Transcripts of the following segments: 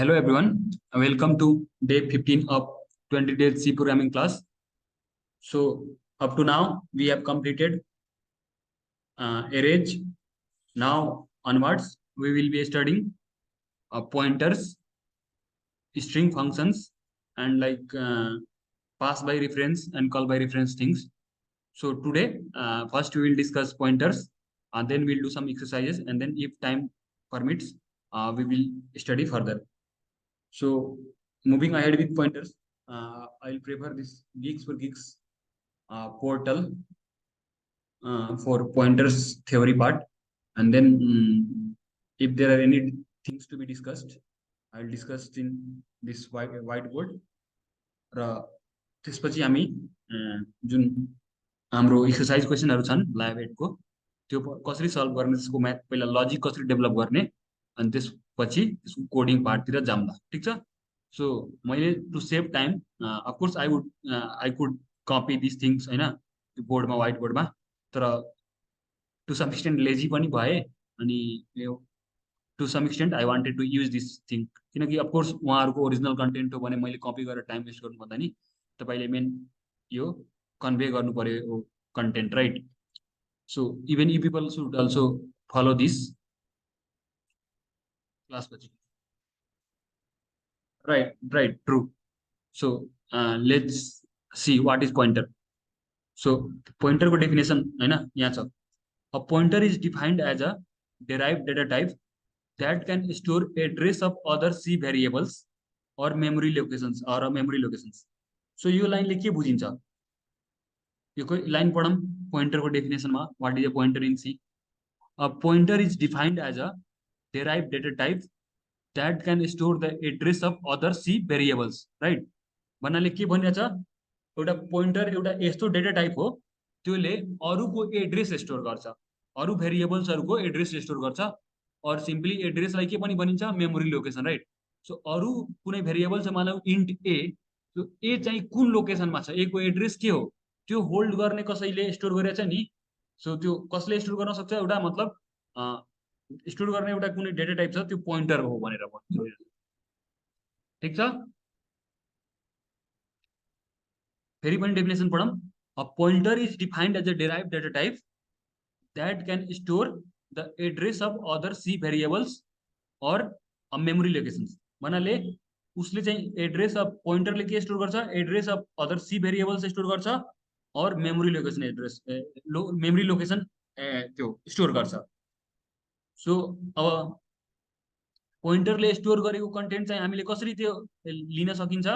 Hello everyone, welcome to day 15 of 20 days C programming class. So up to now we have completed arrays. Now onwards we will be studying pointers, string functions, and pass by reference and call by reference things. So today first we will discuss pointers, and then we'll do some exercises, and then if time permits we will study further. So moving ahead with pointers, I'll prefer this Geeks for Geeks portal for pointers theory part, and then if there are any things to be discussed, I'll discuss in this whiteboard. र त्यसपछि हामी जुन हाम्रो exercise क्वेसनहरू छन् lab 8 को त्यो कसरी सल्भ गर्ने, त्यसको म्याथ पहिला लजिक कसरी डेभलप गर्ने, अनि त्यसपछि त्यसको कोडिङ पार्टतिर जाउँला। ठिक छ। सो मैले to save time of course I could copy this things होइन त्यो बोर्डमा, व्हाइट बोर्डमा, तर टु सम एक्सटेन्ट लेजी पनि भए, अनि to some extent I wanted to use this thing, किनकि अफकोर्स उहाँहरूको ओरिजिनल कन्टेन्ट हो भने मैले कपी गरेर टाइम वेस्ट गर्नुभन्दा नि तपाईँले मेन यो कन्भे गर्नु पर्यो content, right? So even you people should also follow this class पछि, right, true. So let's see what is pointer. So pointer को definition है ना यहाँ छ, a pointer is defined as a derived data type that can store address of other C variables or memory locations or memory locations. So यो लाइनले के बुझिन्छ, यो कोही लाइन पढौँ पोइन्टर को डेफिनेसन मा, what is a pointer in C? A pointer is defined as a derived data type that can store the address of other C variables, right? भन्नाले के भनिरहेछ, एउटा पोइन्टर एउटा यस्तो डेटा टाइप हो त्योले अरूको एड्रेस स्टोर गर्छ, अरू भेरिएबल्सहरूको एड्रेस स्टोर गर्छ, और सिम्पली एड्रेसलाई के पनि भनिन्छ, मेमोरी लोकेसन, राइट? सो अरू कुनै भेरिएबल छ, मानौ इन्ट ए, त्यो ए चाहिँ कुन लोकेसनमा छ, ए को एड्रेस के हो त्यो होल्ड गर्ने कसैले स्टोर गरेछ नि। सो त्यो कसले स्टोर गर्न सक्छ, एउटा मतलब स्टोर गर्ने एउटा कुनै डेटा टाइप छ त्यो पोइन्टर हो भनेर भन्छ। ठीक छ। फेरि पनि डेफिनेसन पढौँ, a pointer is defined as a derive data type that can store the address of other C variables or a memory locations। भन्नाले उसले चाहिँ एड्रेस अफ पोइन्टरले के स्टोर गर्छ, address of other C variables store गर्छ, और memory location address memory location त्यो store गर्छ। So अब पोइन्टरले स्टोर गरेको कन्टेन्ट चाहिँ हामीले कसरी त्यो लिन सकिन्छ,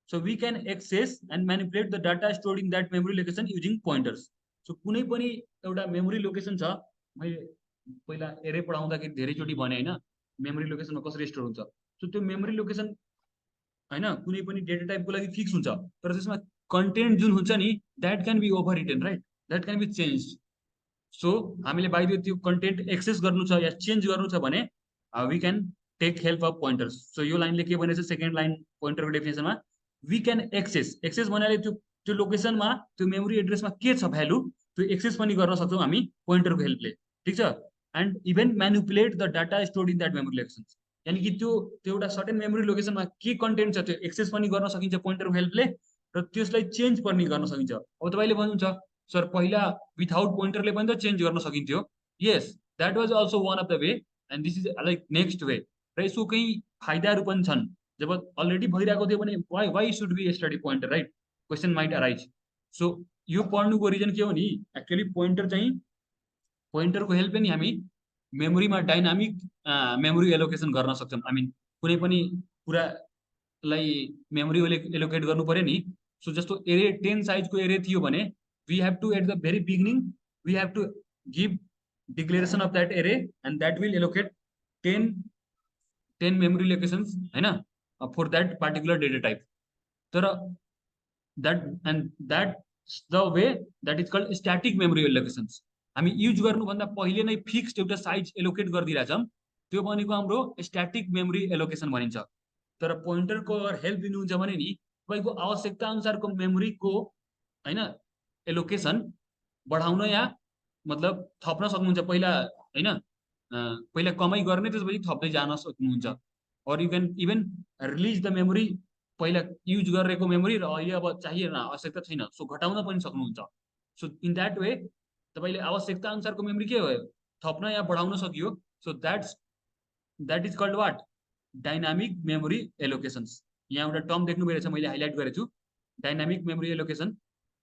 so we can access and manipulate the data stored in that memory location using pointers। So कुनै पनि एउटा मेमोरी लोकेसन छ, मैले पहिला एरे पढाउँदाखेरि धेरैचोटि भने होइन मेमोरी लोकेसनमा कसरी स्टोर हुन्छ। सो त्यो मेमोरी लोकेसन होइन कुनै पनि डेटा टाइपको लागि फिक्स हुन्छ, तर त्यसमा कन्टेन्ट जुन हुन्छ नि that can be overwritten, right? That can be change. So हामीले बाहिर त्यो कन्टेन्ट एक्सेस गर्नु छ या चेन्ज गर्नु छ भने we can take help of pointers. So यो लाइनले के भनेछ, सेकेन्ड लाइन पोइन्टरको डेफिनेसनमा, वी क्यान एक्सेस, एक्सेस भन्नाले त्यो लोकेसनमा त्यो मेमोरी एड्रेसमा के छ भ्यालु त्यो एक्सेस पनि गर्न सक्छौँ हामी पोइन्टरको हेल्पले। ठिक छ। And even manipulate the data stored in that memory location, यानि कि त्यो एउटा सर्टेन मेमोरी लोकेसनमा के कन्टेन्ट छ त्यो एक्सेस पनि गर्न सकिन्छ पोइन्टरको हेल्पले, र त्यसलाई चेन्ज पनि गर्न सकिन्छ। अब तपाईँले भन्नुहुन्छ सर पहिला विथआउट पोइन्टरले पनि त चेन्ज गर्न सकिन्थ्यो। Yes, that was also one of the way, and this is like next way, र यसको केही फाइदाहरू पनि छन्। जब अलरेडी भइरहेको थियो भने why should be study pointer, right? Question might arise. So यो पढ्नुको रिजन के हो नि, एक्चुअली पोइन्टर चाहिँ पोइन्टरको हेल्पले नि हामी मेमोरीमा डाइनामिक मेमोरी एलोकेसन गर्न सक्छौँ। आई मिन कुनै पनि कुरालाई मेमोरी एलोकेट गर्नु पर्यो नि। सो जस्तो एरे 10 साइजको एरे थियो भने we have to at the very beginning we have to give declaration of that array, and that will allocate 10 memory locations होइन for that particular data type. तर that's the way that is called static memory allocations। हामी use गर्नुभन्दा पहिले नै fixed एउटा size allocate गरिदिरहेछौँ, त्यो भनेको हाम्रो स्ट्याटिक मेमोरी एलोकेसन भनिन्छ। तर पोइन्टरको अगर हेल्प लिनुहुन्छ भने नि तपाईँको आवश्यकता अनुसारको मेमोरीको होइन एलोकेसन बढाउन या मतलब थप्न सक्नुहुन्छ। पहिला होइन पहिला कमाइ गर्ने त्यसपछि थप्दै जान सक्नुहुन्छ। और you can even release the memory, पहिला युज गरेको मेमोरी र अहिले अब चाहिएन, आवश्यकता छैन, सो घटाउन पनि सक्नुहुन्छ। सो इन द्याट वे तपाईँले आवश्यकता अनुसारको मेमोरी के भयो, थप्न या बढाउन सकियो। So that is called what, dynamic memory allocations. यहाँ एउटा टर्म देख्नु भइरहेछ, मैले हाइलाइट गरेको छु, डाइनामिक मेमोरी एलोकेसन।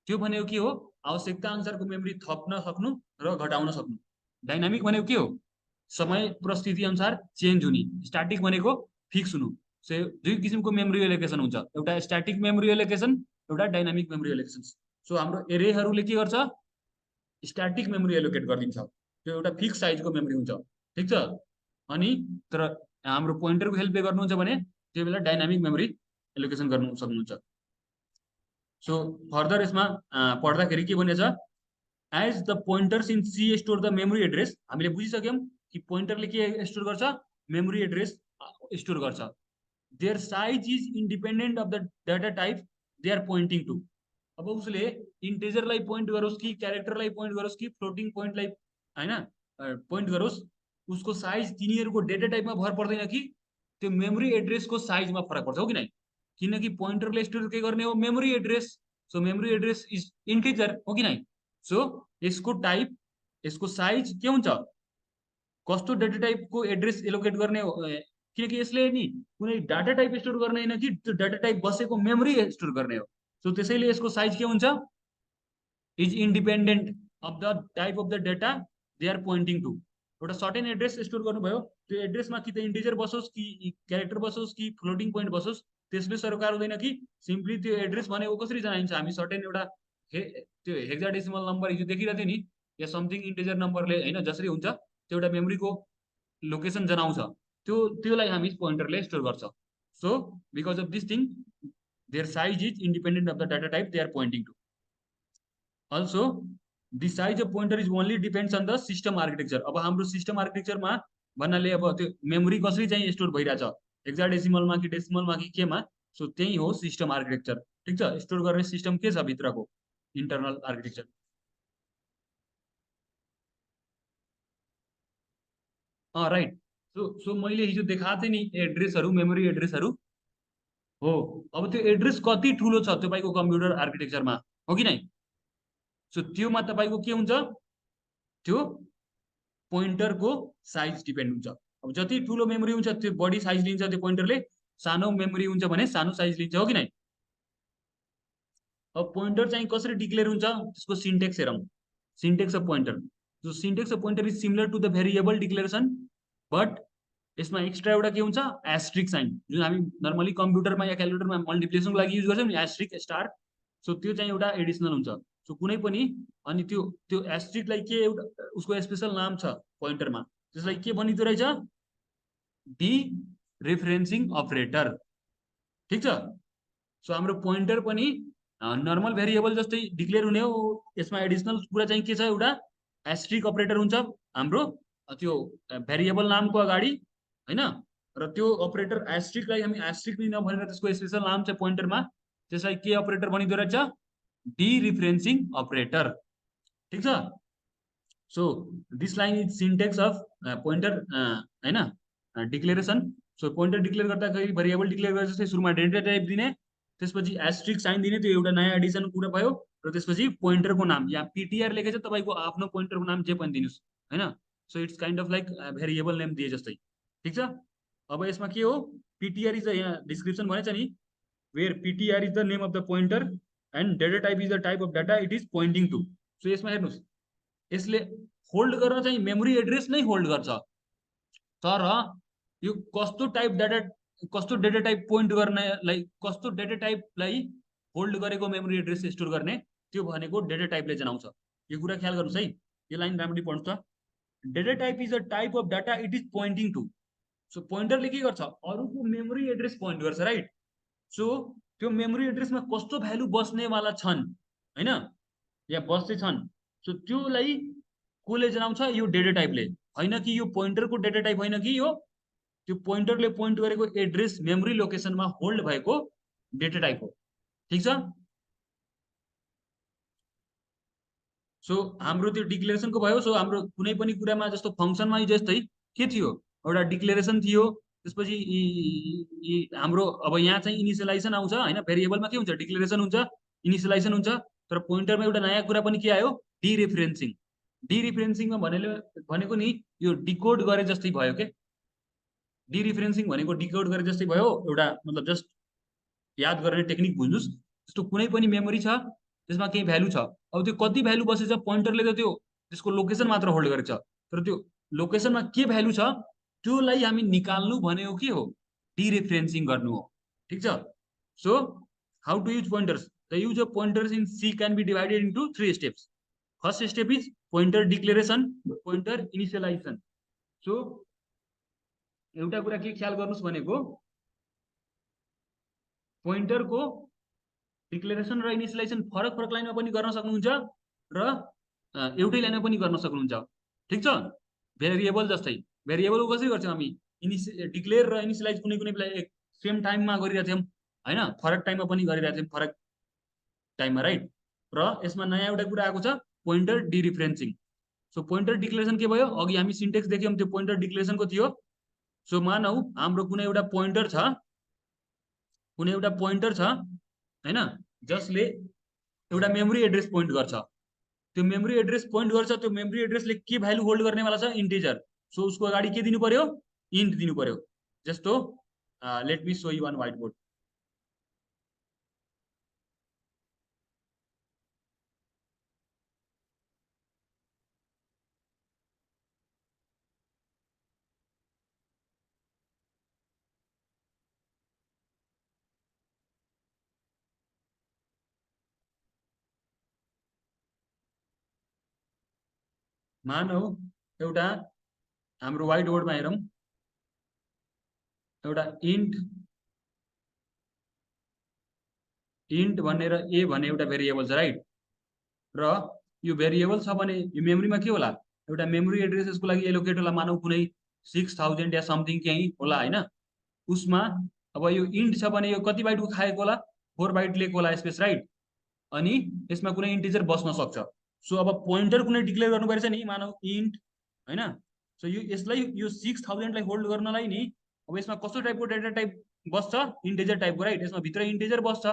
त्यो भनेको के हो, आवश्यकता अनुसारको मेमोरी थप्न सक्नु र घटाउन सक्नु। डाइनामिक भनेको के हो, समय परिस्थिति अनुसार चेन्ज हुने। स्ट्याटिक भनेको फिक्स हुनु। सो दुई किसिमको मेमोरी एलोकेसन हुन्छ, एउटा स्ट्याटिक मेमोरी एलोकेसन, एउटा डाइनामिक मेमोरी एलोकेसन। सो हाम्रो एरेहरूले के गर्छ, स्ट्याटिक मेमोरी एलोकेट गरिदिन्छ, त्यो एउटा फिक्स साइजको मेमोरी हुन्छ, ठिक छ। अनि तर हाम्रो पोइन्टरको हेल्पले गर्नुहुन्छ भने त्यो बेला डाइनामिक मेमोरी एलोकेसन गर्नु सक्नुहुन्छ। सो फर्दर यसमा पढ्दाखेरि के भनेछ, as the pointers in C store the memory address. हामीले बुझिसक्यौँ कि पोइन्टरले के स्टोर गर्छ, मेमोरी एड्रेस स्टोर गर्छ। Their size is independent of the data type they are pointing to. अब उसले इन्टेजरलाई पोइन्ट गरोस् कि क्यारेक्टरलाई पोइन्ट गरोस् कि फ्लोटिङ पोइन्टलाई होइन पोइन्ट गरोस्, उसको साइज तिनीहरूको डेटा टाइपमा भर पर्दैन कि त्यो मेमोरी एड्रेसको साइजमा फरक पर्छ, हो कि नै? किनकि पोइन्टरले स्टोर के गर्ने हो, memory address. So memory address is integer, हो कि नै? सो यसको टाइप, यसको साइज के हुन्छ, कस्तो डेटा टाइपको एड्रेस एलोकेट गर्ने हो, किनकि यसले नि कुनै डाटा टाइप स्टोर गर्ने होइन कि त्यो डाटा टाइप बसेको मेमोरी स्टोर गर्ने हो। सो त्यसैले यसको साइज के हुन्छ, is independent of the type of the data they are pointing to. एउटा सर्टेन एड्रेस स्टोर गर्नुभयो, त्यो एड्रेसमा कि त इन्टिजर बसोस् कि क्यारेक्टर बसोस् कि फ्लोटिङ पोइन्ट बसोस्, त्यसले सरकार हुँदैन कि सिम्पली त्यो एड्रेस भनेको कसरी जनाइन्छ, हामी सर्टेन एउटा त्यो हेक्साडेसिमल नम्बर हिजो देखिरहेको थियो नि, या समथिङ इन्टिजर नम्बरले होइन जसरी हुन्छ त्यो एउटा मेमोरीको लोकेसन जनाउँछ, त्योलाई हामी पोइन्टरले स्टोर गर्छ। So because of this thing their size is independent of the data type they are pointing to. Also the size of pointer is only depends on the system architecture। अब हाम्रो system आर्किटेक्चरमा भन्नाले अब त्यो memory कसरी चाहिँ store भइरहेछ, हेक्साडेसिमलमा कि डेसिमलमा कि केमा, सो त्यही हो सिस्टम आर्किटेक्चर, ठिक छ। स्टोर गर्ने सिस्टम के छ भित्रको, इन्टरनल आर्किटेक्चर। राइट। सो मैले हिजो देखाएको थिएँ नि एड्रेसहरू, मेमोरी एड्रेसहरू हो। अब त्यो एड्रेस कति ठुलो छ तपाईँको कम्प्युटर आर्किटेक्चरमा, हो कि नै? सो त्योमा तपाईँको के हुन्छ, त्यो पोइन्टरको साइज डिपेन्ड हुन्छ। अब जति ठुलो मेमोरी हुन्छ त्यो बढी साइज लिन्छ त्यो पोइन्टरले, सानो मेमोरी हुन्छ भने सानो साइज लिन्छ, हो कि नै? अब पोइन्टर चाहिँ कसरी डिक्लेयर हुन्छ, त्यसको सिन्टेक्स हेरौँ। सिन्टेक्स अफ पोइन्टर, जो syntax of pointer is similar to the variable declaration, but यसमा एक्स्ट्रा एउटा के हुन्छ, एस्ट्रिक साइन, जुन हामी नर्मली कम्प्युटरमा या क्यालकुलेटरमा मल्टिप्लिकेसनको लागि युज गर्छौँ नि, एस्ट्रिक स्टार। सो त्यो चाहिँ एउटा एडिसनल हुन्छ। सो कुनै पनि, अनि त्यो एस्ट्रिकलाई के एउटा उसको स्पेसल नाम छ पोइन्टरमा, त्यसलाई के भनिँदो रहेछ, डी रेफरेन्सिङ अपरेटर, ठिक छ। सो हाम्रो पोइन्टर पनि नर्मल भेरिएबल जस्तै डिक्लेयर हुने हो, यसमा एडिसनल कुरा चाहिँ के छ, एउटा एस्ट्रिक अपरेटर हुन्छ हाम्रो त्यो भेरिएबल नामको अगाडि, होइन? र त्यो अपरेटर एस्ट्रिकलाई हामी एस्ट्रिक पनि नभनेर त्यसको स्पेसल नाम छ पोइन्टरमा, त्यसलाई के अपरेटर भनिँदो रहेछ, डी रिफरेन्सिङ अपरेटर, ठिक छ। So this line is Sintex of pointer, होइन, डिक्लेरेसन। सो पोइन्टर डिक्लेयर गर्दाखेरि भेरिएबल डिक्लेयर गरे जस्तै सुरुमा डेटा टाइप दिने, त्यसपछि एस्ट्रिक साइन दिने, त्यो एउटा नयाँ एडिसन कुरा भयो, र त्यसपछि पोइन्टरको नाम, यहाँ पिटिआर लेखेछ तपाईँको आफ्नो पोइन्टरको नाम जे पनि दिनुहोस्, होइन? So it's kind of like variable name दिए जस्तै, ठिक छ। अब यसमा के हो, पिटिआर इज यहाँ डिस्क्रिप्सन भनेछ नि, where PTR is the name of the pointer and data type is the type of data it is pointing to. So यसमा हेर्नुहोस्, यसले होल्ड गर्न चाहिँ मेमोरी एड्रेस नै होल्ड गर्छ, तर यो कस्तो टाइप डाटा, कस्तो डेटा टाइप पोइन्ट गर्नलाई, कस्तो डेटा टाइपलाई होल्ड गरेको मेमोरी एड्रेस स्टोर गर्ने, त्यो भनेको डेटा टाइपले जनाउँछ। यो कुरा ख्याल गर्नुहोस् है, यो लाइन राम्ररी पढ्नुहोस् त। Data type is a type of data it is pointing to. So पोइन्टरले के गर्छ, अरूको मेमोरी एड्रेस पोइन्ट गर्छ, राइट? सो त्यो मेमोरी एड्रेसमा कस्तो भ्यालु बस्नेवाला छन्, होइन, या बस्दैछन्, सो त्योलाई कसले जनाउँछ, यो डेटा टाइपले, होइन कि यो पोइन्टरको डेटा टाइप होइन कि यो त्यो पोइन्टरले पोइन्ट गरेको एड्रेस मेमोरी लोकेसनमा होल्ड भएको डेटा टाइप हो, ठिक छ। सो हाम्रो त्यो डिक्लेरेसनको भयो। सो हाम्रो कुनै पनि कुरामा जस्तो फङ्सनमा जस्तै के थियो, एउटा डिक्लेरेसन थियो, त्यसपछि हाम्रो अब यहाँ चाहिँ इनिसियलाइजेसन आउँछ हैन, भेरिएबलमा के हुन्छ, डिक्लेरेसन हुन्छ, इनिसियलाइजेसन हुन्छ, तर पोइन्टरमा एउटा नयाँ कुरा पनि के आयो, डिरेफरेन्सिङ। डिरेफरेन्सिङमा भनेको नि यो डिकोड गरे जस्तै भयो के, डिरेफरेन्सिङ भनेको डिकोड गरे जस्तै भयो, एउटा मतलब जस्ट याद गर्ने टेक्निक बुझ्नुस्। जस्तो कुनै पनि मेमोरी छ, त्यसमा केही भ्यालु छ, अब त्यो कति भ्यालु बसेछ, पोइन्टरले त त्यो त्यसको लोकेसन मात्र होल्ड गरेको छ, तर त्यो लोकेसनमा के भ्यालु छ त्योलाई हामी निकाल्नु भनेको के हो, डिरेफरेन्सिङ गर्नु हो। ठीक छ। So how to use pointers, the use of pointers in C can be divided into 3 steps. First step is pointer declaration, pointer initialization. So एउटा कुरा के ख्याल गर्नुस् भनेको, पोइन्टरको डिक्लेरेसन र इनिसियलाइजेसन फरक फरक लाइनमा पनि गर्न सक्नुहुन्छ र एउटै लाइनमा पनि गर्न सक्नुहुन्छ। ठीक छ। भेरिएबल जस्तै, भेरिएबल कसरी गर्छौँ हामी, डिक्लेयर र इनिसियलाइज कुनै कुनै बेला एक सेम टाइममा गरिरहेको थियौँ हैन, फरक टाइममा पनि गरिरहेको थियौँ, फरक टाइममा, राइट। र यसमा नयाँ एउटा कुरा आएको छ, pointer dereferencing. So pointer declaration के भयो, अघि हामी सिन्टेक्स देख्यौँ त्यो पोइन्टर डिक्लेरेसनको थियो। सो मानौ हाम्रो कुनै एउटा पोइन्टर छ, कुनै एउटा पोइन्टर छ हैन, जसले एउटा मेमोरी एड्रेस पोइन्ट गर्छ, त्यो मेमोरी एड्रेस पोइन्ट गर्छ, त्यो मेमोरी एड्रेसले के भ्यालु होल्ड गर्नेवाला छ, इन्टिजर। सो उसको अगाडि के दिनु पर्यो, इन्ट दिनु पर्यो। जस्तो let me show you on whiteboard. मानौ एउटा हाम्रो व्हाइट बोर्डमा हेरौँ, एउटा इन्ट भनेर ए भन्ने एउटा भेरिएबल छ, राइट। र यो भेरिएबल छ भने यो मेमोरीमा के होला, एउटा मेमोरी एड्रेस यसको लागि एलोकेट होला, मानौ कुनै 6000 या समथिङ केही होला हैन। उसमा अब यो इन्ट छ भने यो कति बाइटको खाएको होला, 4 बाइट लिएको होला स्पेस, राइट। अनि यसमा कुनै इन्टिजर बस्न सक्छ। सो अब पोइन्टर कुनै डिक्लेयर गर्नु पर्छ नि, मानौ इन्ट हैन। सो यो यसलाई यो 6000 लाई होल्ड गर्नलाई नि अब यसमा कस्तो टाइपको डेटा टाइप बस्छ, इन्टिजर टाइपको, राइट। यसमा भित्र इन्टिजर बस्छ।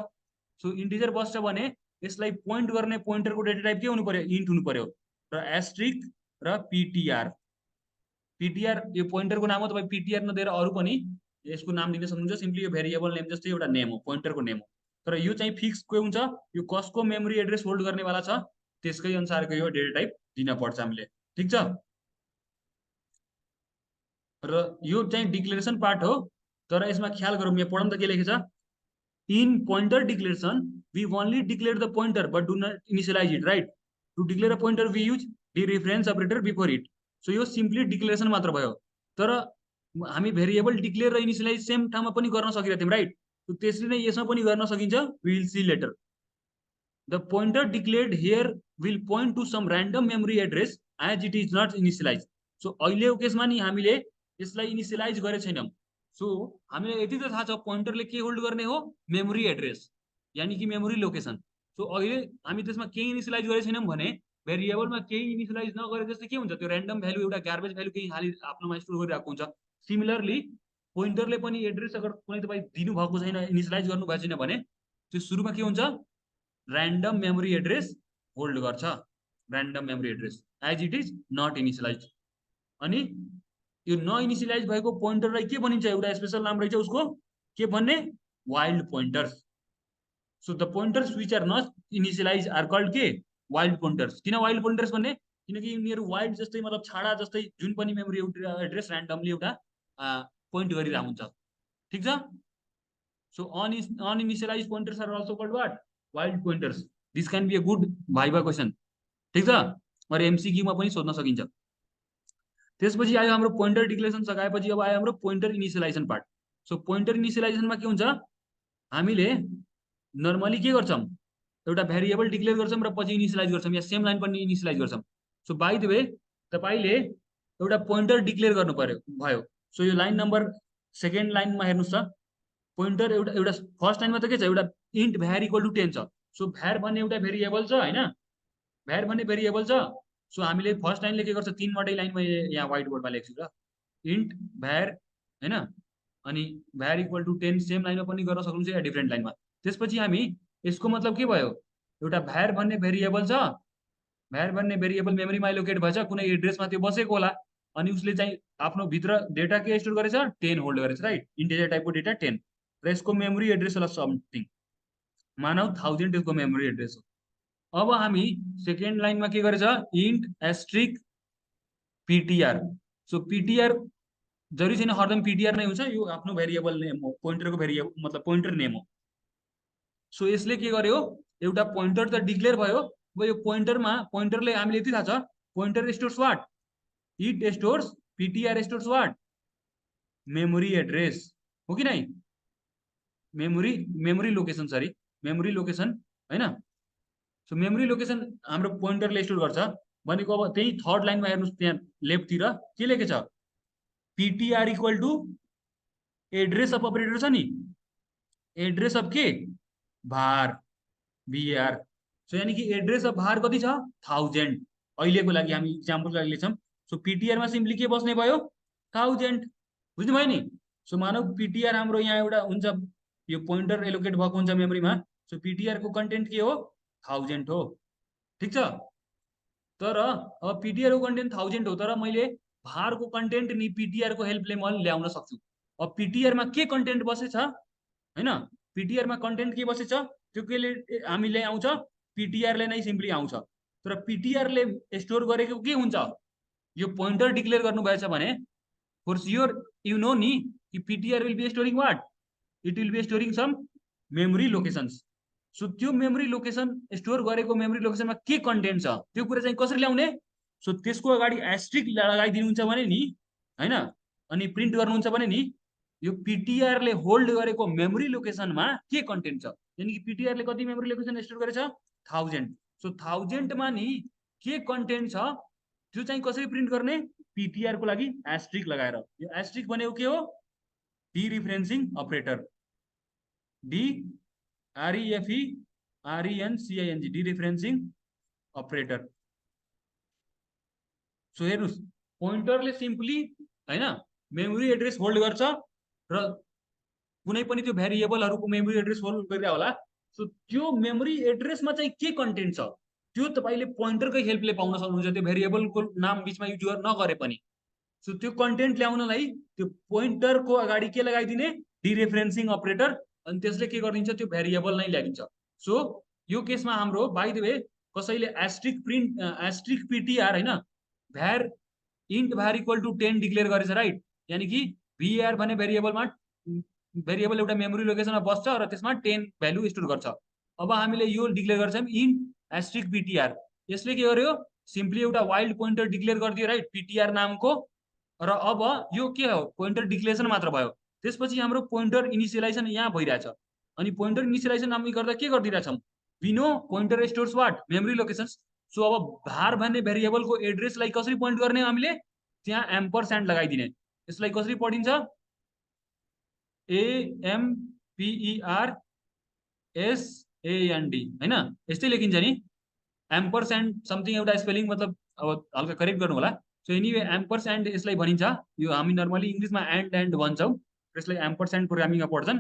सो इन्टिजर बस्छ भने यसलाई पोइन्ट गर्ने पोइन्टरको डेटा टाइप के हुनु पर्यो, इन्ट हुनु पर्यो, र एस्ट्रिक र पिटिआर। पिटिआर यो पोइन्टरको नाम हो, तपाईँ पिटिआर नदिएर अरू पनि यसको नाम दिन सक्नुहुन्छ, सिम्पली यो भेरिएबल नेम जस्तै एउटा नेम हो, पोइन्टरको नेम हो। तर यो चाहिँ फिक्स के हुन्छ, यो कसको मेमोरी एड्रेस होल्ड गर्नेवाला छ त्यसकै अनुसारको यो डेटा टाइप दिन पर्छ हामीले। ठीक छ। र यो चाहिँ डिक्लेरेसन पार्ट हो, तर यसमा ख्याल गरौँ, यहाँ पढौँ त के लेखेछ, in pointer declaration we only declare the pointer but do not initialize it, right. To declare a pointer we use dereference operator before it. So यो सिम्पली डिक्लेरेसन मात्र भयो, तर हामी भेरिएबल डिक्लेयर र इनिशियलाइज सेम ठाउँमा पनि गर्न सकिरहेको थियौँ, राइट। त्यसरी नै यसमा पनि गर्न सकिन्छ, we will see later. The pointer declared here will point to some random memory address as it is not initialize. So अहिलेको केसमा नि हामीले यसलाई इनिशियलाइज गरेको छैनौँ। सो हामीलाई यति त थाहा छ पोइन्टरले के होल्ड गर्ने हो, मेमोरी एड्रेस, यानी कि मेमोरी लोकेसन। सो अहिले हामी त्यसमा केही इनिशियलाइज गरेको छैनौँ भने भेरिएबलमा केही इनिशियलाइज नगरे जस्तै के हुन्छ, त्यो ऱ्यान्डम भ्यालु एउटा गार्बेज भ्यालु केही हाली आफ्नोमा स्टोर गरिरहेको हुन्छ। सिमिलरली पोइन्टरले पनि एड्रेस अगर कुनै तपाईँ दिनुभएको छैन, इनिशियलाइज गर्नुभएको छैन भने त्यो सुरुमा के हुन्छ, ऱ्यान्डम मेमोरी एड्रेस होल्ड गर्छ, random memory address as it is not initialize. अनि यो नइनिशियलाइज भएको पोइन्टरलाई के भनिन्छ, एउटा स्पेशल नाम रहेछ उसको, के भन्ने, wild pointers. So the pointers which are not initialize are called के, वाइल्ड पोइन्टर्स। किन वाइल्ड पोइन्टर्स भन्ने, किनकि यिनीहरू वाइल्ड जस्तै मतलब छाडा जस्तै जुन पनि मेमोरी एड्रेस ऱ्यान्डमली एउटा पोइन्ट गरिरहेको हुन्छ। ठीक छ। So uninitialize pointers are also called what, wild pointers. This can be a good viva question. ठीक छ, और एमसीक्यूमा पनि सोध्न सकिन्छ। त्यसपछि आयो हाम्रो पोइन्टर डिक्लेरेसन सकाएपछि अब आयो हाम्रो pointer initialization part. So pointer इनिशियलाइजेसनमा के हुन्छ, हामीले नर्मली के गर्छौँ, एउटा भेरिएबल डिक्लेयर गर्छौँ र पछि इनिशियलाइज गर्छौँ, या सेम लाइन पनि इनिशियलाइज गर्छौँ। सो बाइ द वे तपाईँले एउटा पोइन्टर डिक्लेयर गर्नु पर्यो भयो। सो यो लाइन नम्बर सेकेन्ड लाइनमा हेर्नुहोस् त, पोइन्टर एउटा एउटा फर्स्ट लाइनमा त के छ, एउटा इन्ट भ्यार इक्वल टु 10 छ। सो भ्यार भन्ने एउटा भेरिएबल छ हैन, भ्यार भन्ने भेरिएबल छ। सो हामीले फर्स्ट लाइनले के गर्छ, 3 वटै लाइनमा यहाँ व्हाइट बोर्डमा लेख्छु र, इन्ट भ्यार हैन अनि भ्यार इक्वल टु 10 सेम लाइनमा पनि गर्न सक्नुहुन्छ या डिफ्रेन्ट लाइनमा। त्यसपछि हामी यसको मतलब के भयो, एउटा भ्यार भन्ने भेरिएबल छ, भ्यार भन्ने भेरिएबल मेमोरीमा एलोकेट भएछ, कुनै एड्रेसमा त्यो बसेको होला, अनि उसले चाहिँ आफ्नो भित्र डेटा के स्टोर गरेछ, 10 होल्ड गरेछ, राइट, इन्टिजर टाइपको डेटा 10, र यसको मेमोरी एड्रेस होला समथिङ, मानव 1000 यसको मेमोरी एड्रेस हो। अब हामी सेकेन्ड लाइनमा के गरेछ, int asterisk PTR. So PTR जरुरी छैन हरदम पिटिआर नै हुन्छ, यो आफ्नो भेरिएबल नेम हो, पोइन्टरको भेरिएबल मतलब पोइन्टर नेम हो। सो यसले के गर्यो, एउटा पोइन्टर त डिक्लेयर भयो। अब यो पोइन्टरमा पोइन्टरले हामीले यति थाहा छ, pointer stores what, it stores, PTR stores what, memory address, हो कि नै, memory location, sorry memory location हैन। सो मेमोरी लोकेसन हाम्रो पोइन्टरले स्टोर गर्छ भनेको। अब त्यही थर्ड लाइनमा हेर्नुस्, त्यहाँ लेफ्टतिर के लेखेछ, PTR equal to address of operator छ नि, एड्रेस अफ के, भार, भिआर। सो यानी कि एड्रेस अफ भार कति छ, 1000। अहिलेको लागि हामी इक्जाम्पलको लागि लेख्छौँ। सो पिटिआरमा सिम्पली के बस्ने भयो, 1000, बुझ्नु भयो नि। सो मानव पिटिआर हाम्रो यहाँ एउटा हुन्छ, यो पोइन्टर एलोकेट भएको हुन्छ मेमोरीमा। सो पिटिआर को कन्टेन्ट के हो, 1000 हो, ठिक छ। तर अब पिटिआर को कन्टेन्ट 1000 हो, तर मैले भार को कन्टेन्ट नि पिटिआर को हेल्पले म ल्याउन सक्छु। अब पिटिआरमा के कन्टेन्ट बसेछ हैन, पिटिआरमा कन्टेन्ट के बसेछ, त्यो केले हामीले आउँछ, पिटिआरले नै सिम्पली आउँछ। तर पिटिआरले स्टोर गरेको के हुन्छ, यो पोइन्टर डिक्लेयर गर्नु भएछ भने फर स्योर यु नो नि कि PTR will be storing what, it will be storing some memory locations. So त्यो मेमोरी लोकेसन स्टोर गरेको मेमोरी लोकेसनमा के कन्टेन्ट छ त्यो कुरा चाहिँ कसरी ल्याउने, सो त्यसको अगाडि एस्ट्रिक लगाइदिनुहुन्छ भने नि हैन, अनि प्रिन्ट गर्नुहुन्छ भने नि यो पिटिआरले होल्ड गरेको मेमोरी लोकेसनमा के कन्टेन्ट छ, यानी कि पिटिआरले कति मेमोरी लोकेसन स्टोर गरेछ, 1000। सो 1000 मा नि के कन्टेन्ट छ त्यो चाहिँ कसरी प्रिन्ट गर्ने, पिटिआर को लागि एस्ट्रिक लगाएर। यो एस्ट्रिक भनेको के हो, डिरिफरेन्सिङ अपरेटर, DREFERENCING, डिरिफरेन्सिङ अपरेटर। सो हेर्नुस्, पोइन्टरले सिम्पली हैन मेमोरी एड्रेस होल्ड गर्छ र कुनै पनि त्यो भेरिएबलहरुको मेमोरी एड्रेस होल्ड गरिरा होला। सो त्यो मेमोरी एड्रेसमा चाहिँ के कन्टेन्ट छ त्यो तपाईले पोइन्टरकै हेल्पले पाउन सक्नुहुन्छ, त्यो भेरिएबलको नाम बीचमा युज नगरे पनि। सो त्यो कन्टेन्ट ल्याउनलाई त्यो पोइन्टरको अगाडि के लगाइदिने, डिरेफरेन्सिङ अपरेटर, अनि त्यसले के गरिदिन्छ, त्यो भेरिएबल नै ल्याइदिन्छ। सो यो केसमा हाम्रो बाइ द वे कसैले एस्ट्रिक प्रिन्ट एस्ट्रिक पिटिआर हैन, भ्यार int Bhuyar equal to 10 declare गरेछ, राइट, यानी कि भिआर भन्ने भेरिएबलमा भेरिएबल एउटा मेमोरी लोकेसनमा बस्छ र त्यसमा 10 भ्यालु स्टोर गर्छ। अब हामीले यो डिक्लेयर गर्छौं इन्ट एस्ट्रिक पिटिआर, यसले के गर्यो, सिम्पली एउटा वाइल्ड पोइन्टर डिक्लेयर गरिदियो, राइट, पिटिआर नामको, र अब यो के हो, पोइन्टर डिक्लेरेसन मात्र भयो। त्यसपछि हाम्रो पोइन्टर इनिशियलाइजेसन यहाँ भइरहेछ, अनि पोइन्टर इनिशियलाइजेसन हामी गर्दा के गर्दिरहेछौँ, we know pointer stores what, memory locations. So अब भार भन्ने भेरिएबलको एड्रेसलाई कसरी पोइन्ट गर्ने, हामीले त्यहाँ एम्परस्यान्ड लगाइदिने। यसलाई कसरी पढिन्छ, AMPERSAND हैन, यस्तै लेखिन्छ नि, एम्परस्यान्ड समथिङ एउटा स्पेलिङ मतलब अब हल्का करेक्ट गर्नु होला। सो एनीवे एम्परस्यान्ड यसलाई भनिन्छ, यो हामी नर्मली इंग्लिशमा एन्ड भन्छौं, यसलाई एम्परस्यान्ड प्रोग्रामिङमा पढ्छन्,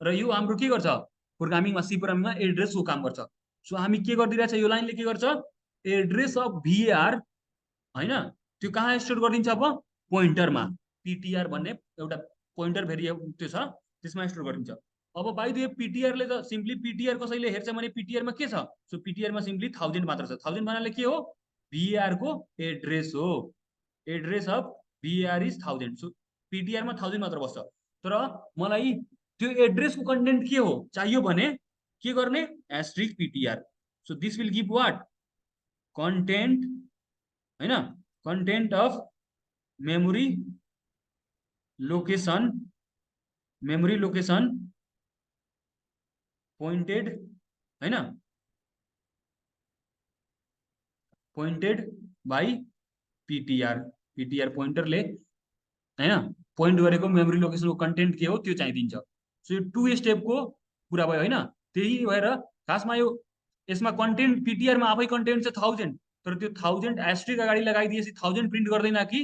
र यो हाम्रो के गर्छ, प्रोग्रामिङमा सी प्रोग्रामिङमा एड्रेसको काम गर्छ। सो हामी के गर्दिरहेछ, यो लाइनले के गर्छ, एड्रेस अफ भिआर हैन, त्यो कहाँ स्टोर गरिदिन्छ, अब पोइन्टरमा, पिटिआर भन्ने एउटा पोइन्टर भेरिएबल त्यो छ त्यसमा स्टोर गरिदिन्छ। अब बाइ द वे पिटिआरले त सिम्पली पिटिआर कसैले हेर्छ भने पिटिआरमा के छ, सो पिटिआरमा सिम्पली 1000 मात्र छ। 1000 भन्नाले के हो, भिआर को एड्रेस हो, address of var is 1000। So पिटिआरमा 1000 मात्र बस्छ। तर मलाई त्यो एड्रेसको कन्टेन्ट के हो चाहियो भने के गर्ने, asterisk PTR. So this will give what, content हैन, content of memory location, memory location pointed हैन, पोइन्टेड बाई पिटिआर, पिटिआर पोइन्टरले हैन पोइन्ट गरेको मेमोरी लोकेसनको कन्टेन्ट के हो त्यो चाहिँ दिन्छ। सो यो 2 स्टेपको कुरा भयो हैन। त्यही भएर खासमा यो यसमा कन्टेन्ट पिटिआरमा आफै कन्टेन्ट छ 1000, तर त्यो 1000 एस्ट्रिक अगाडि लगाइदिएपछि 1000 प्रिन्ट गर्दैन कि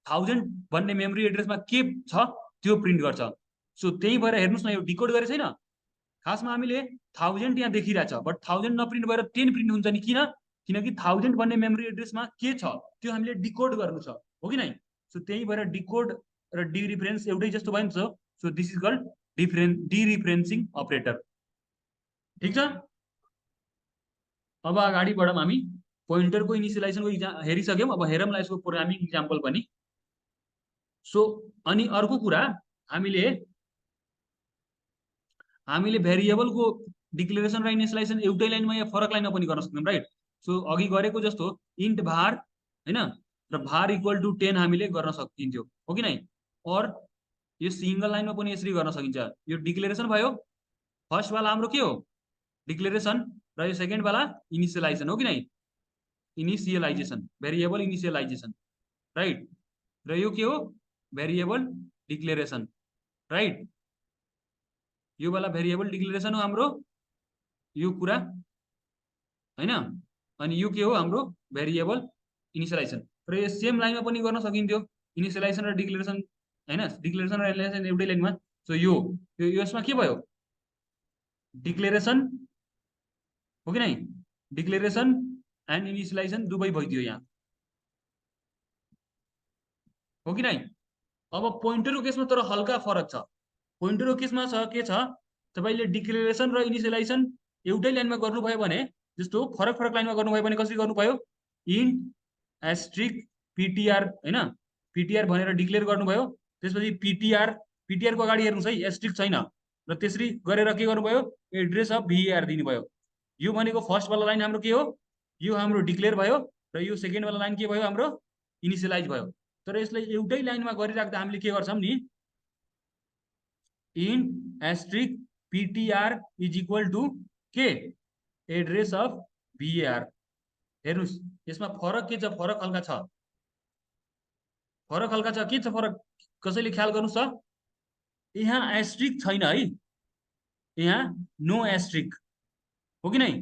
1000 भन्ने मेमोरी एड्रेसमा के छ त्यो प्रिन्ट गर्छ। सो त्यही भएर हेर्नुहोस् न, यो डिकोड गरे छैन। खासमा हामीले 1000 यहाँ देखिरहेछ, बट 1000 नप्रिन्ट भएर 10 प्रिन्ट हुन्छ नि। किन? किनकि 1000 भन्ने मेमोरी एड्रेसमा के छ त्यो हामीले डिकोड गर्नु छ, हो कि नै? सो त्यही भएर डिकोड र डिरिफरेन्स एउटै जस्तो भयो नि त। So this is called dereferencing operator. ठिक छ। अब अगाडि बढौँ हामी। पोइन्टरको इनिसियलाइजेसनको हेरिसक्यौँ। अब हेरौँला यसको प्रोग्रामिङ इक्जाम्पल पनि। सो अनि अर्को कुरा, हामीले भेरिएबलको डिक्लेरेसन र इनिसियलाइजेसन एउटै लाइनमा या फरक लाइनमा पनि गर्न सक्छौँ, राइट? सो अघि गरेको जस्तो इन्ट भार हैन र भार इक्वल टु 10 हामीले गर्न सकिन्थ्यो, हो कि नै? और यो सिंगल लाइनमा पनि यसरी गर्न सकिन्छ। यो डिक्लेरेसन भयो, फर्स्ट वाला हाम्रो के हो? डिक्लेरेसन, र यो सेकेन्ड वाला इनिसियलाइजेसन, हो कि नै? इनिसियलाइजेसन, भेरिएबल इनिसियलाइजेसन, राइट? र यो के हो? Variable declaration, right? यो वाला भेरिएबल डिक्लेरेसन हो हाम्रो यो कुरा हैन। अनि यो के हो? हाम्रो भेरिएबल इनिसियलाइजेसन। र यो सेम लाइनमा पनि गर्न सकिन्थ्यो, इनिसियलाइजेसन र डिक्लेरेसन हैन, डिक्लेरेसन र इनिसियलाइजेसन एउटै लाइनमा। सो यो यसमा के भयो? डिक्लेरेसन, हो कि नै? डिक्लेरेसन एन्ड इनिसियलाइजेसन दुवै भइदियो यहाँ, हो कि नै? अब पोइन्टरको केसमा तर हल्का फरक छ। पोइन्टरको केसमा छ के छ, तपाईले डिक्लेरेसन र इनिसियलाइजेसन एउटै लाइनमा गर्नुभयो भने, जस्तो फरक फरक लाइनमा गर्नुभयो भने कसरी गर्नुभयो? इन्ट एस्ट्रिक पिटिआर हैन, पिटिआर भनेर डिक्लेयर गर्नुभयो। त्यसपछि पिटिआर को अगाडि हेर्नुस् है, एस्ट्रिक छैन, र त्यसरी गरेर के गर्नुभयो? एड्रेस अफ भिआर दिनुभयो। यो भनेको फर्स्ट वाला लाइन हाम्रो के हो? यो हाम्रो डिक्लेयर भयो, र यो सेकेन्ड वाला लाइन के भयो? हाम्रो इनिसियलाइज भयो। तर यसलाई एउटै लाइनमा गरिराख्दा हामीले के गर्छौं नि, int asterisk PTR is equal to के? Address of VR. हेर्नुस् यसमा फरक के छ? फरक हल्का छ, फरक हल्का छ। के छ फरक? कसैले ख्याल गर्नुस् त? यहाँ एस्ट्रिक छैन है, यहाँ नो एस्ट्रिक, हो कि नै?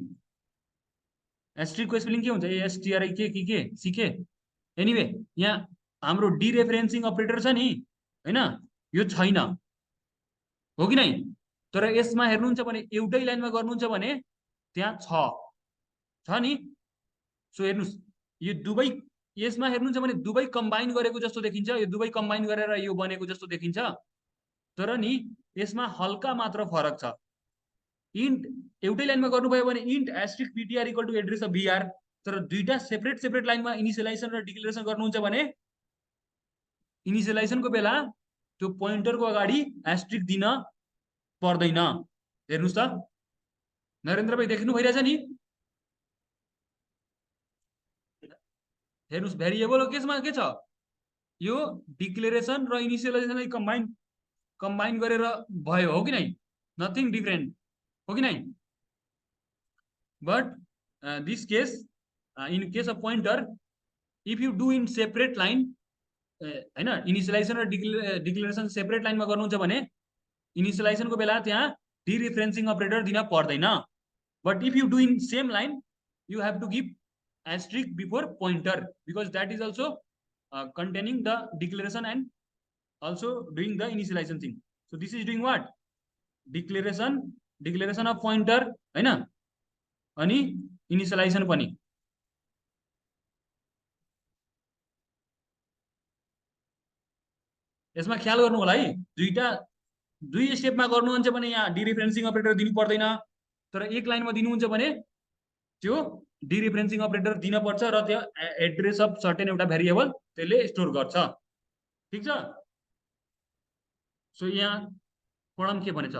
एस्ट्रिकको स्पेलिङ के हुन्छ? एएसटीआरआई के सीके। एनीवे यहाँ हाम्रो डिरेफरेन्सिङ अपरेटर छ नि हैन, यो छैन, हो कि नै? तर यसमा हेर्नुहुन्छ भने एउटै लाइनमा गर्नुहुन्छ भने त्यहाँ छ नि। सो हेर्नुस् यो दुवै, यसमा हेर्नुहुन्छ भने दुवै कम्बाइन गरेको जस्तो देखिन्छ, यो दुवै कम्बाइन गरेर यो बनेको जस्तो देखिन्छ। तर नि यसमा हल्का मात्र फरक छ। इन्ट एउटै लाइनमा गर्नुभयो भने int asterisk PTR equal to address of VR, तर दुईटा सेपरेट लाइनमा इनिसियलाइजेसन र डिक्लेरेसन गर्नुहुन्छ भने इनिसियलाइजेसनको बेला त्यो पोइन्टरको अगाडि एस्ट्रिक दिन पर्दैन। हेर्नुस् त नरेन्द्र भाइ, देख्नु भइरहेछ नि? हेर्नुस् भेरिएबलको केसमा के छ? यो डिक्लेरेसन र इनिसियलाइजेसनलाई कम्बाइन गरेर भयो, हो कि नै? नथिङ डिफरेन्ट, हो कि नै? But this case, in case of pointer, if you do in separate line हैन, इनिसियलाइजेसन र डिक्लेरेसन सेपरेट लाइनमा गर्नुहुन्छ भने इनिसियलाइजेसनको बेला त्यहाँ डिरेफरेन्सिङ अपरेटर दिन पर्दैन। But if you do in same line, you have to give asterisk before pointer, because that is also containing the declaration and also doing the initialization thing. So this is doing what? Declaration of pointer हैन, अनि initialization पनि। यसमा ख्याल गर्नु होला है, दुई स्टेपमा गर्नुहुन्छ भने यहाँ डिरेफरेन्सिङ अपरेटर दिनु पर्दैन, तर एक लाइनमा दिनुहुन्छ भने त्यो डिरेफरेन्सिङ अपरेटर दिन पर्छ, र त्यो एड्रेस अफ सर्टेन एउटा भेरिएबल त्यसले स्टोर गर्छ। ठीक छ। सो यहाँ पढम के भनेछ?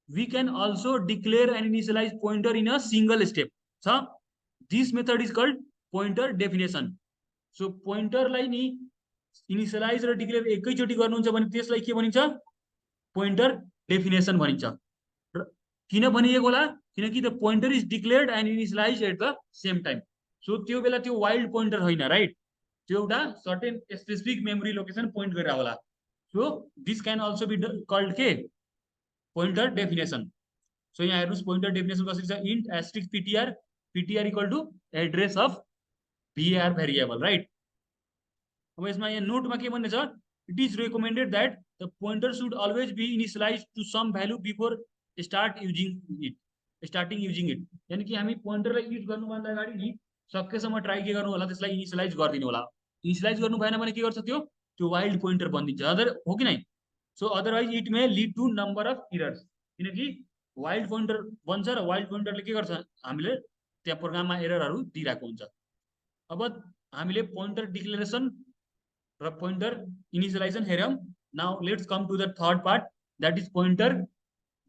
we can also declare and initialize pointer in a single step. So this method is called pointer definition. So pointer लाई नि इनिशियलाइज र डिक्लेयर एकैचोटी गर्नुहुन्छ भने त्यसलाई के भनिन्छ? पोइन्टर डेफिनेसन भनिन्छ। किन भनिएको होला? किनकि the pointer is declared and initialise at the same time. So त्यो बेला त्यो वाइल्ड पोइन्टर होइन, राइट? त्यो एउटा certain specific memory location point गरेर होला। So this can also be called के? Pointer definition. सो यहाँ हेर्नुस् पोइन्टर डेफिनेसन कसरी छ? Int asterisk PTR equal to address of VR variable, right? अब यसमा यहाँ नोटमा के भन्ने छ? it is recommended that the pointer should always be initialized to some value before starting using it. यानी कि हामी पोइन्टरलाई युज गर्नुभन्दा अगाडि नि सकेसम्म ट्राई के गर्नु होला, त्यसलाई इनिशियलाइज गरिदिनु होला. इनिशियलाइज गर्नु भएन भने के गर्छ, त्यो वाइल्ड पोइन्टर बनिन्छ. अदर हो कि नै? So otherwise it may lead to number of errors. किनकि वाइल्ड पोइन्टर बन्छ र वाइल्ड पोइन्टरले के गर्छ, हामीले त्यहाँ प्रोग्राममा एररहरू दिइरहेको हुन्छ. अब हामीले पोइन्टर डिक्लेरेसन र पोइन्टर इनिशियलाइजेसन हेरौँ. Now let's come to the third part, that is pointer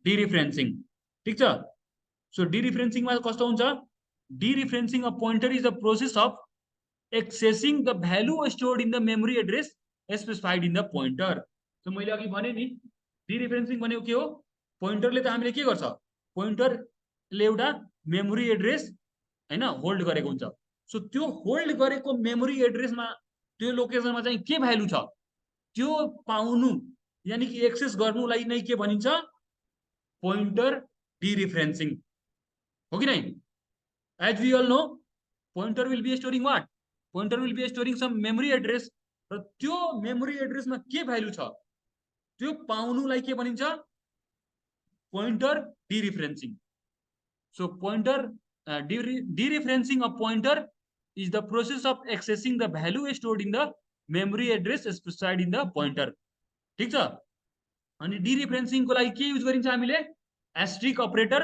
dereferencing. ठीक छ? सो डिरेफरेन्सिङमा कस्तो हुन्छ? Dereferencing a pointer is the process of accessing the value stored in the memory address specified in the pointer. So मैले अघि भने नि डिरेफरेन्सिङ भनेको के हो? पोइन्टरले त हामीले के गर्छ, पोइन्टरले एउटा मेमोरी एड्रेस हैन होल्ड गरेको हुन्छ. सो त्यो होल्ड गरेको मेमोरी एड्रेसमा त्यो लोकेसनमा चाहिँ के भ्यालु छ त्यो पाउनु, यानी कि एक्सेस गर्नुलाई नै के भनिन्छ, पोइन्टर डिरेफरेन्सिङ. हो कि नै? As we all know, pointer will be storing what? Pointer will be storing some memory address. र त्यो मेमोरी एड्रेसमा के भ्यालु छ त्यो पाउनुलाई के भनिन्छ, pointer dereferencing. So pointer dereferencing a pointer is the process of accessing the value stored in the memory address specified in the pointer. ठीक छ? अनि डिरेफरेन्सिङ को लागि के युज गरिन्छ हामीले? एस्ट्रिक अपरेटर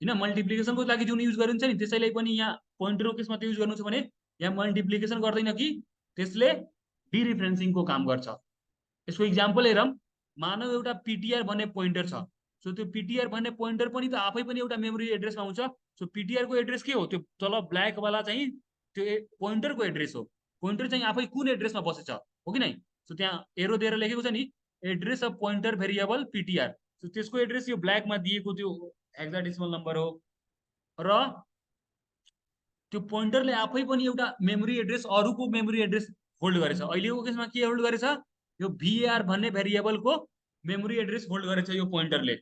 हैन, मल्टिप्लिकेसन को लागि जुन युज गरिन्छ नि त्यसैले पनि यहाँ पोइन्टरको केसमा त्यो युज गर्नु छ भने यहाँ मल्टिप्लिकेसन गर्दैन कि त्यसले डिरेफरेन्सिङ को काम गर्छ. यसको एक्जाम्पल हेरौँ. मानव एउटा पीटीआर भन्ने पोइन्टर छ. सो त्यो पीटीआर भन्ने पोइन्टर पनि त आफै पनि एउटा मेमोरी एड्रेसमा आउँछ. सो पीटीआर को एड्रेस के हो? त्यो तल ब्ल्याक वाला चाहिँ त्यो पोइन्टर को एड्रेस हो. पोइन्टर चाहिँ आफै कुन एड्रेसमा बसेछ, हो कि नै? सो त्यहाँ एरो दिएर लेखेको छ नि, address of pointer variable PTR. So त्यसको एड्रेस यो ब्ल्याकमा दिएको त्यो हेक्साडेसिमल नम्बर हो. र त्यो पोइन्टरले आफै पनि एउटा मेमोरी एड्रेस, अरूको मेमोरी एड्रेस होल्ड गरेछ. अहिलेको केसमा के होल्ड गरेछ? यो VAR भन्ने भेरिएबलको मेमोरी एड्रेस होल्ड गरेछ यो पोइन्टरले.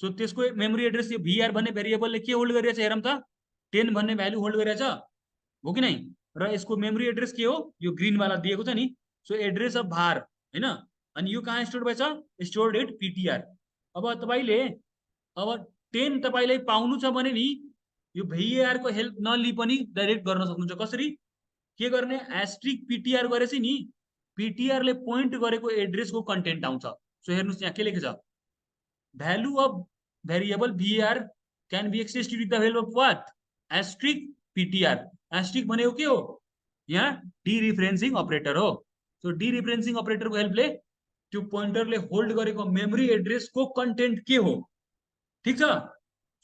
सो त्यसको मेमोरी एड्रेस यो VAR भन्ने भेरिएबलले के होल्ड गरेछ हेरौँ त? 10 भन्ने भ्यालु होल्ड गरेछ, हो कि नै? र यसको मेमोरी एड्रेस के हो? यो ग्रीन वाला दिएको छ नि. सो एड्रेस अफ var हैन. अनि यो कहाँ स्टोर भएछ? Stored at PTR. अब तपाईले अब 10 तपाईलाई पाउनु छ भने नि यो VAR को हेल्प नलि पनि डाइरेक्ट गर्न सक्नुहुन्छ. कसरी? के गर्ने? एस्ट्रिक पीटीआर गरेपछि नि पीटीआर ले पोइन्ट गरेको एड्रेस को कन्टेन्ट आउँछ. सो हेर्नुस् यहाँ के लेखेछ? Value of variable VAR can be accessed with the help of what? Asterisk PTR. Asterisk भनेको के हो? यहाँ डिरेफरेन्सिङ अपरेटर हो. सो डिरेफरेन्सिङ अपरेटर को हेल्पले त्यो पोइन्टरले होल्ड गरेको मेमोरी एड्रेस को कन्टेन्ट के हो. ठीक छ?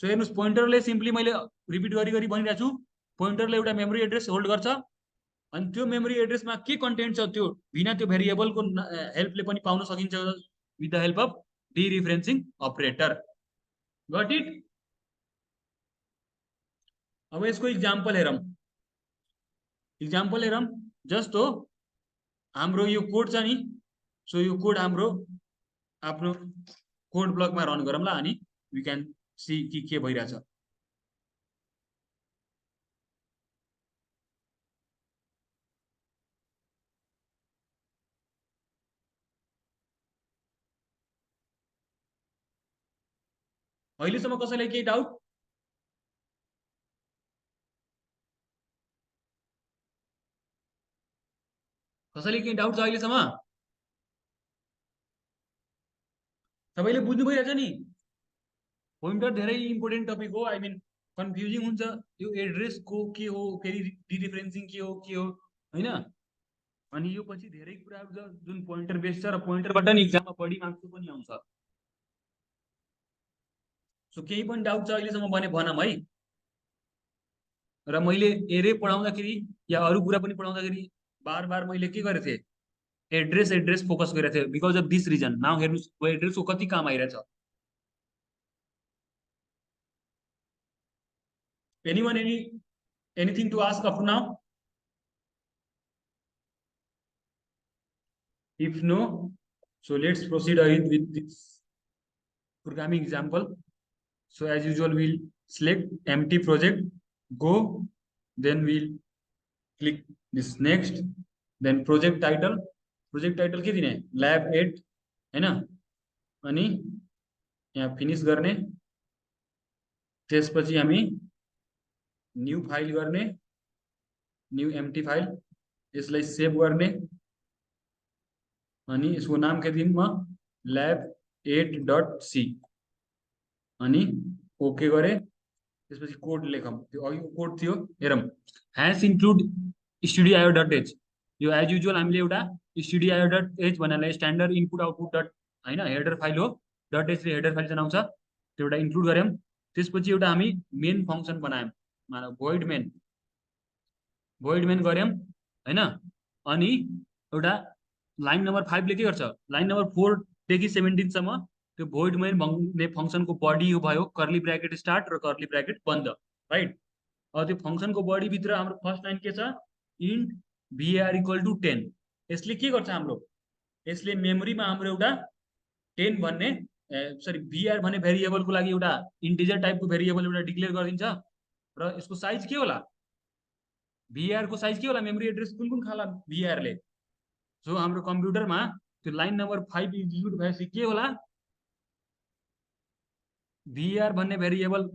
सो हेर्नुस्, पोइन्टरले सिम्पली मैले रिपिट गरी गरी भनिरहेको छु, पोइन्टरले एउटा मेमोरी एड्रेस होल्ड गर्छ अनि त्यो मेमोरी एड्रेसमा के कन्टेन्ट छ त्यो बिना त्यो भेरिएबलको हेल्पले पनि पाउन सकिन्छ with the help of dereferencing operator. Got it? अब यसको इक्जाम्पल हेरौँ. जस्ट हो हाम्रो यो कोड छ नि. सो यो कोड हाम्रो आफ्नो कोड ब्लकमा रन गरौँला अनि वी क्यान सी कि के भइरहेछ. अहिलेसम्म कसैलाई केही डाउट? कसैले केही डाउट छ अहिलेसम्म? सबैले बुझ्नु भइरहेछ नि? पोइन्टर धेरै इम्पोर्टेन्ट टपिक हो. आई मिन कन्फ्युजिङ हुन्छ यो एड्रेस को के हो, फेरि डिरेफरेन्सिङ के हो हैन. अनि यो पछि धेरै कुराहरु छ जुन पोइन्टर बेस्ड छ र पोइन्टरबाट नि एक्जाममा बढी मार्क्स पनि आउँछ. सो केही पनि डाउट छ अहिलेसम्म भने भनम है. र मैले एरे पढाउँदाखेरि या अरू कुरा पनि पढाउँदाखेरि बार बार मैले के गरेथे? एड्रेस फोकस गरेथे because of this reason. Now हेर्नुस् यो एड्रेसको कति काम आइरहेछ. Anyone anything to ask up now? If no, so let's proceed ahead with this programming example. So as usual, we'll select empty project, go, then we'll click this next, then project title. Project title के दिने lab 8 हैन अनि यहाँ finish गर्ने त्यसपछि हामी new file गर्ने new empty file यसलाई सेभ गर्ने अनि यसको नाम के दिउँ म lab8.c अनि ओके गरे त्यसपछि कोड लेखौँ त्यो अघि कोड थियो हेरौँ हैश इन्क्लुड studio.io.h यो एज युजुअल हामीले एउटा studio.io.h भन्नाले स्ट्यान्डर्ड इनपुट आउटपुट डट हैन हेडर फाइल हो .h ले हेडर फाइल जनाउँछ त्यो एउटा इन्क्लुड गर्यौं त्यसपछि एउटा हामी मेन फंक्सन बनायौं मानव void main गर्यौं हैन अनि एउटा लाइन नम्बर 5 ले के गर्छ लाइन नम्बर 4 देखि 17 सम्म त्यो void main भन्ने फंक्सनको बडी हो भयो कर्ली ब्र्याकेट स्टार्ट र कर्ली ब्र्याकेट बन्द राइट अब त्यो फंक्सनको बडी भित्र हाम्रो फर्स्ट लाइन के छ int var = 10 यसले के गर्छ हाम्रो यसले मेमोरीमा हाम्रो एउटा 10 भन्ने सरी var भन्ने भेरिएबलको लागि एउटा इन्टिजर टाइपको भेरिएबल एउटा डिक्लेयर गरिदिन्छ र यसको साइज के होला var को साइज के होला मेमोरी एड्रेस कुन कुन खाला var ले जो हाम्रो कम्प्युटरमा त्यो लाइन नम्बर 5 एक्जिक्युट भएपछि के होला var भन्ने भेरिएबल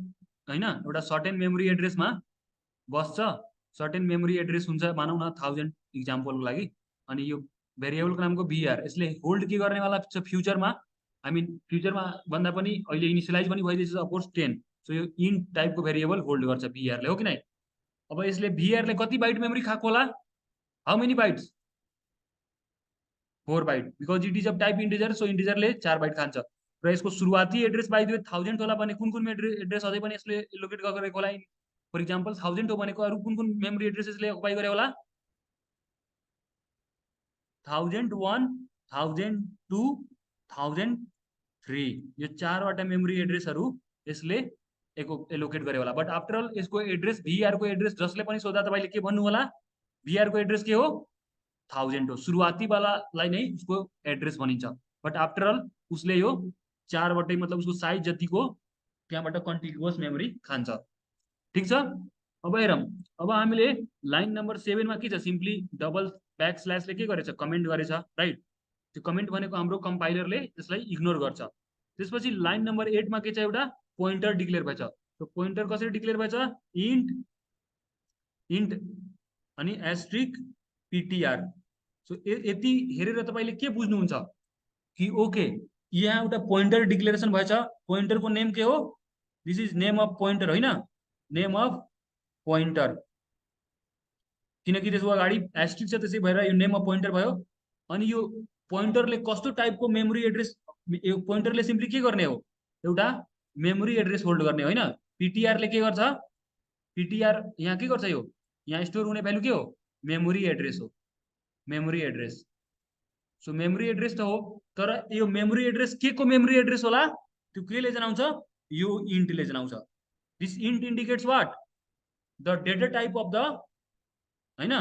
हैन एउटा सर्टेन मेमोरी एड्रेसमा बस्छ सर्टेन मेमोरी एड्रेस हुन्छ मानौ न 1000 एक्जाम्पलको लागि अनि यो भेरिएबलको नामको var यसले होल्ड के गर्नेवाला छ फ्युचरमा आई मिन फ्युचरमा भन्दा पनि अहिले इनिशियलाइज पनि भइदिन्छ अफकोर्स 10 सो यो इन्ट टाइपको भेरिएबल होल्ड गर्छ var ले हो कि नै अब यसले var ले कति बाइट मेमोरी खाएको होला how many bytes 4 byte because it is a type integer so इन्टिजरले 4 बाइट खान्छ र यसको सुरुवाती एड्रेस बाइ द वे 1000 होला भने कुन कुन एड्रेस अझै पनि यसले लोकेट गरेको होला फर एक्जाम्पल 1000 हो भनेको अरु कुन कुन मेमोरी एड्रेस यसले अकुपाई गरे होला 1001 1002 1003 यो चारवटा मेमोरी एड्रेसहरु यसले एलोकेट गरे होला बट आफ्टर अल यसको एड्रेस var को एड्रेस जसले पनि सोधा तपाईले के भन्नु होला var को एड्रेस के हो 1000 हो सुरुवाती वालालाई नै उसको एड्रेस भनिन्छ बट आफ्टर अल उसले यो चारवटै मतलब उसको साइज जतिको त्यहाँबाट कन्टिग्युअस मेमोरी खान्छ ठीक छ अब हेरौं अब हामीले लाइन नम्बर 7 मा के छ सिम्पली डबल बैकस्लैश ले के गरेछ कमेन्ट गरेछ राइट त्यो कमेन्ट भनेको हाम्रो कम्पाइलरले त्यसलाई इग्नोर गर्छ त्यसपछि लाइन नम्बर 8 मा के छ एउटा पोइन्टर डिक्लेयर भएछ त्यो पोइन्टर कसरी डिक्लेयर भएछ इन्ट अनि एस्ट्रिक ptr सो यति हेरेर तपाईले के बुझ्नुहुन्छ कि ओके यहाँ एउटा पोइन्टर डिक्लेरेसन भएछ पोइन्टरको नेम के हो this is name of pointer हैन नेम अफ पोइन्टर किनकि त्यसको अगाडि एस्ट्रिक छ त्यसै भएर यो नेम अफ पोइन्टर भयो अनि यो पोइन्टरले कस्तो टाइपको मेमोरी एड्रेस यो पोइन्टरले सिम्पली के गर्ने हो एउटा मेमोरी एड्रेस होल्ड गर्ने हैन ptr ले के गर्छ ptr यहाँ के गर्छ यो यहाँ स्टोर हुने भ्यालु के हो मेमोरी एड्रेस हो memory address so memory address त हो तर यो मेमोरी एड्रेस के को मेमोरी एड्रेस होला त्यो के ले जनाउँछ यो इन्ट ले जनाउँछ this int indicates what the data type of the हैन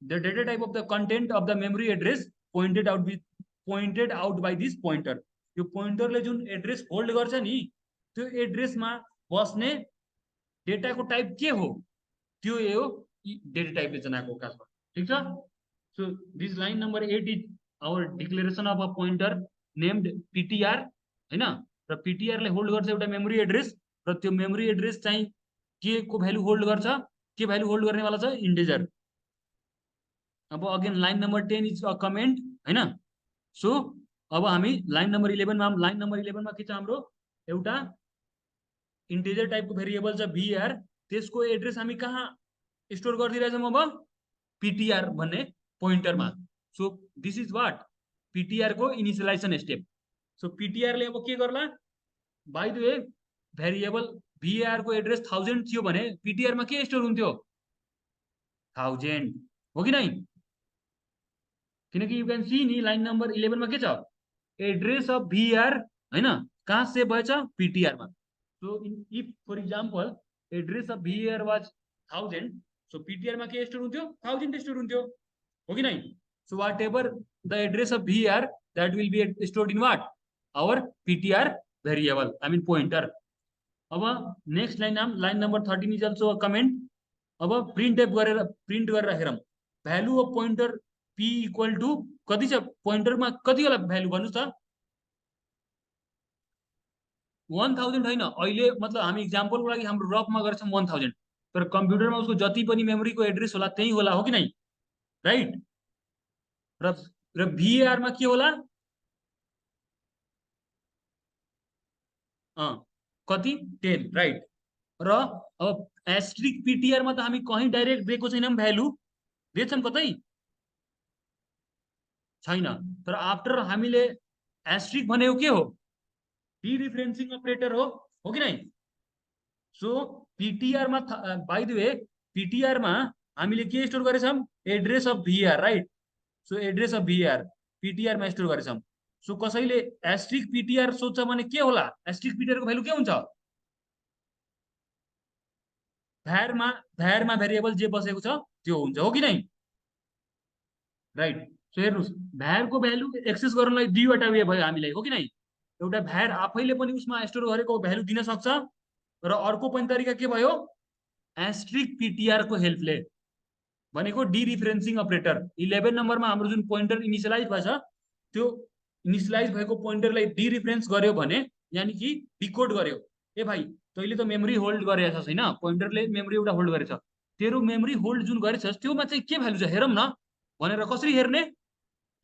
the data type of the content of the memory address pointed out by this pointer यो पोइन्टरले जुन एड्रेस होल्ड गर्छ नि त्यो एड्रेसमा बस्ने डेटाको टाइप के हो त्यो यो डेटा टाइपले जनाएको खासमा ठीक छ so this line number 8 is our declaration of a pointer named ptr हैन र ptr ले होल्ड गर्छ एउटा मेमोरी एड्रेस र त्यो मेमोरी एड्रेस चाहिँ के को भ्यालु होल्ड गर्छ के भ्यालु होल्ड गर्ने वाला छ इन्टिजर अब again line number 10 is a comment हैन सो अब हामी लाइन नम्बर 11 मा लाइन नम्बर 11 मा के छ हाम्रो एउटा इन्टिजर टाइपको भेरिएबल छ var त्यसको एड्रेस हामी कहाँ स्टोर गर्दिरहेछौं अब ptr भन्ने पोइन्टरमा so this is what ptr को इनिशियलाइजेसन स्टेप सो ptr ले अब के गर्ला by the way variable var को एड्रेस 1000 थियो भने ptr मा के स्टोर हुन्थ्यो 1000 हो कि नै किनकि यु क्यान सी नि लाइन नम्बर 11 मा के छ एड्रेस अफ var हैन कहाँ सेभ भएछ ptr मा so if for example address of var was 1000 so ptr मा के स्टोर हुन्थ्यो 1000 स्टोर हुन्थ्यो हो कि नै so whatever the address of var that will be stored in what our ptr variable I mean pointer अब next line number 13 is also a comment अब print गरेर हेरौं value of pointer P equal to कति छ पोइन्टरमा कति होला value भन्नुस् त 1000 होइन अहिले मतलब हामी इक्जाम्पलको लागि हाम्रो रफमा गरेछौँ 1000 तर कम्प्युटरमा उसको जति पनि मेमोरीको एड्रेस होला त्यही होला हो कि नै राइट र र भिएआरमा के होला कति 10 राइट र अब एस्ट्रिक पिटिआरमा त हामी कहीँ डाइरेक्ट दिएको छैनौँ भ्यालु दिएछौँ कतै छैन तर आफ्टर हामीले एस्ट्रिक भनेको के हो डिरिफरेन्सिङ अपरेटर हो कि नै सो पिटिआरमा बाइ द वे पिटिआरमा हामीले के स्टोर गरेछौँ address of VR right so address of VR पिटिआरमा स्टोर गरेछौँ सो कसैले एस्ट्रिक पिटिआर सोध्छ भने के होला एस्ट्रिक पिटिआरको भ्यालु के हुन्छ भ्यारमा भेरिएबल जे बसेको छ त्यो हुन्छ हो कि नै राइट सो हेर्नुहोस् भ्यारको भ्यालु एक्सेस गर्नलाई दुईवटा वे भयो हामीलाई हो कि नै एउटा भ्यार आफैले पनि उसमा स्टोर गरेको भ्यालु दिन सक्छ र अर्को पनि तरिका के भयो एस्ट्रिक पिटिआर को हेल्पले भनेको डिरिफरेन्सिङ अपरेटर 11 नम्बरमा हाम्रो जुन पोइन्टर इनिसियलाइज भएछ त्यो इनिसियलाइज भएको पोइन्टरलाई डिरिफरेन्स गर्यो भने यानि कि डिकोड गर्यो ए भाइ तैँले त मेमोरी होल्ड गरेछस् हैन पोइन्टरले मेमोरी एउटा होल्ड गरेछ तेरो मेमोरी होल्ड जुन गरेछस् त्योमा चाहिँ के भ्यालु छ हेरौँ न भनेर कसरी हेर्ने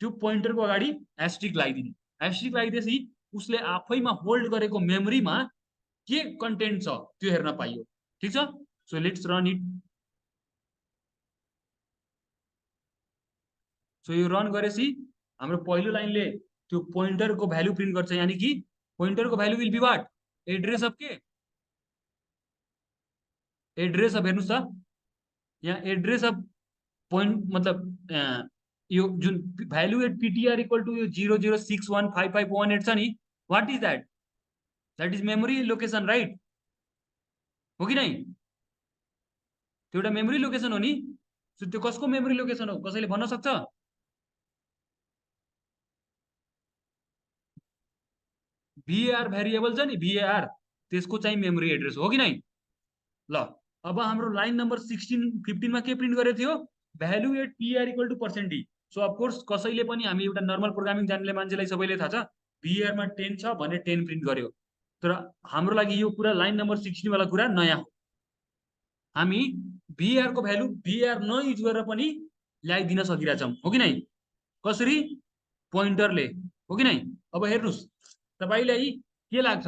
त्यो पोइन्टरको अगाडि एस्ट्रिक लगाइदिने एस्ट्रिक लगाइदिएपछि उसले आफैमा होल्ड गरेको मेमोरीमा के कन्टेन्ट छ त्यो हेर्न पाइयो ठीक छ so let's run it so यो रन गरेपछि हाम्रो पहिलो लाइनले त्यो पोइन्टरको भ्यालु प्रिन्ट गर्छ यानी कि पोइन्टरको value will be what address of के एड्रेस अफ हेर्नुस् त यहाँ एड्रेस अफ पोइन्ट मतलब यो जुन value at PTR equal to यो 00615518 छ नि what is that is memory location right हो कि नै त्यो एउटा मेमोरी लोकेसन हो नि सो त्यो कसको मेमोरी लोकेसन हो कसैले भन्न सक्छ भिएआर भेरिएबल छ नि भिएआर त्यसको चाहिँ मेमोरी एड्रेस हो कि नै ल अब हाम्रो लाइन नम्बर 15 मा के प्रिन्ट गरेको थियो value at PR equal to percent P so of course कसैले पनि हामी एउटा नर्मल प्रोग्रामिङ जान्ने मान्छेलाई सबैले थाहा छ भिएआरमा 10 छ भने 10 प्रिन्ट गर्यो तर हाम्रो लागि यो कुरा लाइन नम्बर 16 वाला कुरा नयाँ हो हामी भिआर को भ्यालु भिआर नयुज गरेर पनि ल्याइदिन सकिरहेछौँ हो कि नै कसरी पोइन्टरले हो कि नै अब हेर्नुस् तपाईलाई के लाग्छ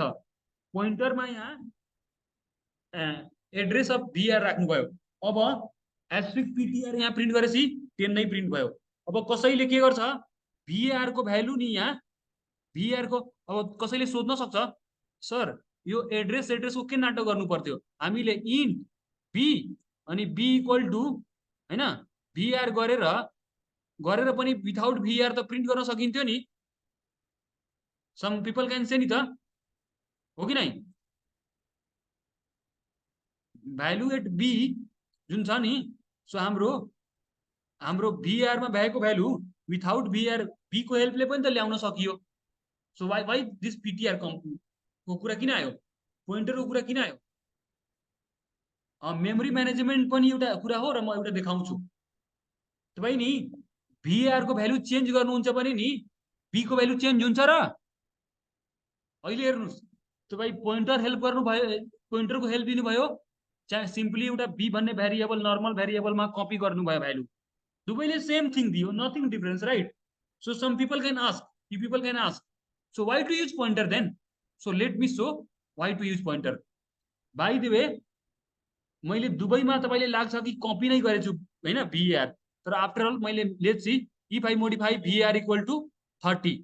पोइन्टरमा यहाँ एड्रेस अफ भिआर राख्नुभयो अब एस्ट्रिक पिटिआर यहाँ प्रिन्ट गरेपछि 10 नै प्रिन्ट भयो अब कसैले के गर्छ भिआर को भ्यालु नि यहाँ भिआर को अब कसैले सोध्न सक्छ सर यो एड्रेसको के नाटक गर्नु पर्थ्यो हामीले इन्ट बी अनि बी इक्वल टु हैन भिआर गरेर पनि विदाउट भिआर त प्रिन्ट गर्न सकिन्थ्यो नि सम पिपल क्यान से नि त हो कि नै भ्यालु एट बी जुन छ नि सो हाम्रो भिआर मा भएको भ्यालु विदाउट भिआर बी को हेल्पले पनि त ल्याउन सकियो सो वाइ दिस पिटिआर को कुरा किन आयो पोइन्टरको कुरा किन आयो मेमोरी म्यानेजमेन्ट पनि एउटा कुरा हो र म एउटा देखाउँछु तपाईँ नि भिआर को भ्यालु चेन्ज गर्नुहुन्छ भने नि बी को भ्यालु चेन्ज हुन्छ र अहिले हेर्नुस् तपाईँ पोइन्टर हेल्प गर्नुभयो पोइन्टरको हेल्प दिनुभयो चाहे सिम्पली एउटा बी भन्ने भेरिएबल नर्मल भेरिएबलमा कपी गर्नुभयो भ्यालु दुवैले सेम थिङ दियो nothing difference right so some people can ask so why to use pointer then so let me show why to use pointer by the way मैले दुवैमा तपाईँले लाग्छ कि copy नै गरेछु हैन भिआर तर आफ्टर अल मैले let's see if I modify VR equal to 30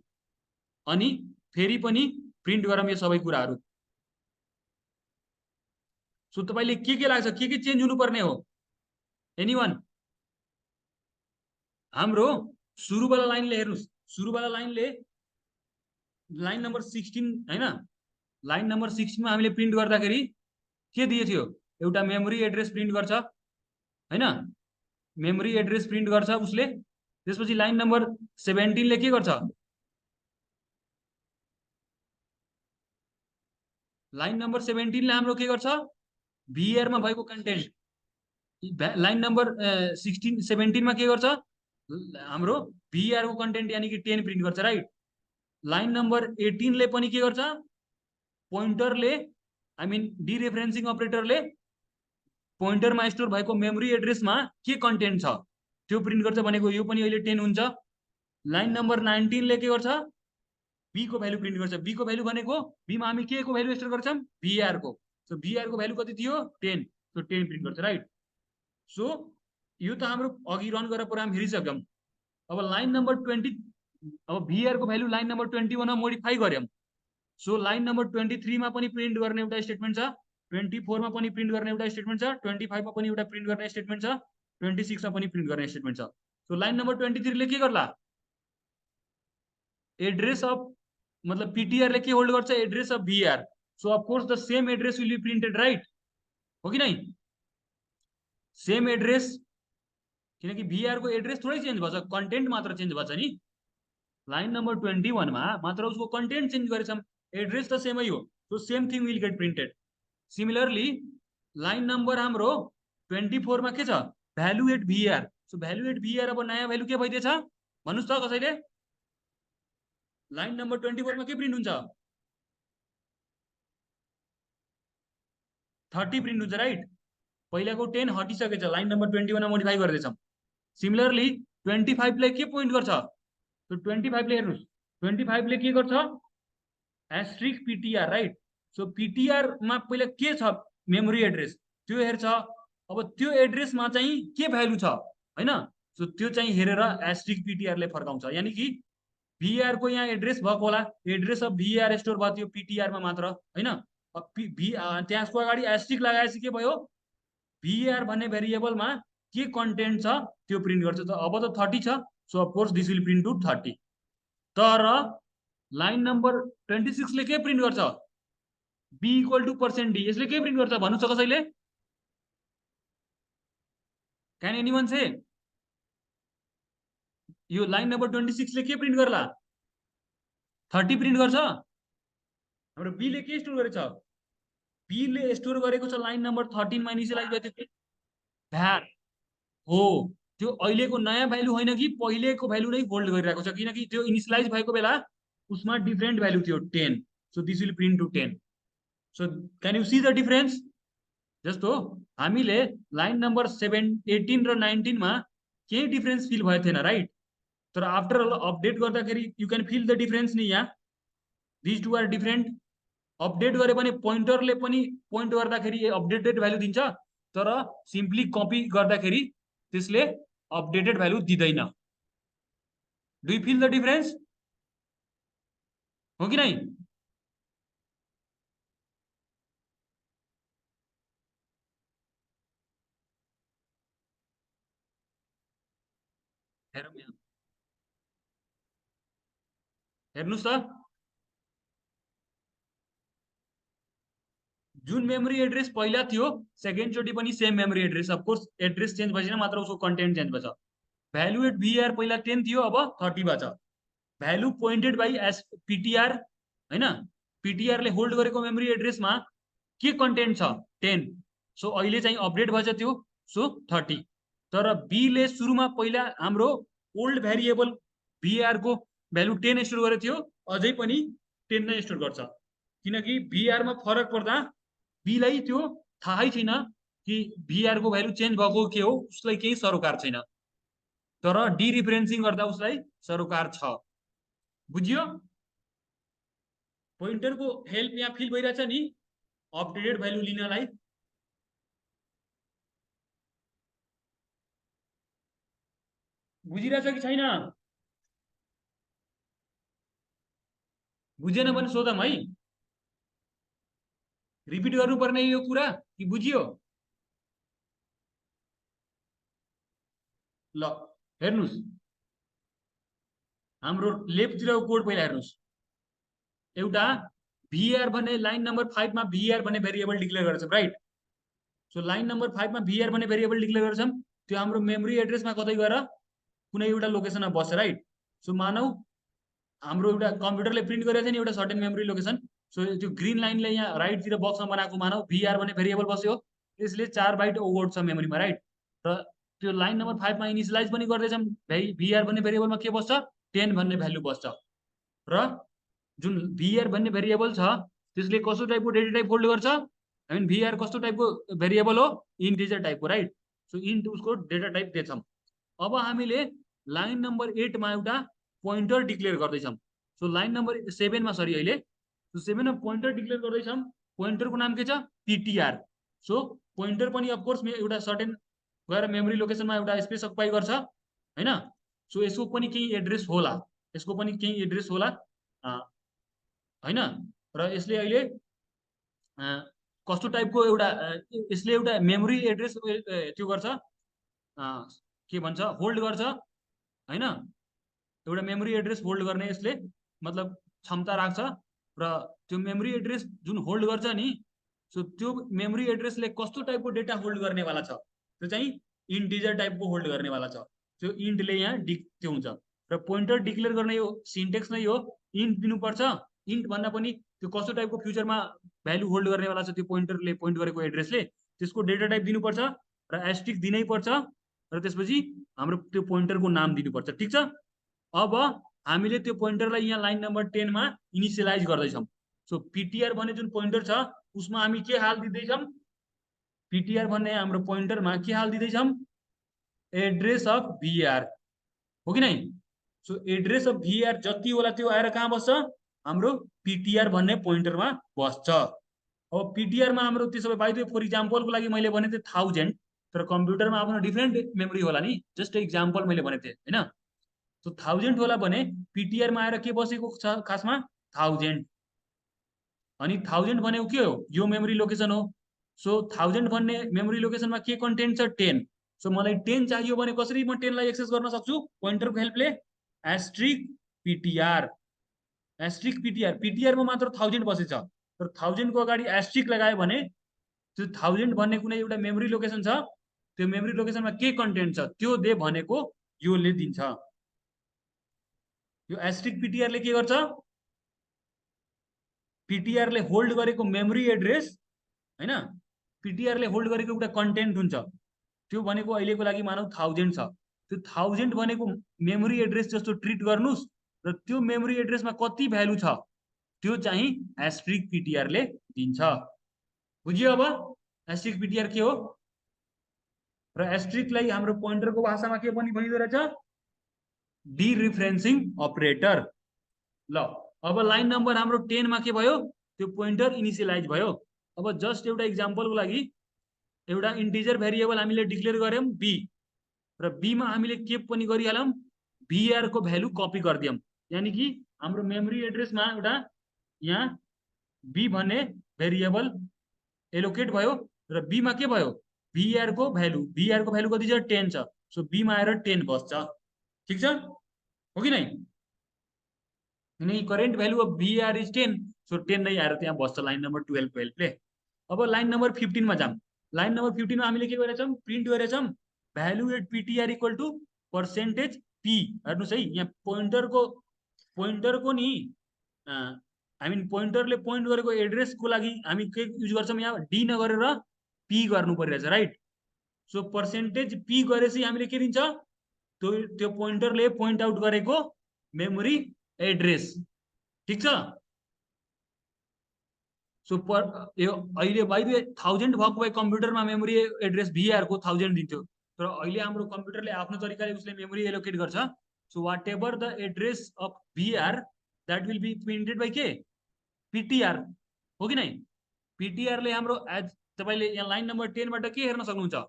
अनि फेरि पनि प्रिन्ट गरौँ यो सबै कुराहरू सो तपाईले के लाग्छ के चेन्ज हुनुपर्ने हो एनीवन हाम्रो सुरुवाला लाइनले हेर्नुस् सुरुवाला लाइनले लाइन नम्बर 16 हैन लाइन नम्बर 16 मा हामीले प्रिन्ट गर्दाखेरि के दिए थियो एउटा मेमोरी एड्रेस प्रिन्ट गर्छ हैन मेमोरी एड्रेस प्रिन्ट गर्छ उसले त्यसपछि लाइन नम्बर 17 ले के गर्छ लाइन नम्बर 17 ले हाम्रो के गर्छ भिआर मा भएको कन्टेन्ट लाइन नम्बर 16 17 मा के गर्छ हाम्रो भिआर को कन्टेन्ट यानी कि 10 प्रिन्ट गर्छ राइट। लाइन नम्बर 18 ले पनि के गर्छ, पोइन्टरले आई मिन डिरेफरेन्सिङ अपरेटरले पोइन्टरमा स्टोर भएको मेमोरी एड्रेसमा के कन्टेन्ट छ त्यो प्रिन्ट गर्छ भनेको यो पनि अहिले 10 हुन्छ। लाइन नम्बर 19 ले के गर्छ, बी को भ्यालु प्रिन्ट गर्छ। बी को भ्यालु भनेको बीमा हामी के को भ्यालु स्टोर गर्छौं, भिआर को। सो भिआर को भ्यालु कति थियो, 10। सो 10 प्रिन्ट गर्छ राइट। सो यो त हाम्रो अघि रन गरेर प्रोग्राम हेरिसक्यौं। अब लाइन नम्बर 20, अब भिआर को भ्यालु लाइन नम्बर 21 मा मोडिफाई गर्यौं। सो लाइन नम्बर 23 मा पनि प्रिन्ट गर्ने एउटा स्टेटमेन्ट छ, 24 मा पनि प्रिन्ट गर्ने एउटा स्टेटमेन्ट छ, 25 मा पनि एउटा प्रिन्ट गर्ने स्टेटमेन्ट छ, 26 मा पनि प्रिन्ट गर्ने स्टेटमेन्ट छ। सो लाइन नम्बर 23 ले के गर्ला, एड्रेस अफ मतलब पीटीआर ले के होल्ड गर्छ, address of VR. So of course the same address will be printed right, हो कि नहीं, सेम एड्रेस, किनकि भिआर को एड्रेस थोरै चेन्ज भछ, कन्टेन्ट मात्र चेन्ज भछ नि। लाइन नम्बर 21 मा मात्र उसको कन्टेन्ट चेन्ज गरेछौं, एड्रेस त सेमै हो। So same thing will get printed. Similarly line number हाम्रो 24 मा के छ, value at VR. So value at VR अब नयाँ भ्यालु के भइदिएछ भन्नुस् त कसैले। लाइन नम्बर 24 मा के प्रिन्ट हुन्छ, 30 प्रिन्ट हुन्छ राइट। पहिलाको 10 हटिसकेछ, लाइन नम्बर 21 मा मोडिफाई गर्दैछौं। सिमिलरली 25 ले के पोइन्ट गर्छ, तो 25 ले हेर्नुस्, 25 ले के गर्छ, asterisk PTR right. So PTR मा पहिला के छ, मेमोरी एड्रेस त्यो हेर्छ। अब त्यो एड्रेसमा चाहिँ के भ्यालु छ हैन, सो त्यो चाहिँ हेरेर एस्ट्रिक पीटीआर ले फर्काउँछ। यानी कि भिआर को यहाँ एड्रेस भएको होला, एड्रेस अफ भिआर स्टोर भयो त्यो पीटीआर मा मात्र हैन। त्यसको अगाडि एस्ट्रिक लगाएपछि के भयो, भिआर भन्ने भेरिएबलमा के कन्टेन्ट छ त्यो प्रिन्ट गर्छ। त अब त 30 छ, so of course this will print to 30। तर लाइन नम्बर 26 ले के प्रिन्ट गर्छ, बी इक्वल टु % डी। यसले के प्रिन्ट गर्छ भन्नु छ कसैले, क्यान एनीवन से। यो लाइन नम्बर 26 ले के प्रिन्ट गर्ला, 30 प्रिन्ट गर्छ। हाम्रो बी ले के स्टोर गरेछ, बी ले स्टोर गरेको छ लाइन नम्बर 13 मा इनिशियलाइज भएको भ्यार हो। त्यो अहिलेको नयाँ भ्यालु होइन कि पहिलेको भ्यालु नै होल्ड गरिरहेको छ, किनकि त्यो इनिशियलाइज भएको बेला उसमा डिफरेन्ट भ्यालु थियो 10। So this will print to 10। So can you see the difference. जस्तो हामीले लाइन नम्बर 18 र 19 मा केही डिफरेन्स फिल भएको थिएन राइट। तर आफ्टर अपडेट गर्दाखेरि you can feel the difference नि। यहाँ this two are different. Update गरे पनि पोइन्टरले पनि पोइन्ट गर्दाखेरि अपडेटेड भ्यालु दिन्छ, तर सिम्पली कपी गर्दाखेरि त्यसले अपडेटेड भ्यालु दिँदैन। Do you feel the difference, हो कि नहीं। हेर्नुस् त, जुन मेमोरी एड्रेस पहिला थियो सेकेन्ड चोटी पनि same memory address. Of course address change भएन, मात्र उसको कन्टेन्ट चेन्ज भएछ। भ्यालु एट भिआर पहिला 10 थियो, अब 30 भएछ। Value pointed by S PTR हैन, पीटीआर ले होल्ड गरेको मेमोरी एड्रेसमा के कन्टेन्ट छ, 10। सो अहिले चाहिँ अपडेट भएछ त्यो, सो 30। तर बी ले सुरुमा पहिला हाम्रो ओल्ड भेरिएबल भिआर को भ्यालु 10 स्टोर गरेको थियो, अझै पनि 10 नै स्टोर गर्छ, किनकि भिआर मा फरक पर्दा बीलाई त्यो थाहै छैन कि भिआर को भ्यालु चेन्ज भएको के हो, उसलाई केही सरोकार छैन। तर डिरिफरेन्सिङ गर्दा उसलाई सरोकार छ। बुझियो, पोइन्टर को हेल्प यहाँ फिल भइरहेछ नि अपडेटेड भ्यालु लिनलाई। बुझिरहेछ कि छैन, बुझेन भने सोधम है, रिपिट गर्नुपर्ने यो कुरा कि बुझियो। ल हेर्नुस्, हाम्रो लेफ्टतिरको कोड पहिला हेर्नुस्। एउटा भिआर भन्ने लाइन नम्बर 5 मा भिआर भन्ने भेरिएबल डिक्लेयर गर्छौं राइट। सो लाइन नम्बर 5 मा भिआर भन्ने भेरिएबल डिक्लेयर गर्छौं, त्यो हाम्रो मेमोरी एड्रेसमा कतै गएर कुनै एउटा लोकेसनमा बस्छ राइट। सो मानौ हाम्रो एउटा कम्प्युटरले प्रिन्ट गरेको छ नि एउटा सर्टेन मेमोरी लोकेसन। सो त्यो ग्रीन लाइनले यहाँ राइटतिर बक्समा बनाएको मानौ भिआर भन्ने भेरिएबल बस्यो, यसले 4 बाइट ओभर छ मेमोरीमा राइट। र त्यो लाइन नम्बर 5 मा इनिशियलाइज पनि गर्दैछौँ भिआर भन्ने भेरिएबलमा के बस्छ 10 भन्ने भ्यालु बस्छ र जुन भिआर भन्ने भेरिएबल छ त्यसले कस्तो टाइपको डेटा टाइप होल्ड गर्छ आई मिन भिआर कस्तो टाइपको भेरिएबल हो इन्टिजर टाइपको राइट सो इन्ट उसको डेटा टाइप दिएछौँ अब हामीले लाइन नम्बर 8 मा एउटा पोइन्टर डिक्लेयर गर्दैछौँ सो लाइन नम्बर 7 मा सरी अहिले सो 7 मा पोइन्टर डिक्लेयर गर्दैछौँ पोइन्टरको नाम के छ पिटिआर सो पोइन्टर पनि अफकोर्स एउटा सर्टेन गएर मेमोरी लोकेसनमा एउटा स्पेस अकुपाई गर्छ हैन सो यसको पनि केही एड्रेस होला यसको पनि केही एड्रेस होला हैन र यसले अहिले कस्तो टाइपको एउटा यसले एउटा मेमोरी एड्रेस त्यो गर्छ के भन्छ होल्ड गर्छ हैन एउटा मेमोरी एड्रेस होल्ड गर्ने यसले मतलब क्षमता राख्छ र त्यो मेमोरी एड्रेस जुन होल्ड गर्छ नि सो त्यो मेमोरी एड्रेसले कस्तो टाइपको डेटा होल्ड गर्नेवाला छ त्यो चाहिँ इन्टिजर टाइपको होल्ड गर्नेवाला छ त्यो इन्टले यहाँ त्यो हुन्छ र पोइन्टर डिक्लेयर गर्ने यो सिन्टेक्स नै हो इन्ट दिनुपर्छ इन्ट भन्दा पनि त्यो कस्तो टाइपको फ्युचरमा भ्यालु होल्ड गर्नेवाला छ त्यो पोइन्टरले पोइन्ट गरेको एड्रेसले त्यसको डेटा टाइप दिनुपर्छ र एस्ट्रिक दिनै पर्छ र त्यसपछि हाम्रो त्यो पोइन्टरको नाम दिनुपर्छ ठीक छ अब हामीले त्यो पोइन्टरलाई यहाँ लाइन नम्बर 10 मा इनिशियलाइज गर्दैछौँ सो पिटिआर भन्ने जुन पोइन्टर छ उसमा हामी के हाल दिँदैछौँ पिटिआर भन्ने हाम्रो पोइन्टरमा के हाल दिँदैछौँ एड्रेस अफ भिआर हो कि नै सो एड्रेस अफ भिआर जति होला त्यो आएर कहाँ बस्छ हाम्रो पिटिआर भन्ने पोइन्टरमा बस्छ अब पिटिआरमा हाम्रो त्यसो भए बाइ द वे फर इक्जाम्पलको लागि मैले भनेको थिएँ 1000 तर कम्प्युटरमा आफ्नो डिफ्रेन्ट मेमोरी होला नि जस्ट इक्जाम्पल मैले भनेको थिएँ हैन सो 1000 होला भने पिटिआरमा आएर के बसेको छ खासमा 1000 अनि 1000 भनेको के हो यो मेमोरी लोकेसन हो सो 1000 भन्ने मेमोरी लोकेसनमा के कन्टेन्ट छ 10 सो मलाई 10 चाहियो भने कसरी म 10 लाई एक्सेस गर्न सक्छु पोइन्टरको हेल्पले एस्ट्रिक पिटिआर पिटिआरमा मात्र 1000 बसेछ तर 1000 को अगाडि एस्ट्रिक लगायो भने त्यो 1000 भन्ने कुनै एउटा मेमोरी लोकेसन छ त्यो मेमोरी लोकेसनमा के कन्टेन्ट छ त्यो दे भनेको योले दिन्छ यो एस्ट्रिक पिटिआरले के गर्छ पिटिआरले होल्ड गरेको मेमोरी एड्रेस हैन पिटिआरले होल्ड गरेको एउटा कन्टेन्ट हुन्छ त्यो भनेको अहिलेको लागि मानौ 1000 छ त्यो 1000 भनेको मेमोरी एड्रेस जस्तो ट्रिट गर्नुस् र त्यो मेमोरी एड्रेसमा कति भ्यालु छ त्यो चाहिँ एस्ट्रिक पिटिआरले दिन्छ बुझियो अब एस्ट्रिक पिटिआर के हो र एस्ट्रिकलाई हाम्रो पोइन्टरको भाषामा के पनि भनिदो रहेछ डिरिफरेन्सिङ अपरेटर ल अब लाइन नम्बर हाम्रो 10 मा के भयो त्यो पोइन्टर इनिशियलाइज भयो अब जस्ट एउटा इक्जाम्पलको लागि एउटा इन्टिजर भेरिएबल हामीले डिक्लेयर गर्यौं बी र बी मा हामीले के पनि गरिहालौं भिआर को भ्यालु कपी गरिदियौं यानी कि हाम्रो मेमोरी एड्रेसमा एउटा यहाँ बी भन्ने भेरिएबल एलोकेट भयो र बी मा के भयो भिआर को भ्यालु कति छ 10 छ सो बी मा आएर 10 बस्छ ठीक छ हो कि नै current value of var is 10 so 10 नै आएर त्यहाँ बस्छ लाइन नम्बर 12 को हेल्पले अब लाइन नम्बर 15 मा जाम लाइन नम्बर 15 मा हामीले के गरेछौं प्रिन्ट गरेछौं value at PTR equal to percentage P हेर्नुस् है यहाँ पोइन्टरको नि आई मिन पोइन्टरले पोइन्ट गरेको एड्रेसको लागि हामी के युज गर्छौं यहाँ डी नगरेर पी गर्नु परिरहेछ राइट सो परसेन्टेज पी गरेपछि हामीले के दिन्छ त्यो पोइन्टरले पोइन्ट आउट गरेको मेमोरी एड्रेस ठीक छ सो यो अहिले बाइ द वे 1000 भएको भए कम्प्युटरमा मेमोरी एड्रेस भिआर को 1000 दिन्थ्यो तर अहिले हाम्रो कम्प्युटरले आफ्नो तरिकाले उसले मेमोरी एलोकेट गर्छ so whatever the address of VR that will be printed by के पिटिआर हो कि नै पिटिआरले हाम्रो एज तपाईले यहाँ लाइन नम्बर 10 बाट के हेर्न सक्नुहुन्छ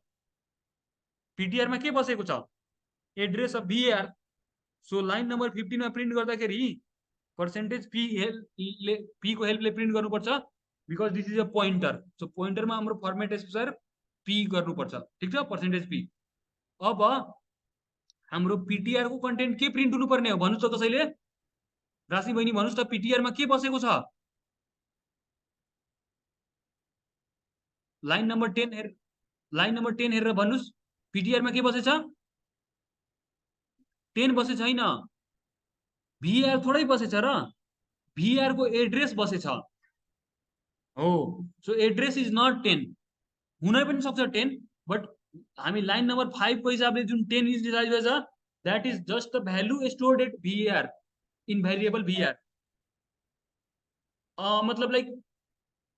पिटिआर मा के बसेको छ address of VR so line number 15 मा प्रिन्ट गर्दाखेरि परसेन्टेज पी को हेल्पले प्रिन्ट गर्नुपर्छ because this is a pointer so पोइन्टरमा हाम्रो फर्मेट अनुसार पी गर्नुपर्छ ठीक छ परसेन्टेज पी अब हाम्रो पिटिआर को कन्टेन्ट के प्रिन्ट हुनुपर्ने हो भन्नुस् त कसैले राशि बहिनी भन्नुस् त पिटिआर मा के बसेको छ लाइन नम्बर 10 हेरेर भन्नुस् पिटिआर मा के बसेछ 10 बसे छैन भिआर थोरै बसेछ र भिआर को एड्रेस बसेछ हो सो एड्रेस इज नट 10 हुनै पनि सक्छ 10 बट हामी लाइन नंबर 5 को हिसाबले जुन 10 इनिशियलाइज भएछ that is just the value stored at VAR in variable VAR। मतलब लाइक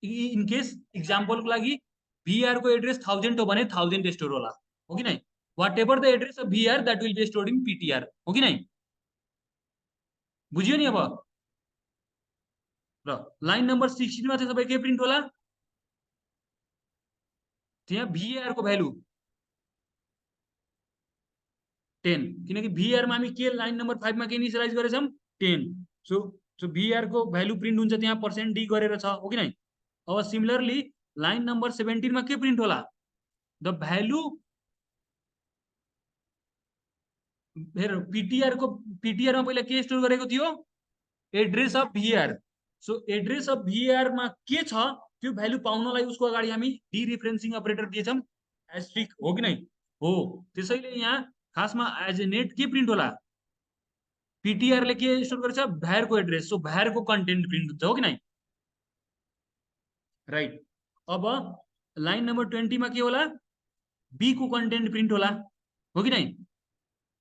इन केस एक्जाम्पल को लागि VAR को एड्रेस 1000 हो भने 1000 स्टोर होला, हो कि नहीं? Whatever the address of VAR that will be stored in PTR, हो कि नहीं? बुझियो नि अब? र लाइन नंबर 16 मा चाहिँ तपाईँ के प्रिन्ट होला? त्यहाँ VAR को भ्यालु 10, किनकि VAR मा हामी के लाइन नंबर 5 मा के इनिशियलाइज गरेछौं 10। सो सो VAR को भ्यालु प्रिन्ट हुन्छ त्यहाँ %d गरेर छ, हो कि नहीं? अब सिमिलरली लाइन नंबर 17 मा के प्रिन्ट होला? द भ्यालु PTR को PTR मा पहिला के स्टोर गरेको थियो? Address of VAR। So address of VAR मा के छ त्यो भ्यालु पाउनलाई उसको अगाडि हामी डिरिफरेन्सिङ अपरेटर दिएछौं एस्ट्रिक, हो कि नहीं? हो। त्यसैले यहाँ खासमा एज ए नेट के प्रिन्ट होला? PTR ले के स्टोर गरेछ? भ्यार को एड्रेस। सो भ्यार को कन्टेन्ट प्रिन्ट हुन्छ, हो कि नहीं? राइट। अब लाइन नंबर 20 मा के होला? B को कन्टेन्ट प्रिन्ट होला, हो कि नहीं?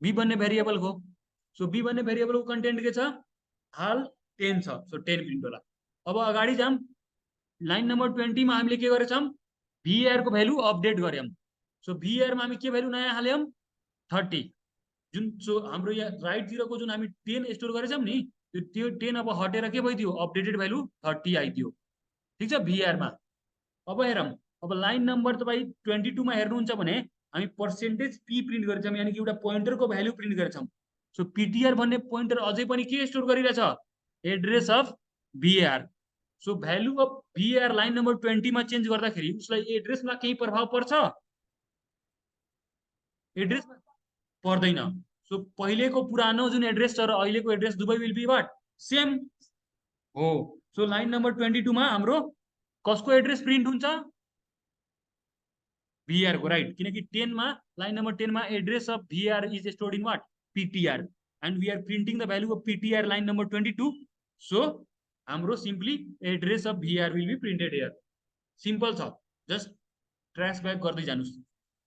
B भन्ने भेरिएबल को। सो B भन्ने भेरिएबल को कन्टेन्ट के छ? हाल 10 छ। सो 10 प्रिन्ट होला। अब अगाडि जाम लाइन नंबर 20 मा हामीले के गरेछौं? VAR को भ्यालु अपडेट गर्यौं। सो VAR मा हामी के भ्यालु नयाँ हाल्यौं? 30। जुन सो हाम्रो यहाँ राइट तिरको जुन हामी 10 स्टोर गरेछौं नि त्यो 10 अब हटेर के भइदियो? Updated value 30 आइदियो। ठीक छ VAR मा। अब हेरौं, अब लाइन नंबर तपाईँ 22 मा हेर्नुहुन्छ भने हामी पर्सेन्टेज P प्रिन्ट गरेछौं, यानी कि एउटा पोइन्टरको भ्यालु प्रिन्ट गरेछौं। सो PTR भन्ने पोइन्टर अझै पनि के स्टोर गरिरहेछ? Address of VAR। So value of VAR line number 20 मा चेन्ज गर्दाखेरि उसलाई एड्रेसमा केही प्रभाव पर्छ? एड्रेसमा पर्दैन। सो पहिलेको पुरानो जुन एड्रेस छ र अहिलेको एड्रेस दुवै विल बी व्हाट? सेम हो। सो लाइन नंबर 22 मा हाम्रो कसको एड्रेस प्रिन्ट हुन्छ? VAR को, राइट? किनकि 10 मा लाइन नंबर 10 मा address of VAR is stored in what? PTR and we are printing the value of PTR line number 22। So हाम्रो simply address of VAR will be printed here. Simple छ, just trace back गर्दै जानुस्।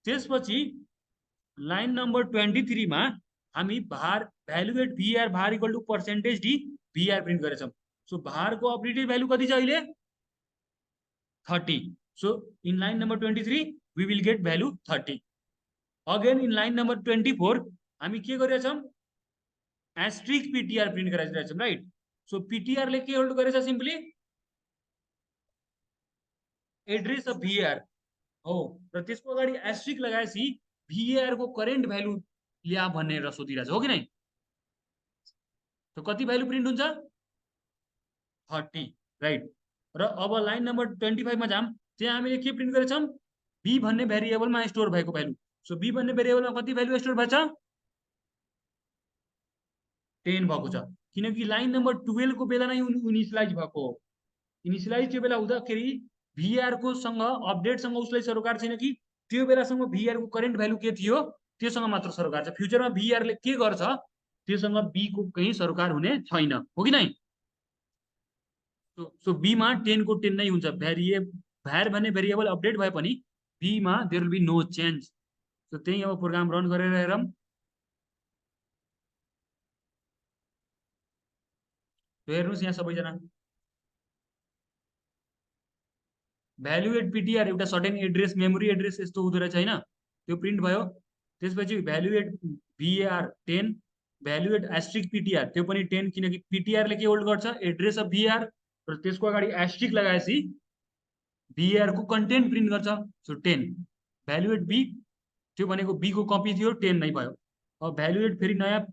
त्यसपछि line number 23 मा हामी VAR value at VAR VAR equal to percentage D VAR print गरेछौं। So VAR को updated value कति छ अहिले? 30। So in line number 23 we will get value 30। Again in line number 24 हामी के गरेछौं? एस्ट्रिक PTR प्रिन्ट गरिरहेछौं, राइट? सो PTR ले के होल्ड गरेछ? सिम्पली एड्रेस अफ VAR हो, र त्यसको अगाडि एस्ट्रिक लगाएपछि VAR को करेन्ट भ्यालु ल्या भनेर सोधिरहेछ, हो कि नहीं? तो कति भ्यालु प्रिन्ट हुन्छ? 30, राइट? र अब लाइन नंबर 25 मा जाम, त्यहाँ हामीले के प्रिन्ट गरेछौं? B भन्ने भेरिएबलमा स्टोर भएको भ्यालु। सो B भन्ने भेरिएबलमा कति भ्यालु स्टोर भएछ? 10 भएको छ, किनकि लाइन नंबर 12 को बेला नै इनिशियलाइज भएको हो। इनिशियलाइज त्यो बेला हुँदाखेरि VAR को सँग अपडेट सँग उसलाई सरोकार छैन कि त्यो बेलासम्म VAR को करेन्ट भ्यालु के थियो त्योसँग मात्र सरोकार छ। फ्युचरमा VAR ले के गर्छ त्योसँग B को कहीं सरोकार हुने छैन, हो कि नहीं? सो B मा 10 को 10 नै हुन्छ। भ्यार भन्ने भेरिएबल अपडेट भए पनि B मा there will be no change. So त्यही अब प्रोग्राम रन गरेर हेरौं। हेर्नुस् यहाँ सबैजना, भ्यालु एट PTR एउटा सर्टेन एड्रेस मेमोरी एड्रेस यस्तो हुँदो रहेछ हैन, त्यो प्रिन्ट भयो। त्यसपछि value at VAR 10, value at asterisk PTR त्यो पनि 10, किनकि PTR ले के होल्ड गर्छ? एड्रेस अफ VAR, र त्यसको अगाडि एस्ट्रिक लगाएपछि VAR को कन्टेन्ट प्रिन्ट गर्छ। सो 10 भ्यालु एट B त्यो भनेको B को कपी थियो, 10 नै भयो। अब भ्यालु एट फेरि नयाँ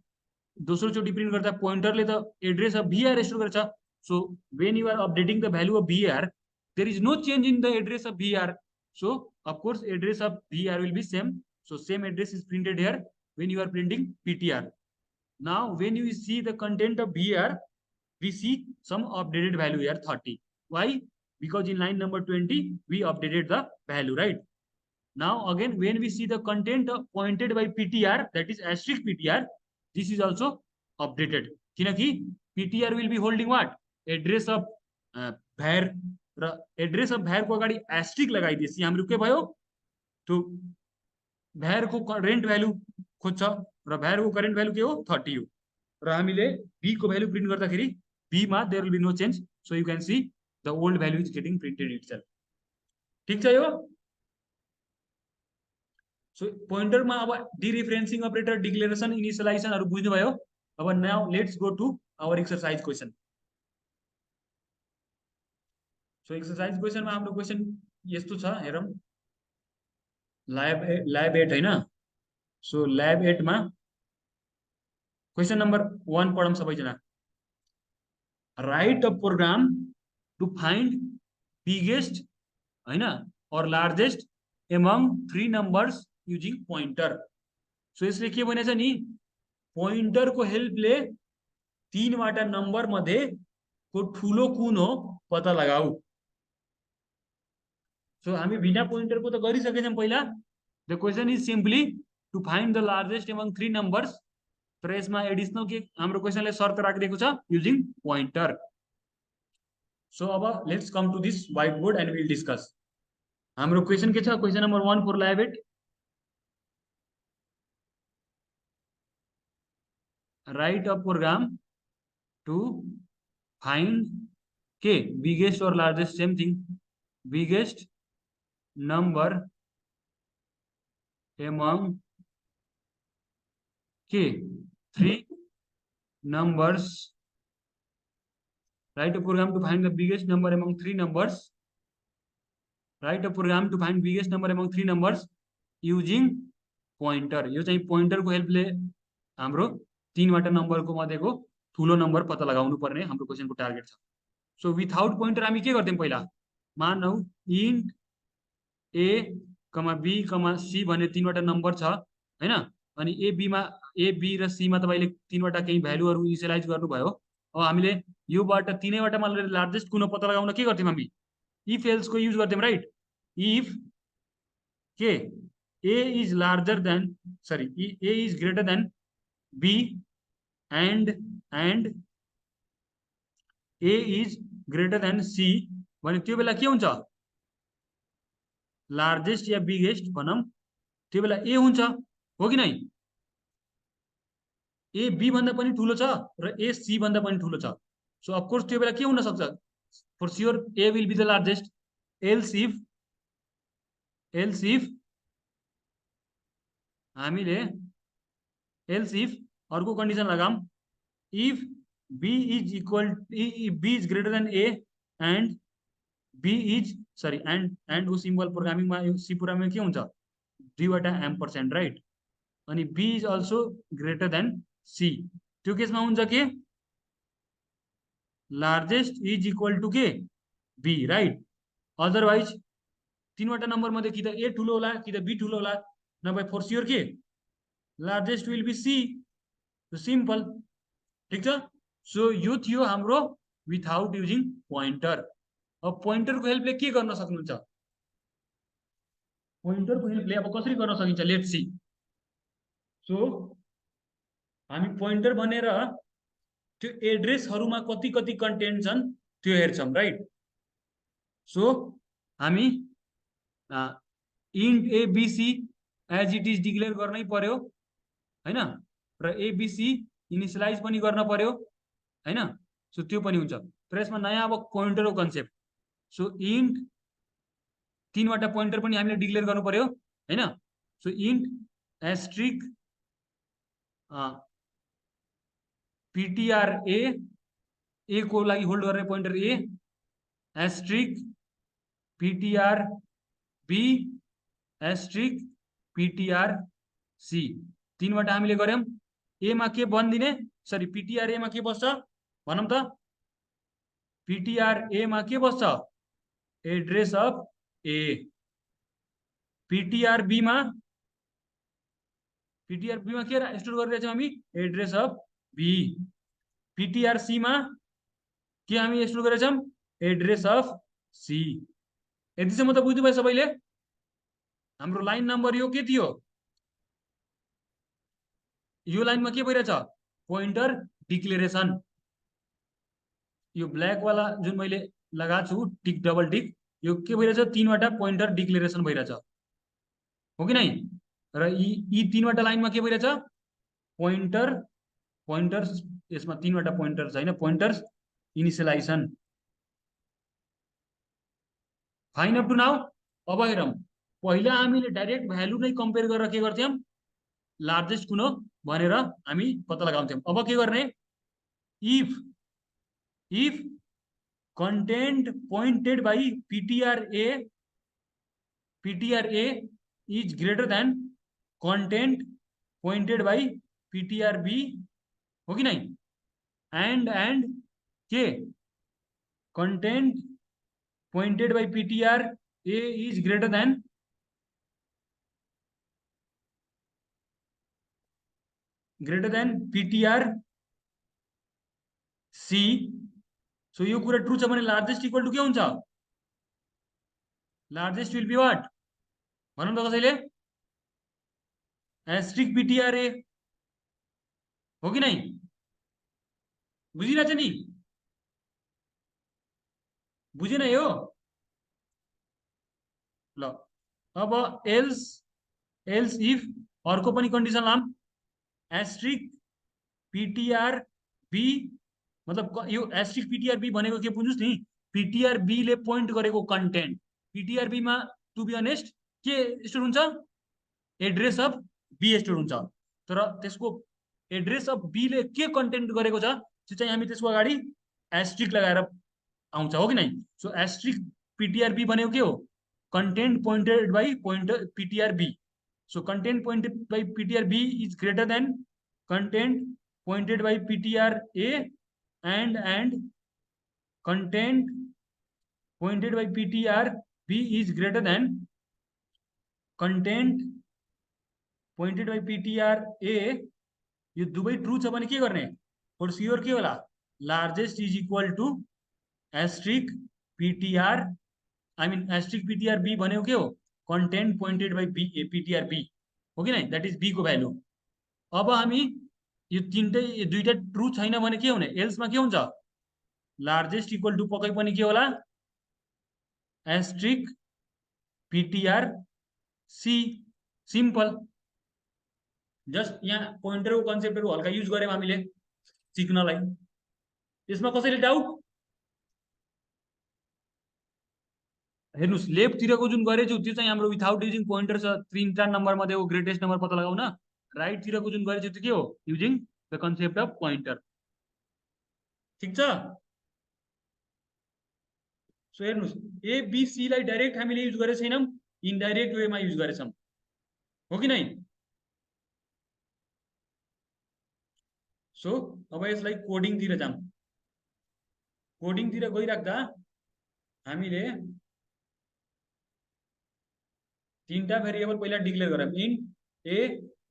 दोस्रो चोटि प्रिन्ट गर्दा पोइन्टरले त एड्रेस अफ VAR स्टोर गर्छ। So when you are updating the value of VAR there is no change in the address of VAR, so of course address of VAR will be same. So same address is printed here when you are printing PTR. Now when you see the content of VAR, we see some updated value here 30. Why? Because in line number 20 we updated the value, right? Now again when we see the content pointed by PTR, that is asterisk PTR, this is also updated, किनकि PTR will be holding what? Address of var, र address of भ्यार को अगाडि asterisk लगाइदिएपछि हाम्रो के भयो? तो भ्यारको current value खोज्छ र भ्यारको करेन्ट भ्यालु के हो 30 हो र हामीले b को भ्यालु प्रिन्ट गर्दाखेरि b मा there will be no change so you can see the old value is getting printed itself ठीक छ यो सो पोइन्टरमा अब डिरेफरेन्सिङ अपरेटर डिक्लेरेसन इनिशियलाइजेसनहरु बुझ्नुभयो अब now let's go to our exercise question so exercise क्वेशनमा हाम्रो क्वेशन यस्तो छ हेरौँ ल्याब 8 हैन सो ल्याब 8 मा क्वेशन नम्बर 1 पढौँ सबैजना write a program to find biggest हैन और largest among 3 numbers using pointer so यसले के भनेछ नि पोइन्टरको हेल्पले 3 वटा नम्बर मध्ये को ठुलो कुन हो पत्ता लगाऊ सो हामी बिना पोइन्टरको त गरिसकेछौँ पहिला the question is simply to find the largest among 3 numbers तर यसमा एडिसनल के हाम्रो क्वेशनले शर्त राखिदिएको छ युजिङ पोइन्टर सो अब let's come to this whiteboard and will discuss हाम्रो क्वेशन के छ question number 1 for lab 8 write a program to find k biggest or largest same thing biggest number among k 3 numbers write a program to find the biggest number among 3 numbers write a program to find biggest number among 3 numbers using pointer यो चाहिँ pointer को हेल्पले हाम्रो 3 वटा number को मध्येको ठुलो number पत्ता लगाउनु पर्ने हाम्रो क्वेशन को टार्गेट छ सो विथआउट पोइन्टर हामी के गर्थ्यौं पहिला मानौ इन्ट ए बी सी भन्ने 3 वटा नम्बर छ हैन अनि ए बी र सी मा तपाईले 3 वटा केही भ्यालुहरु इनिशियलाइज गर्नुभयो अब हामीले योबाट तीनैवटामा लार्जेस्ट कुन पत्ता लगाउन के गर्थ्यौं हामी इफ एल्स को युज गर्थ्यौं राइट इफ के a is larger than sorry a is greater than b and a is greater than c भने त्यो बेला के हुन्छ लार्जेस्ट या बिगेस्ट भनम त्यो बेला ए हुन्छ हो कि नै ए बी भन्दा पनि ठुलो छ र ए सी भन्दा पनि ठुलो छ सो अफ कोर्स त्यो बेला के हुन सक्छ for sure A will be the largest else if हामीले एल्स इफ अर्को कन्डिसन लगाम if b is equal if b is greater than a and b is sorry and वो सिम्बल प्रोग्रामिङ मा यो सी प्रोग्रामिङ के हुन्छ दुईवटा एम्परसेन्ड right अनि b is also greater than c त्यो केसमा हुन्छ के लार्जेस्ट इज इक्वल टु के b राइट अदरवाइज तीनवटा नम्बर मध्ये कि त a ठुलो होला कि त b ठुलो होला नभए फर स्योर के largest will be C simple ठीक छ सो यो थियो हाम्रो विथआउट युजिङ पोइन्टर अब पोइन्टर को हेल्पले के गर्न सक्नुहुन्छ पोइन्टर को हेल्पले अब कसरी गर्न सकिन्छ लेट्स सी सो हामी पोइन्टर भनेर त्यो एड्रेसहरुमा कति कति कन्टेन्ट छन् त्यो हेर्छौं राइट सो हामी int ABC as it is declare गर्नै पर्यो हैन र एबीसी इनिशियलाइज पनि गर्न पर्यो हैन सो त्यो पनि हुन्छ तर यसमा नयाँ अब पोइन्टरको कन्सेप्ट सो इन्ट 3 वटा पोइन्टर पनि हामीले डिक्लेयर गर्नु पर्यो हैन so int asterisk PTR A को लागि होल्ड गर्ने pointer A asterisk PTR B asterisk PTR C 3 वटा हामीले गर्यौं ए मा के बन्दिने सरी पीटीआर ए मा के बस्छ भनौं त पीटीआर ए मा के बस्छ address of A PTR B मा के स्टोर गरिरहेछौं हामी address of B PTR C मा के हामी स्टोर गरिरहेछौं एड्रेस अफ सी यतिसम्म त बुझ्नु भयो सबैले हाम्रो लाइन नम्बर यो के थियो यो लाइनमा के भइरहेछ पोइन्टर डिक्लेरेसन यो ब्ल्याक वाला जुन मैले लगाएको छु टिक डबल टिक यो के भइरहेछ 3 वटा पोइन्टर डिक्लेरेसन भइरहेछ हो कि नै र यी तीनवटा लाइनमा के भइरहेछ पोइन्टर पोइन्टर्स यसमा तीनवटा पोइन्टर छैन पोइन्टर्स initialization fine up to now. अब हेरौँ पहिला हामीले डाइरेक्ट भ्यालु नै कम्पेयर गरेर के गर्थ्यौँ लार्जेस्ट कुन हो भनेर हामी पत्ता लगाउँथ्यौँ। अब के गर्ने if if content pointed by PTRA is greater than content pointed by PTRB हो कि नहीं and के content pointed by PTRA is greater than PTRC so यो कुरा ट्रू छ भने लार्जेस्ट इक्वल टु के हुन्छ लार्जेस्ट विल बी व्हाट भनौँ त कसैले एस्ट्रिक PTRA हो कि नहीं बुझिरहेछ नि बुझेन यो ल अब एल्स इफ अर्को पनि कन्डिसन लाम एस्ट्रिक PTRB मतलब यो एस्ट्रिक PTRB भनेको के बुझ्नुस् नि PTRB ले पोइन्ट गरेको कन्टेन्ट PTRB मा टु बी अनेस्ट के स्टोर हुन्छ एड्रेस अफ बी स्टोर हुन्छ तर त्यसको एड्रेस अफ बी ले के कन्टेन्ट गरेको छ त्यो चाहिँ हामी त्यसको अगाडि एस्ट्रिक लगाएर आउँछ हो कि नहीं सो एस्ट्रिक PTRB भनेको के हो content pointed by PTRB so content pointed by PTRB is greater than content pointed by PTRA and content pointed by PTRB is greater than content pointed by PTRA यो दुवै true छ भने के गर्ने for sure के होला largest is equal to asterisk PTR I mean asterisk PTRB भनेको के हो कन्टेन्ट पोइन्टेड बाई PTRB हो कि नहीं दैट इज बी को भ्यालु। अब हामी यो दुईटा ट्रू छैन भने के हुने एल्समा के हुन्छ लार्जेस्ट इक्वल टु पक्कै पनि के होला एस्ट्रिक PTRC सिम्पल जस्ट यहाँ पोइन्टरको कन्सेप्टहरु हल्का युज गर्यौं हामीले सिक्नलाई यसमा कसैले डाउट हेर्नुस् लेफ्टतिरको जुन गरेछु त्यो चाहिँ हाम्रो विथआउट युजिङ पोइन्टर छ 3-4 नम्बर मध्येको ग्रेटेस्ट नम्बर पत्ता लगाउन राइटतिरको जुन गरेछु त्यो के हो using the concept of pointer ठीक छ सो हेर्नुस् ए बी सी लाई डाइरेक्ट हामीले युज गरे छैनौं इनडाइरेक्ट वेमा युज गरेछौं हो कि नहीं सो अब यसलाई कोडिङ तिर जाम कोडिङ तिर गइराख्दा हामीले तीनटा भेरिएबल पहिला डिक्लेयर गरौँ इन्ट ए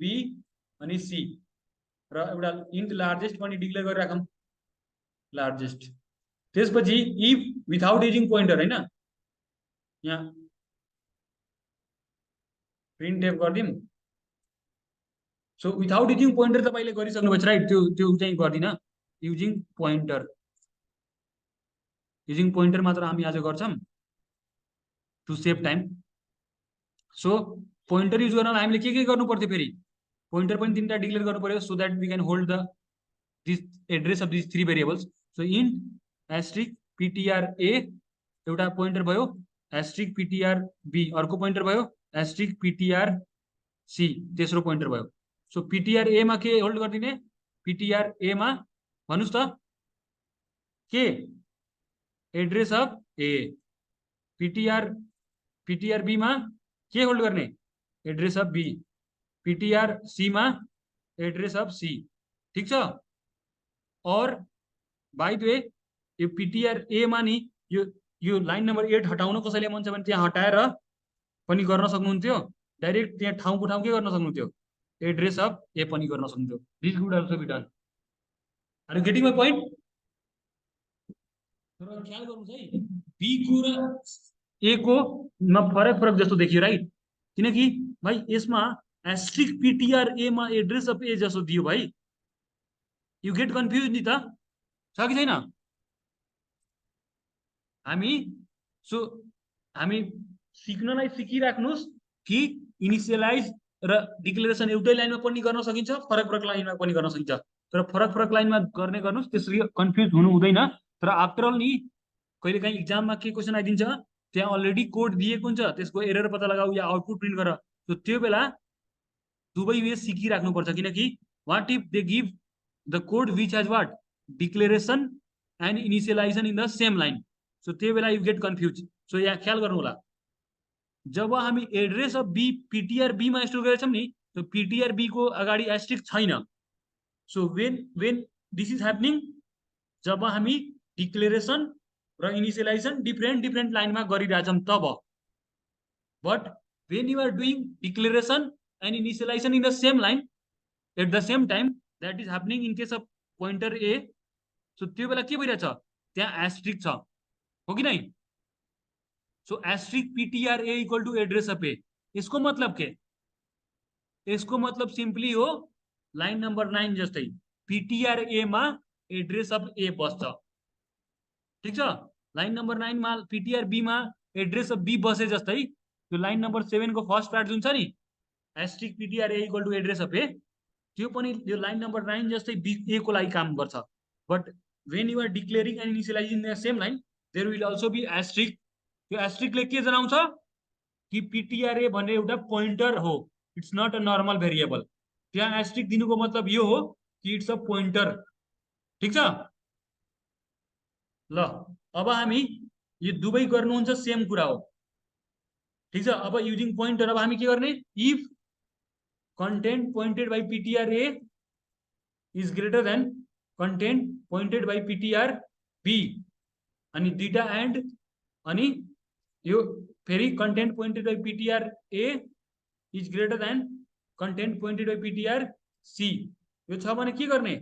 बी अनि सी र एउटा इन्ट लार्जेस्ट पनि डिक्लेयर गरेर राखौँ लार्जेस्ट त्यसपछि इफ विथआउट युजिङ पोइन्टर हैन यहाँ प्रिन्टएफ गर्दिम सो विथआउट युजिङ पोइन्टर तपाईले गरिसक्नुभएछ राइट त्यो चाहिँ गर्दिन युजिङ पोइन्टर मात्र हामी आज गर्छौं to save time so pointer use गर्न हामीले के गर्नु पर्थ्यो फेरि पोइन्टर पनि तीनटा डिक्लेयर गर्नु पर्यो so that we can hold the this address of this 3 variables so int asterisk PTRA एउटा पोइन्टर भयो एस्ट्रिक PTRB अर्को पोइन्टर भयो एस्ट्रिक PTRC तेस्रो पोइन्टर भयो सो PTRA मा के होल्ड गर्दिने PTRA मा भन्नुस् त के एड्रेस अफ ए PTRB मा के होल्ड गर्ने एड्रेस अफ बी PTRC मा एड्रेस अफ सी ठीक छ और बाइ द वे यो PTRA मा नि यो लाइन नम्बर 8 हटाउन कसैले मन छ भने त्यहाँ हटाएर पनि गर्न सक्नुहुन्थ्यो डाइरेक्ट त्यहाँ ठाउँको ठाउँ के गर्न सक्नुहुन्थ्यो एड्रेस अफ ए पनि गर्न सक्नुहुन्थ्यो this would also be done are you getting my point तर ख्याल गर्नुस् है बी को र ए को मा फरक जस्तो देखियो राइट किनकि भाइ यसमा एस्ट्रिक PTRA मा एड्रेस अफ ए जस्तो दियो भाइ यु गेट कन्फ्युज नि त छ कि छैन हामी सिक्नलाई सिकिराख्नुस् कि इनिशियलाइज र डिक्लेरेसन एउटै लाइनमा पनि गर्न सकिन्छ, फरक फरक लाइनमा पनि गर्न सकिन्छ। तर फरक फरक लाइनमा गर्ने गर्नुहोस्, त्यसरी कन्फ्युज हुनु हुँदैन। तर आफ्टर अल नि कहिलेकाहीँ इक्जाममा के क्वेसन आइदिन्छ, त्यहाँ अलरेडी कोड दिएको हुन्छ, त्यसको एरर पत्ता लगाऊ या आउटपुट प्रिन्ट गर। त्यो बेला दुवै वे सिकिराख्नुपर्छ, किनकि what if they give the code which has what declaration and initialisation in the same line, so त्यो बेला यु गेट कन्फ्युज। सो यहाँ ख्याल गर्नु होला, जब हामी एड्रेस अफ बी पिटिआर बीमा स्टोर गरेछौँ नि, त्यो पिटिआर बी को अगाडि एस्ट्रिक छैन। So when this is happening, जब हामी डिक्लेरेसन र इनिसियलाइजेसन डिफ्रेन्ट लाइनमा गरिरहेछौँ तब। But when you are doing declaration and initialisation in the same line at the same time, that is happening in case of pointer A. So त्यो बेला के भइरहेछ, त्यहाँ एस्ट्रिक छ, हो कि नै? So asterisk PTR A equal to address of A. इसको मतलब के? इसको मतलब सिम्पली हो लाइन नंबर 9 जस्तै पिटिआर ए मा एड्रेस अफ ए बस्छ, ठीक छ? लाइन नंबर 9 मा पिटिआर बी मा एड्रेस अफ बी बसे जस्तै त्यो लाइन नंबर 7 को फर्स्ट पार्ट जुन छ नि, asterisk PTR A equal to address of A, त्यो पनि यो लाइन नंबर 9 जस्तै बी ए को लागि काम गर्छ। But when you are declaring and initialising the same line, there will also be asterisk. त्यो एस्ट्रिकले के जनाउँछ कि पिटिआर ए भन्ने एउटा पोइन्टर हो, it's not a normal variable. त्यहाँ एस्ट्रिक दिनुको मतलब यो हो कि इट्स अ पोइन्टर, ठीक छ? ल अब हामी यो दुवै गर्नुहुन्छ सेम कुरा हो, ठीक छ? अब युजिङ पोइन्टर अब हामी के गर्ने, if content pointed by PTR A is greater than content pointed by PTR B, अनि दुईटा एन्ड, अनि यो फेरि content pointed by PTR A is greater than content pointed by PTR C. यो छ भने के गर्ने,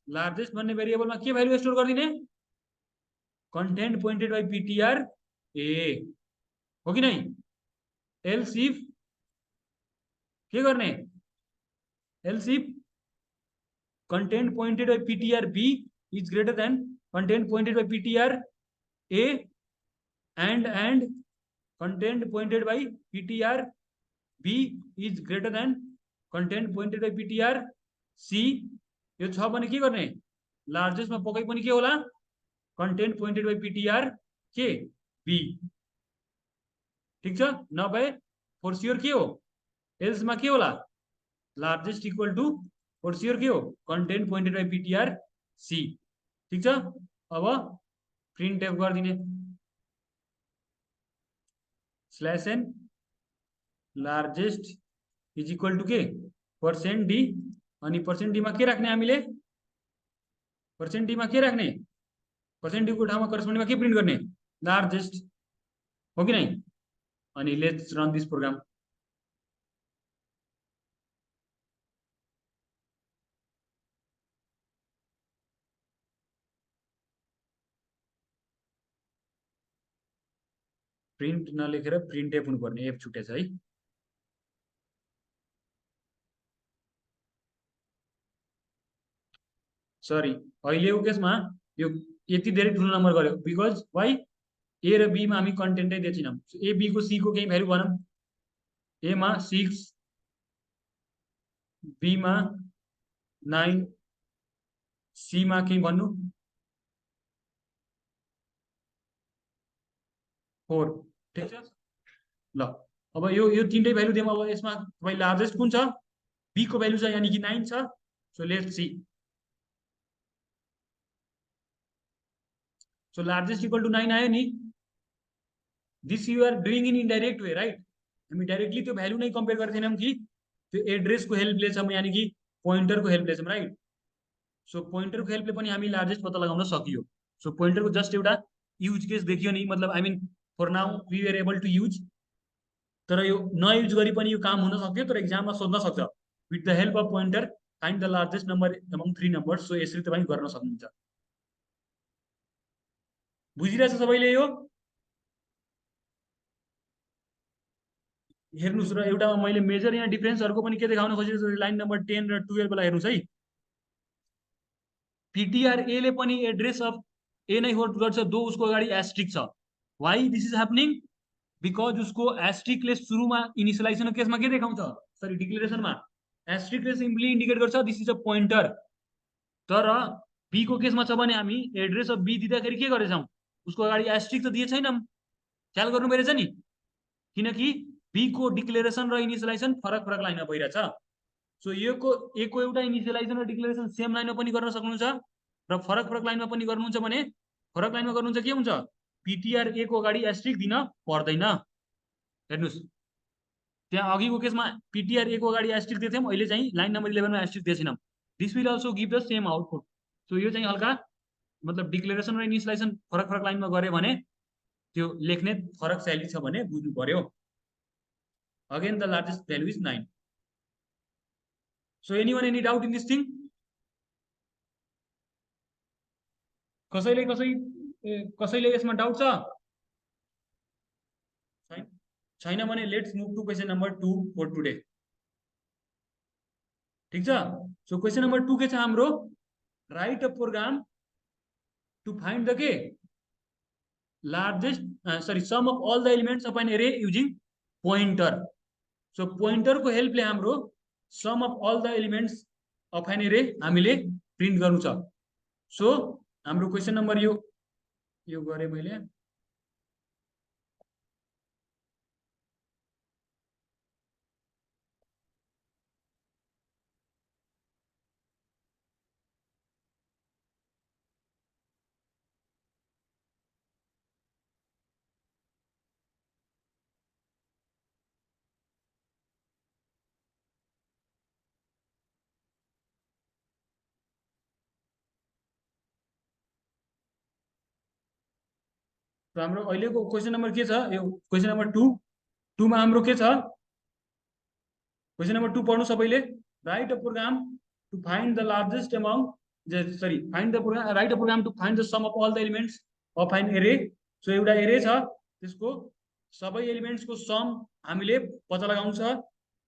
लार्जेस्ट भन्ने भेरिएबलमा के भ्यालु स्टोर गरिदिने, content pointed by PTR A, हो कि नै? एल्स इफ के गर्ने, else if content pointed by PTR B is greater than content pointed by PTR A and content pointed by PTR B is greater than content pointed by PTR C। यो छ भने के गर्ने, largest में पक्कै पनि के होला, content pointed by PTR के B, ठीक छ? नभए फर स्योर के हो, एल्स में के होला, largest equal to for sure के हो, content pointed by PTR C, ठीक छ? अब प्रिन्ट एफ गरिदिने, slash N largest is equal to के पर्सेन्ट डी, अनि पर्सेन्ट डी में के राख्ने हामीले, पर्सेन्ट डी में के राख्ने, पर्सेन्ट डी को ठाउँमा करस्पोन्डिङमा के प्रिन्ट गर्ने, लार्जेस्ट, हो कि नै? अनि let's run this program. Print नलेखेर प्रिन्ट एफ हुनुपर्ने, एफ छुटेछ है। सरी, अहिलेको केसमा यो यति धेरै ठुलो नम्बर गर्यो, बिकज वाइ ए र बी मा हामी कन्टेन्टै दिएछौँ। ए बी को सी को केही भ्यालु भनौँ, ए मा 6, बी मा 9, सी मा केही भन्नु 4, ठीक छ? ल अब यो तीनटै भ्यालु दिउँ। अब यसमा तपाईँ लार्जेस्ट कुन छ, बी को भ्यालु छ, यानी कि 9 छ। So let's see, so largest equal to 9 आयो नि। This you are doing in indirect way, right? हामी डाइरेक्टली त्यो भ्यालु नै कम्पेयर गर्दैनौँ कि त्यो एड्रेसको हेल्पले छौँ, यानी कि पोइन्टरको हेल्पले छौँ, राइट? सो पोइन्टरको हेल्पले पनि हामी लार्जेस्ट पत्ता लगाउन सकियो। सो पोइन्टरको जस्ट एउटा युज केस देखियो नि, मतलब I mean for now we are able to use. तर यो नयुज गरी पनि यो काम हुन सक्थ्यो, तर एक्जाममा सोध्न सक्छ, with the help of pointer find the largest number among 3 numbers. So यसरी तपाईँ गर्न सक्नुहुन्छ। बुझिरहेछ सबैले यो? हेर्नुस्, र एउटा मैले मेजर यहाँ डिफरेन्सहरुको पनि के देखाउन खोजेको छु, लाइन नम्बर 10 र 12 लाई हेर्नुस् है। पिटिआर ए ले पनि एड्रेस अफ ए नै होल्ड गर्छ, दो उसको अगाडि एस्ट्रिक छ। Why this is happening? Because उसको एस्ट्रिकले सुरुमा इनिशियलाइजेसन केसमा के देखाउँछ, सरी डिक्लेरेसनमा एस्ट्रिक्सले सिम्पली इन्डिकेट गर्छ दिस इज अ पोइन्टर। तर बी को केसमा छ भने हामी एड्रेस अफ बी दिँदाखेरि के गरेछौँ, उसको अगाडि एस्ट्रिक त दिए छैनौँ, ख्याल गर्नु परेछ नि, किनकि बी को डिक्लेरेसन र इनिसियलाइजेसन फरक फरक लाइनमा भइरहेछ। सो ए को एउटा इनिसियलाइजेसन र डिक्लेरेसन सेम लाइनमा पनि गर्न सक्नुहुन्छ र फरक फरक लाइनमा पनि गर्नुहुन्छ भने फरक लाइनमा गर्नुहुन्छ के हुन्छ, पिटिआर ए को अगाडि एस्ट्रिक दिन पर्दैन। हेर्नुहोस् त्यहाँ अघिको केसमा पिटिआर ए को अगाडि एस्ट्रिक दिएको थियौँ, अहिले चाहिँ लाइन नम्बर 11 मा एस्ट्रिक दिएको छैनौँ। This will also give the same output. So यो चाहिँ हल्का मतलब डिक्लेरेसन र इनिसियलाइजेसन फरक फरक लाइनमा गऱ्यो भने त्यो लेख्ने फरक शैली छ भने बुझ्नु पर्यो। Again the largest value is 9। So any doubt in this thing? कसैले यसमा डाउट छ? छैन भने let's move to question number 2 for today. ठीक छ। सो क्वेसन नम्बर 2 के छ हाम्रो, write a program to find the के largest sum of all the elements of an array using pointer. So pointer को हेल्पले हाम्रो sum of all the elements of an एरे हामीले प्रिन्ट गर्नु छ। सो हाम्रो क्वेसन नम्बर यो गरे मैले। तो हाम्रो अहिलेको क्वेसन नम्बर के छ, यो क्वेसन नम्बर 2 मा हाम्रो के छ, क्वेसन नम्बर 2 पढ्नु सबैले। Write a program to find the largest among find the program write a program to find the sum of all the elements of an array. So एउटा एरे छ, त्यसको सबै एलिमेंट्सको सम हामीले पत्ता लगाउनु छ।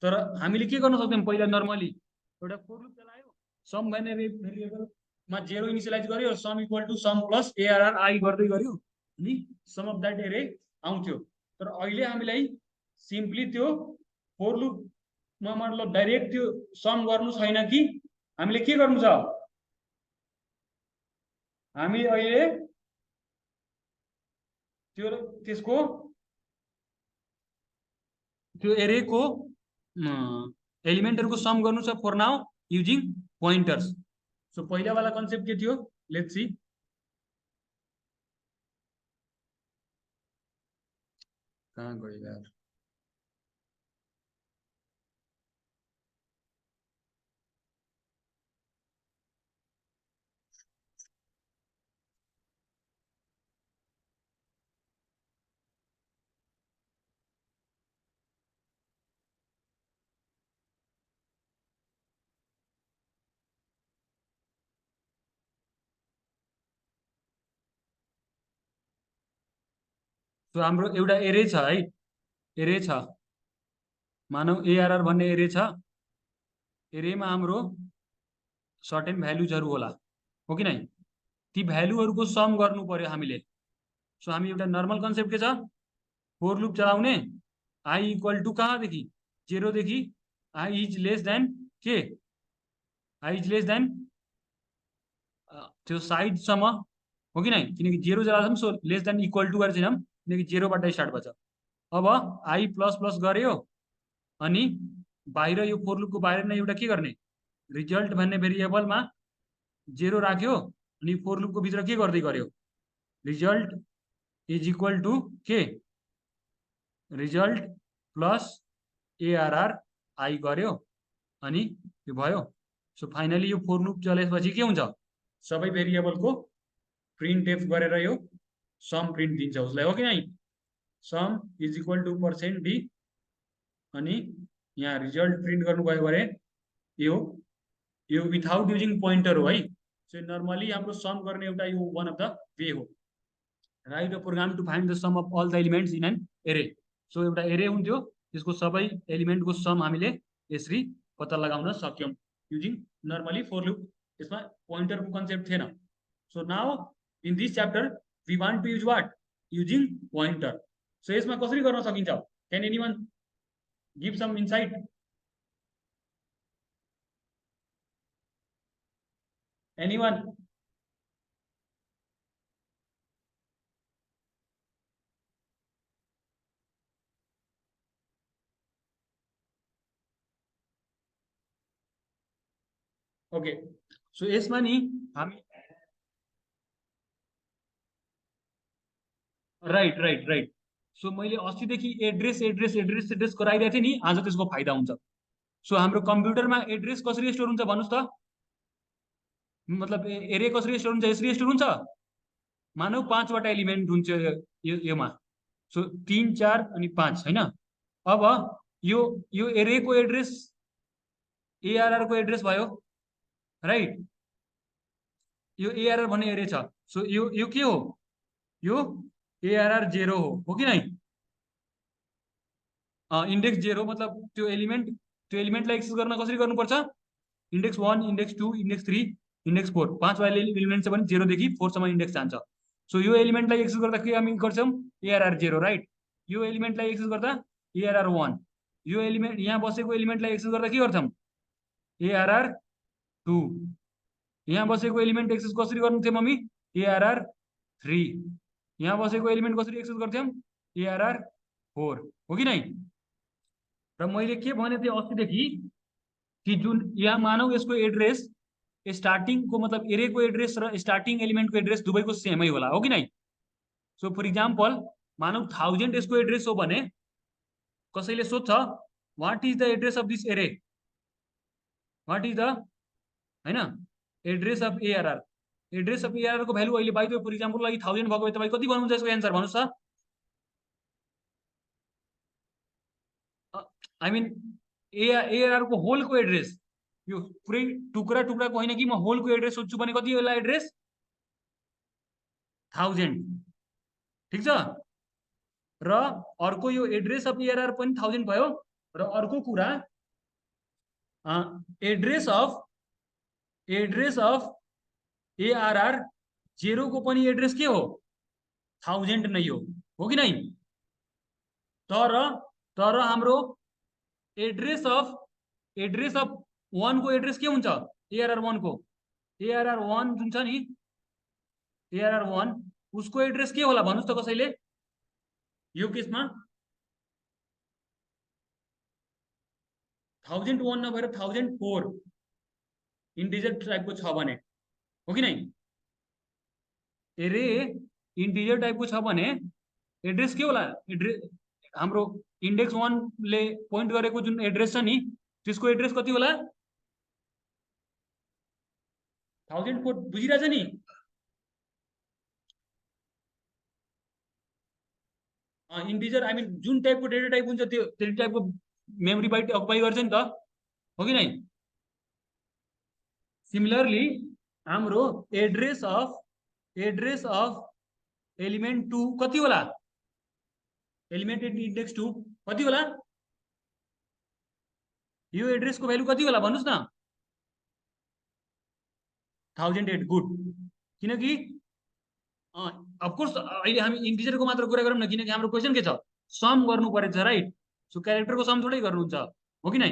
तर हामीले के गर्न सक्दैनौँ, पहिला नर्मली एउटा फोर लुप चलायो, सम भन्ने भेरिएबलमा 0 इनिसियलाइज गर्यो, sum equal to sum plus ARR I गर्दै गर्यो अनि सम अफ द्याट एरे आउँथ्यो। तर अहिले हामीलाई सिम्पली त्यो फोर लुपमा मतलब डाइरेक्ट त्यो सम गर्नु छैन कि हामीले के गर्नु छ, हामी अहिले त्यसको त्यो एरेको एलिमेन्टहरुको सम गर्नु छ फर नाउ युजिङ पोइन्टर्स। सो पहिला वाला कन्सेप्ट के थियो, लेट्स सी। कहाँ गयो यार, सो हाम्रो एउटा एरे छ है, एरे छ, मानौ एआरआर भन्ने एरे छ, एरेमा हाम्रो सर्टेन भ्यालुजहरु होला, हो कि नै, ती भ्यालुहरुको सम गर्नु पर्यो हामीले। सो हामी एउटा नर्मल कन्सेप्ट के छ, फोर लुप चलाउने, आई इक्वल टु कहाँदेखि 0 देखि आई इज लेस देन के, आई इज लेस देन त्यो साइडसम्म, हो कि नै, किनकि 0 जलासम्म। So less than equal to गरेर छैनौँ किनकि 0 बाट स्टार्ट भन्छ। अब आई प्लस प्लस गर्यो अनि बाहिर यो फोर लुपको बाहिर नै एउटा के गर्ने, रिजल्ट भन्ने भेरिएबलमा 0 राख्यो अनि फोर लुपको भित्र के गर्दै गर्यो, रिजल्ट इज इक्वल टु के रिजल्ट प्लस एआरआर आई गर्यो अनि यो भयो। सो फाइनली यो फोर लुप चलेपछि के हुन्छ, सबै भेरिएबलको प्रिन्ट एफ गरेर यो सम प्रिन्ट दिन्छ उसलाई, हो कि नै। Some is equal two percent D अनि यहाँ रिजल्ट प्रिन्ट गर्नुभयो भने यो विथाउट युजिङ पोइन्टर हो है। सो नर्मली हाम्रो सम गर्ने एउटा यो वान अफ द वे हो, write a program to find the sum of all the elements in an array. So एउटा एरे हुन्थ्यो, त्यसको सबै एलिमेन्टको सम हामीले यसरी पत्ता लगाउन सक्यौँ युजिङ नर्मली फोर लुप। यसमा पोइन्टरको कन्सेप्ट थिएन। So now in this chapter we want to use what, using pointer. So यसमा कसरी गर्न सकिन्छ, can anyone give some insight? Anyone? Okay, so यसमा नि हामी राइट राइट राइट। सो मैले अस्तिदेखि एड्रेस एड्रेस एड्रेस एड्रेस गराइदिएको थिएँ नि, आज त्यसको फाइदा हुन्छ। सो हाम्रो कम्प्युटरमा एड्रेस कसरी स्टोर हुन्छ भन्नुहोस् त? मतलब एरे कसरी स्टोर हुन्छ? यसरी स्टोर हुन्छ। मानौ 5वटा एलिमेन्ट हुन्छ योमा। सो 3 4 अनि 5 होइन। अब यो यो एरेको एड्रेस एआरआर को एड्रेस भयो, राइट? यो एआरआर भन्ने एरे छ। सो यो के हो? यो एआरआर 0 हो कि नै? इन्डेक्स 0 मतलब त्यो एलिमेन्टलाई एक्सेस गर्न कसरी गर्नुपर्छ? इन्डेक्स 1 इन्डेक्स 2 इन्डेक्स 3 इन्डेक्स 4, 5 वाले एलिमेन्ट छ भने 0 देखि 4 सम्म इन्डेक्स जान्छ। सो यो एलिमेन्टलाई एक्सेस गर्दा के हामी गर्छौँ? ARR 0, right? यो एलिमेन्टलाई एक्सेस गर्दा एआरआर 1। यो एलिमेन्ट यहाँ बसेको एलिमेन्टलाई एक्सेस गर्दा के गर्थ्यौँ? एआरआर 2। यहाँ बसेको एलिमेन्ट एक्सेस कसरी गर्नु थियो मम्मी? एआरआर 3। यहाँ बसेको एलिमेन्ट कसरी एक्सेस गर्थ्यौँ? एआरआर 4 हो कि नै? र मैले के भने थिएँ अस्तिदेखि कि जुन यहाँ मानौ यसको एड्रेस स्टार्टिङको मतलब एरेको एड्रेस र स्टार्टिङ एलिमेन्टको एड्रेस दुवैको सेमै होला, हो कि नै? सो फर इक्जाम्पल मानौ 1000 यसको एड्रेस हो भने कसैले सोध्छ what is the address of this array, what is the होइन address of ARR. Address of ARR को भ्यालु अहिले by the way for example लागि 1000 भएको भए तपाईँ कति भन्नुहुन्छ यसको एन्सर भन्नुहोस् त? आई मिन एआरआर को होलको एड्रेस, यो पुरै टुक्रा टुक्राको होइन कि म होलको एड्रेस सोध्छु भने कति होला एड्रेस? 1000, ठिक छ? र अर्को यो एड्रेस अफ एआरआर पनि 1000 भयो। र अर्को कुरा एड्रेस अफ एआरआर 0 को पनि एड्रेस के हो? 1000 नै हो कि नै? तर तर हाम्रो एड्रेस अफ 1 को एड्रेस के हुन्छ? एआरआर 1 को एआरआर 1 जुन छ नि एआरआर 1 उसको एड्रेस के होला भन्नुहोस् त कसैले? यो केसमा 1001 नभएर 1004 इन्टिजर टाइपको छ भने, हो कि नै? एरे इन्टिजर टाइपको छ भने एड्रेस के होला? एड्रेस हाम्रो इन्डेक्स 1 ले पोइन्ट गरेको जुन एड्रेस छ नि त्यसको एड्रेस कति होला? 1004 बुझिरहेछ नि? इन्टिजर आई मिन जुन टाइपको डेटा टाइप हुन्छ त्यो डेटा टाइपको मेमोरी बाइट अकुपाई गर्छ नि त, हो कि नै? सिमिलरली हाम्रो एड्रेस अफ एलिमेन्ट 2 कति होला? एलिमेन्ट इन्डेक्स 2 कति होला? यो एड्रेसको भ्यालु कति होला भन्नुहोस् न? 1008। गुड, किनकि अफकोर्स अहिले हामी इन्टिजरको मात्र कुरा गरौँ न, किनकि हाम्रो क्वेसन के छ? सम गर्नु परेछ, राइट? सो क्यारेक्टरको सम थोरै गर्नुहुन्छ, हो कि नै?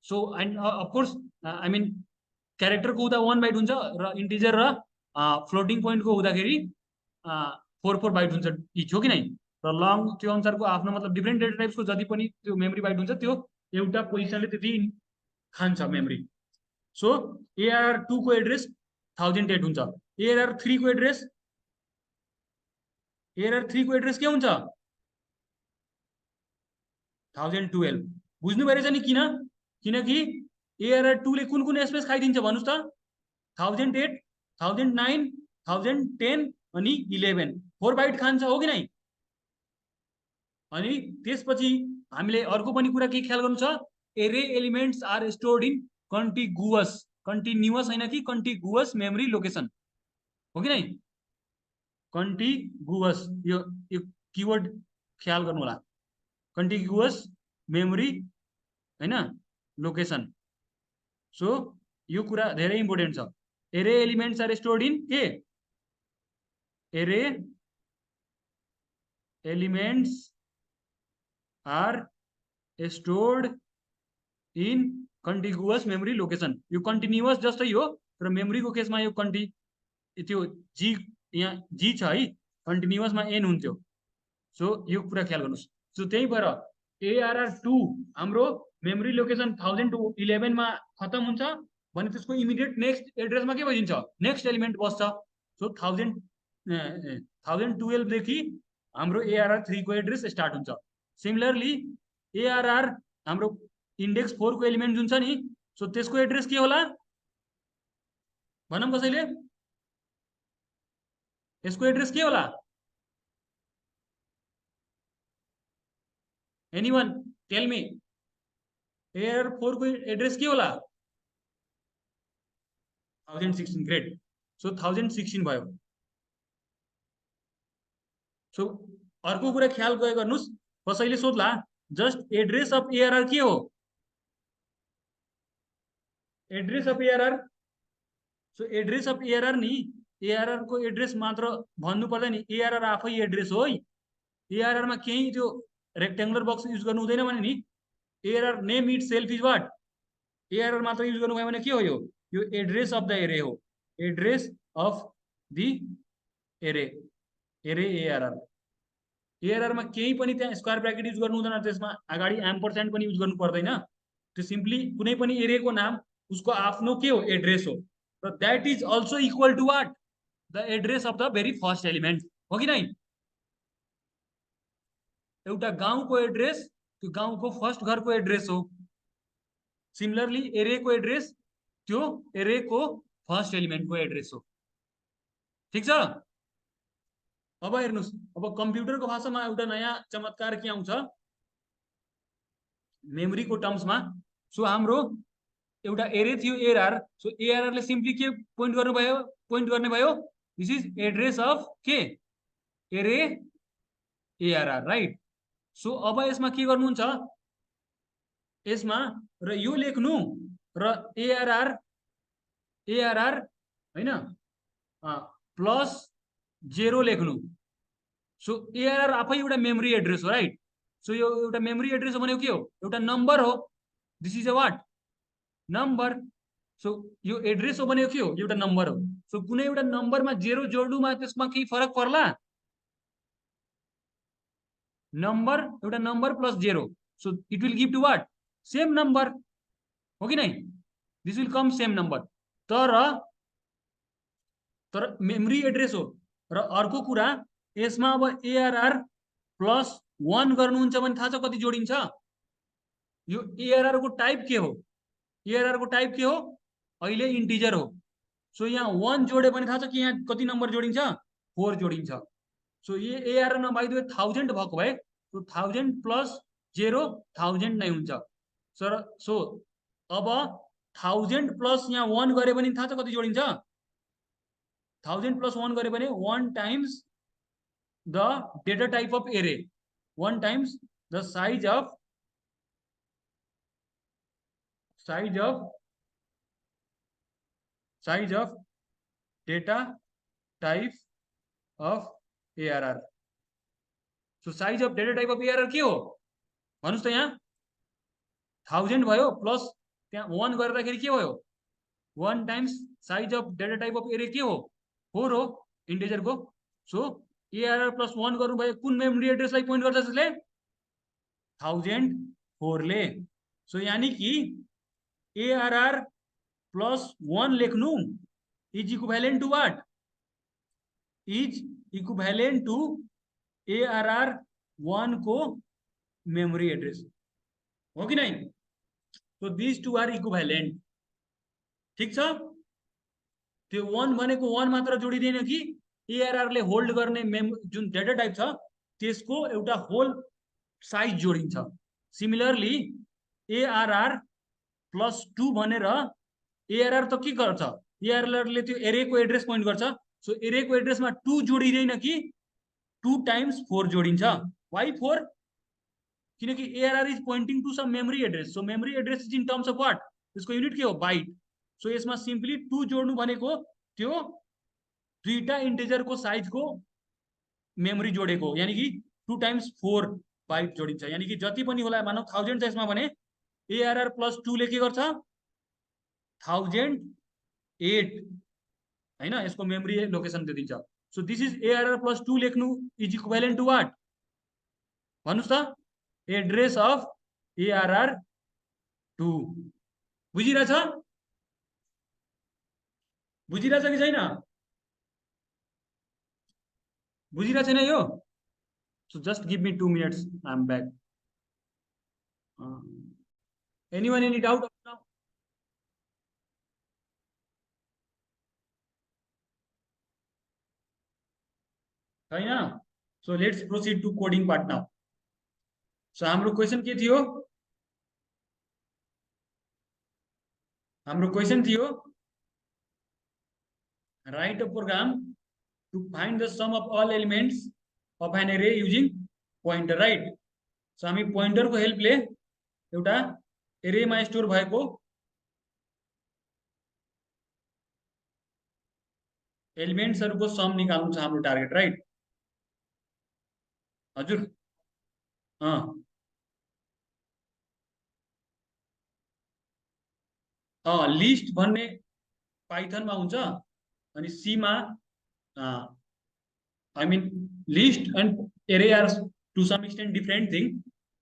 So and of course I mean क्यारेक्टरको हुँदा 1 बाइट हुन्छ र इन्टिजर र फ्लोटिङ पोइन्टको हुँदाखेरि 4 बाइट हुन्छ इच, हो कि नै? र लङ त्यो अनुसारको आफ्नो मतलब डिफ्रेन्ट डेटा टाइप्सको जति पनि त्यो मेमोरी बाइट हुन्छ त्यो एउटा पोजिसनले त्यति खान्छ मेमोरी। सो एआरआर 2 को एड्रेस 1008 हुन्छ। एआरआर 3 को एड्रेस के हुन्छ? 1012। बुझ्नु परेछ नि किन? किनकि एआरआर 2 ले कुन कुन स्पेस खाइदिन्छ भन्नुहोस् त? 1008 1009 1010 अनि 11 4 बाइट खान्छ, हो कि नै? अनि त्यसपछि हामीले अर्को पनि कुरा के ख्याल गर्नु छ? Array elements are stored in continuous होइन कि कन्टिगुअस मेमोरी लोकेसन, हो कि नै? कन्टिगुअस, यो किवर्ड ख्याल गर्नु होला। कन्टिगुअस मेमोरी होइन लोकेसन। सो यो कुरा धेरै इम्पोर्टेन्ट छ। Array elements are stored in के? Array elements are stored in contiguous memory location. यो कन्टिन्युअस जस्तै हो, तर मेमोरीको केसमा यो त्यो जी यहाँ जी छ है, कन्टिन्युअसमा एन हुन्थ्यो। सो यो कुरा ख्याल गर्नुहोस्। सो त्यही भएर ARR2 हाम्रो मेमोरी लोकेसन 1011 मा खत्म हुन्छ भने त्यसको इमिडिएट नेक्स्ट एड्रेसमा के भइदिन्छ, नेक्स्ट एलिमेन्ट बस्छ। सो 1012 देखि हाम्रो ARR3 को एड्रेस स्टार्ट हुन्छ। सिमिलरली ARR हाम्रो इन्डेक्स 4 को एलिमेन्ट जुन छ नि, सो त्यसको एड्रेस के होला भनौँ कसैले, यसको एड्रेस के होला? एनीवन टेल मी, ARR4 को एड्रेस के होला? 1016। ग्रेट। सो 1016 भयो। सो अर्को कुरा ख्याल गर्नुहोस्, कसैले सोध्ला जस्ट एड्रेस अफ ARR के हो? Address of ARR, so address of ARR नि ARR को एड्रेस मात्र भन्नु पर्दैन, ARR आफै एड्रेस हो है। ARR मा केही त्यो रेक्टेंगुलर बक्स युज गर्नु हुँदैन भने नि, ARR name it self is what, ARR मात्र युज गर्नुभयो भने के हो, यो एड्रेस अफ द एरे हो, एड्रेस अफ द एरे, एरे ARR। ARR मा केही पनि त्यहाँ स्क्वायर ब्र्याकेट युज गर्नु हुँदैन, त्यसमा अगाडि एम्परसेन्ड पनि युज गर्नु पर्दैन। त्यो सिम्पली कुनै पनि एरेको नाम उसको आफ्नो के हो, एड्रेस हो। र that is also equal to what, the address of the very first element, हो कि नहीं? एउटा गाउँको एड्रेस त्यो गाउँको फर्स्ट घरको एड्रेस हो। सिमिलरली एरेको एड्रेस त्यो एरेको फर्स्ट एलिमेन्टको एड्रेस हो। ठीक छ? अब हेर्नुस्, अब कम्प्युटरको भाषामा एउटा नयाँ चमत्कार के आउँछ मेमोरीको टर्म्समा। सो हाम्रो एउटा एरे थियो ARR, सो ARR ले सिम्पली के पोइन्ट गर्ने भयो, दिस इज एड्रेस अफ के, एरे ARR, राइट? सो अब यसमा के गर्नुहुन्छ, यसमा र यो लेख्नु र ARR हैन प्लस 0 लेख्नु। सो ARR आफै एउटा मेमोरी एड्रेस हो, राइट? सो यो एउटा मेमोरी एड्रेस हो भनेको के हो, एउटा नम्बर हो, this is a what, number. So यो एड्रेस हो भनेको के हो, एउटा नम्बर हो। सो कुनै एउटा नम्बरमा 0 जोड्नुमा त्यसमा केही फरक पर्ला? नम्बर, एउटा number plus 0, so it will give to what, same number, हो कि नहीं? This will come same number. तर मेमोरी एड्रेस हो। र अर्को कुरा यसमा अब ARR प्लस 1 गर्नुहुन्छ भने थाहा छ कति जोडिन्छ? यो ARR को टाइप के हो, ARR को टाइप के हो, अहिले इन्टिजर हो। सो यहाँ 1 जोड्यो भने थाहा छ कि यहाँ कति नम्बर जोडिन्छ, 4 जोडिन्छ। सो ये ARR मा बाइ द वे 1000 भएको भए तो 1000 प्लस 0 1000 नै हुन्छ। सो अब 1000 प्लस यहाँ 1 गरे भने थाहा छ कति जोडिन्छ? 1000 प्लस 1 गरे भने 1 times the data type of एरे, 1 times the size of data type of ARR। So size of data type of ARR के हो भन्नुस् त? यहाँ 1000 भयो प्लस त्यहाँ 1 गर्दाखेरि के भयो, 1 times size of data type of एरे के हो, 4 हो, इन्टिजर को। सो ARR प्लस 1 गर्नुभयो कुन मेमोरी एड्रेसलाई पोइन्ट गर्छ त्यसले, 1004 ले। सो यानी कि ARR प्लस 1 लेख्नु is equivalent to what, is equivalent to ARR 1 को मेमोरी एड्रेस, हो कि नहीं? तो दिस टू आर इक्विभ्यालेन्ट। ठीक छ? त्यो 1 भनेको 1 मात्र जोडिदैन कि ARR ले होल्ड गर्ने जुन डेटा टाइप छ त्यसको एउटा होल साइज जोडिन्छ। सिमिलरली ARR प्लस 2 भनेर ARR त के गर्छ, ARR ले त्यो एरे को एड्रेस पोइन्ट गर्छ। सो एरे को एड्रेसमा 2 जोडिदैन कि 2 टाइम्स 4 जोडिन्छ। वाइ 4? किनकि ARR is pointing to some memory address. So memory address is in terms of what, त्यसको युनिट के हो, बाइट। सो यसमा सिम्पली 2 जोड्नु भनेको त्यो दुईटा इन्टिजर को साइज को मेमोरी जोडेको, यानी कि 2 टाइम्स 4 बाइट जोडिन्छ। यानी कि जति पनि होला मानौ 1000 छ यसमा भने ARR प्लस 2 ले के गर्छ, 1000 8 हैन, यसको मेमोरी लोकेसन त्यो दिन्छ। So this is ARR plus 2 लेख्नु इज इक्विभ्यालेन्ट टु वाट भन्नुस् त, एड्रेस अफ ARR 2। बुझिरहेछ, बुझिरहेछ कि छैन, बुझिरहेछ छैन यो? So just give me 2 minutes, I am back. Anyone any doubt now? छैन? So let's proceed to coding part now. So हाम्रो क्वेसन के थियो? हाम्रो क्वेसन थियो write a program to find the sum of all elements of an array using pointer, right? So हामी पोइन्टरको हेल्पले एउटा एरेमा store भएको एलिमेन्ट्सहरूको some निकाल्नु छ हाम्रो टार्गेट, राइट? हजुर लिस्ट भन्ने पाइथनमा हुन्छ, अनि Seema I mean list and array are to some extent different thing,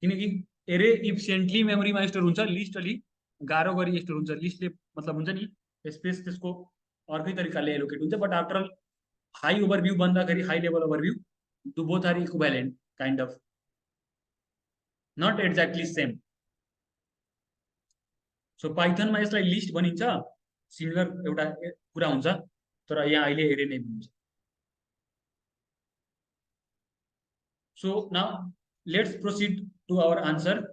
किनकि एरे इफिसियन्टली मेमोरीमा स्टोर हुन्छ, लिस्ट अलिक गाह्रो गरी स्टोर हुन्छ। लिस्टले मतलब हुन्छ नि स्पेस त्यसको अर्कै तरिकाले एलोकेट हुन्छ, but after all high overview भन्दाखेरि हाई लेभल ओभरभ्यू दु both are equivalent kind of, not exactly same. So पाइथनमा यसलाई लिस्ट भनिन्छ, सिमिलर एउटा कुरा हुन्छ, तर यहाँ अहिले एरे नै भनिन्छ। So now let's proceed to our answer.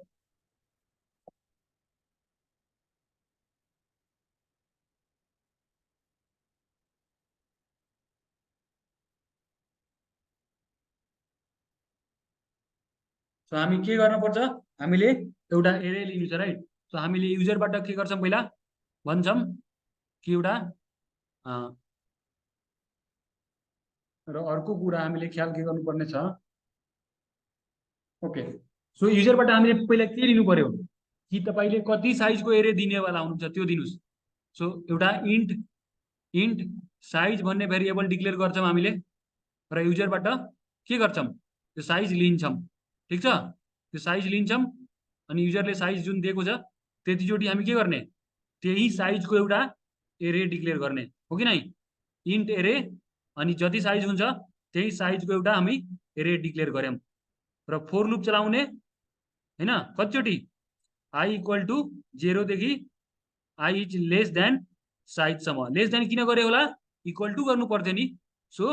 So हामी के गर्नुपर्छ, हामीले एउटा एरे लिनु छ, राइट? सो हामीले युजरबाट के गर्छौँ, पहिला भन्छौँ कि एउटा र अर्को कुरा हामीले ख्याल के गर्नुपर्ने छ, ओके। सो युजरबाट हामीले पहिला के लिनु पर्यो, कि तपाईँले कति साइजको एरे दिनेवाला हुनुहुन्छ त्यो दिनुहोस्। सो एउटा इन्ट इन्ट साइज भन्ने भेरिएबल डिक्लेयर गर्छौँ हामीले, र युजरबाट के गर्छौँ, त्यो साइज लिन्छौँ, ठिक छ? त्यो साइज लिन्छौँ, अनि युजरले साइज जुन दिएको छ त्यतिचोटि हामी के गर्ने, त्यही साइजको एउटा एरे डिक्लेयर गर्ने, हो कि नै? इन्ट एरे, अनि जति साइज हुन्छ त्यही साइजको एउटा हामी एरे डिक्लेयर गऱ्यौँ, र फोर लुप चलाउने हैन, कतिचोटि? आई इक्वल टु 0 देखि आई इज लेस देन साइजसम्म। लेस देन किन गरे होला, इक्वल टु गर्नु पर्थ्यो नि। सो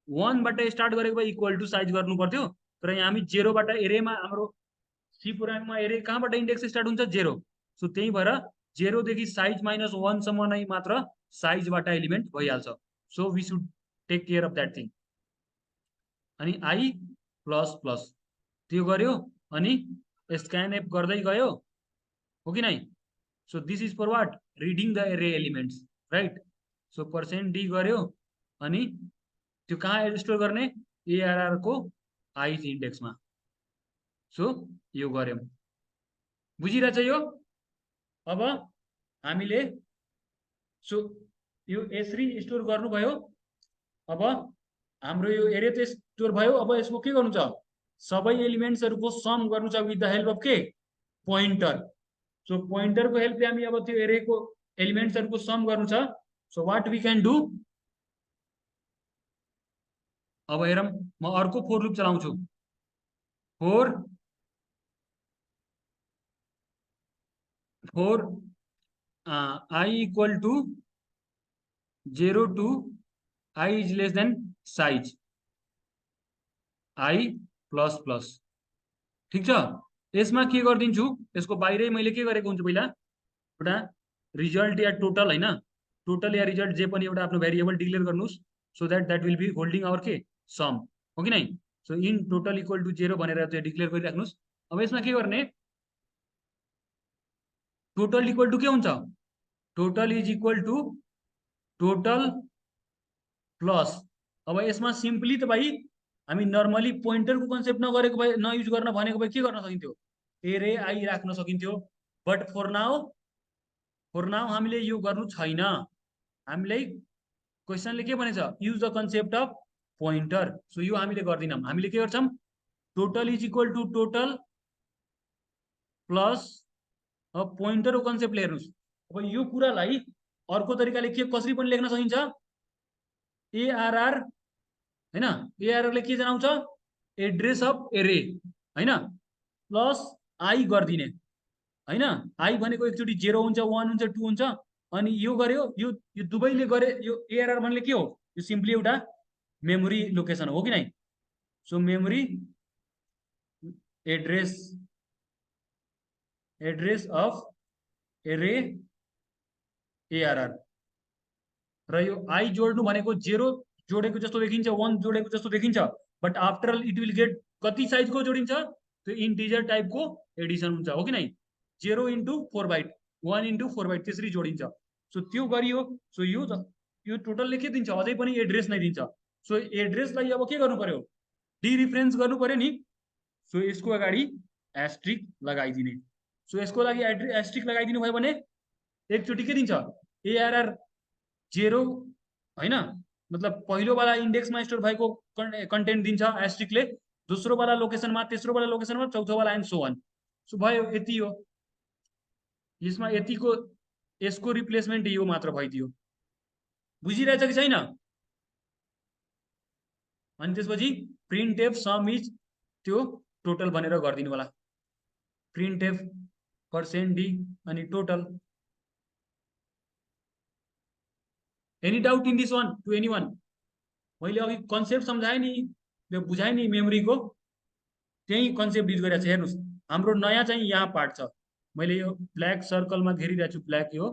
1 बाट स्टार्ट गरेको भए इक्वल टु साइज गर्नु पर्थ्यो, तर यहाँ हामी 0 बाट एरेमा, हाम्रो सी प्रोग्राममा एरे कहाँबाट इन्डेक्स स्टार्ट हुन्छ, 0। सो त्यही भएर 0 देखि साइज माइनस 1 सम्म नै मात्र साइजबाट एलिमेन्ट भइहाल्छ। So we should take care of that thing. अनि आई प्लस प्लस त्यो गर्यो, अनि स्क्यानएफ गर्दै गयो, हो कि नै? So this is for what, reading the array elements, right? So %d गर्यो, अनि त्यो कहाँ स्टोर गर्ने, ARR को आइज इन्डेक्समा। सो यो गर्यौँ, बुझिरहेछ यो? अब हामीले सो यो S3 स्टोर गर्नुभयो, अब हाम्रो यो एरे त स्टोर भयो, अब यसको के गर्नु छ, सबै एलिमेन्ट्सहरूको सम गर्नु छ विथ द हेल्प अफ के, पोइन्टर। सो पोइन्टरको हेल्पले हामी अब त्यो एरेको एलिमेन्ट्सहरूको सम गर्नु छ। So what we can do, अब हेरौँ, म अर्को फोर लुप चलाउँछु। For i equal to 0 to i is less than size i plus plus, ठिक छ? यसमा के गरिदिन्छु, यसको बाहिरै मैले के गरेको हुन्छु, पहिला एउटा रिजल्ट या टोटल हैन, टोटल या रिजल्ट जे पनि एउटा आफ्नो भेरिएबल डिक्लेयर गर्नुस्, so that will be holding our के, सम, हो कि नै? So in total equal to 0 भनेर त्यो डिक्लेयर गरिराख्नुस्। अब यसमा के गर्ने, टोटल इक्वल टु के हुन्छ, total is equal to total plus. अब यसमा सिम्पली तपाईँ हामी नर्मली पोइन्टरको कन्सेप्ट नगरेको भए, नयुज गर्न भनेको भए के गर्न सकिन्थ्यो, एरे आई राख्न सकिन्थ्यो, बट फर नाउ हामीले यो गर्नु छैन। हामीलाई क्वेसनले के भनेछ, use the concept of pointer. So यो हामीले गर्दैनौँ, हामीले के गर्छौँ, total is equal to total plus अब पोइन्टरको कन्सेप्टले हेर्नुहोस्। अब यो कुरालाई अर्को तरिकाले के कसरी पनि लेख्न सकिन्छ, एआरआर हैन, एआरआरले के जनाउँछ, एड्रेस अफ एरे हैन, प्लस आई गरिदिने हैन। आई भनेको एकचोटि 0 हुन्छ, 1 हुन्छ, 2 हुन्छ, अनि यो गर्यो, यो दुवैले गरे, यो एआरआर भन्ने के हो, यो सिम्पली एउटा मेमोरी लोकेसन हो कि नै। सो मेमोरी एड्रेस अफ एरे एआरआर र यो आई जोड्नु भनेको 0 जोडेको जस्तो देखिन्छ, 1 जोडेको जस्तो देखिन्छ, but after all it will get कति साइजको जोडिन्छ, त्यो इन्टिजर टाइपको एडिसन हुन्छ हो कि नै। 0 into 4 बाइट, 1 into 4 बाइट त्यसरी जोडिन्छ। सो त्यो गरियो। सो यो टोटलले के दिन्छ, अझै पनि एड्रेस नै दिन्छ। सो एड्रेसलाई अब के गर्नु पर्यो, डिरिफरेन्स गर्नु पर्यो नि। सो यसको अगाडि एस्ट्रिक लगाइदिने। सो यसको लागि एस्ट्रिक लगाइदिनु भयो भने एकचोटि के दिन्छ, एआरआर 0 हैन, मतलब पहिलो वाला इन्डेक्समा स्टोर भएको कन्टेन्ट दिन्छ एस्ट्रिकले, दोस्रो वाला लोकेसनमा, तेस्रो वाला लोकेसनमा, चौथो वाला एन्ड सो अन। सो भयो, यति हो। यसमा यतिको यसको रिप्लेसमेन्ट यो मात्र भइदियो। बुझिरहेछ कि छैन? अनि त्यसपछि प्रिन्ट एफ सम इज त्यो टोटल भनेर गरिदिनु होला, प्रिन्ट एफ %d अनि total. Any doubt in this one to any one? मैले अघि कन्सेप्ट सम्झाएँ नि, त्यो बुझाएँ नि मेमोरीको, त्यही कन्सेप्ट युज गरिरहेको छ। हेर्नुहोस्, हाम्रो नयाँ चाहिँ यहाँ पार्ट छ, मैले यो ब्ल्याक सर्कलमा घेरिरहेको छु, ब्ल्याक यो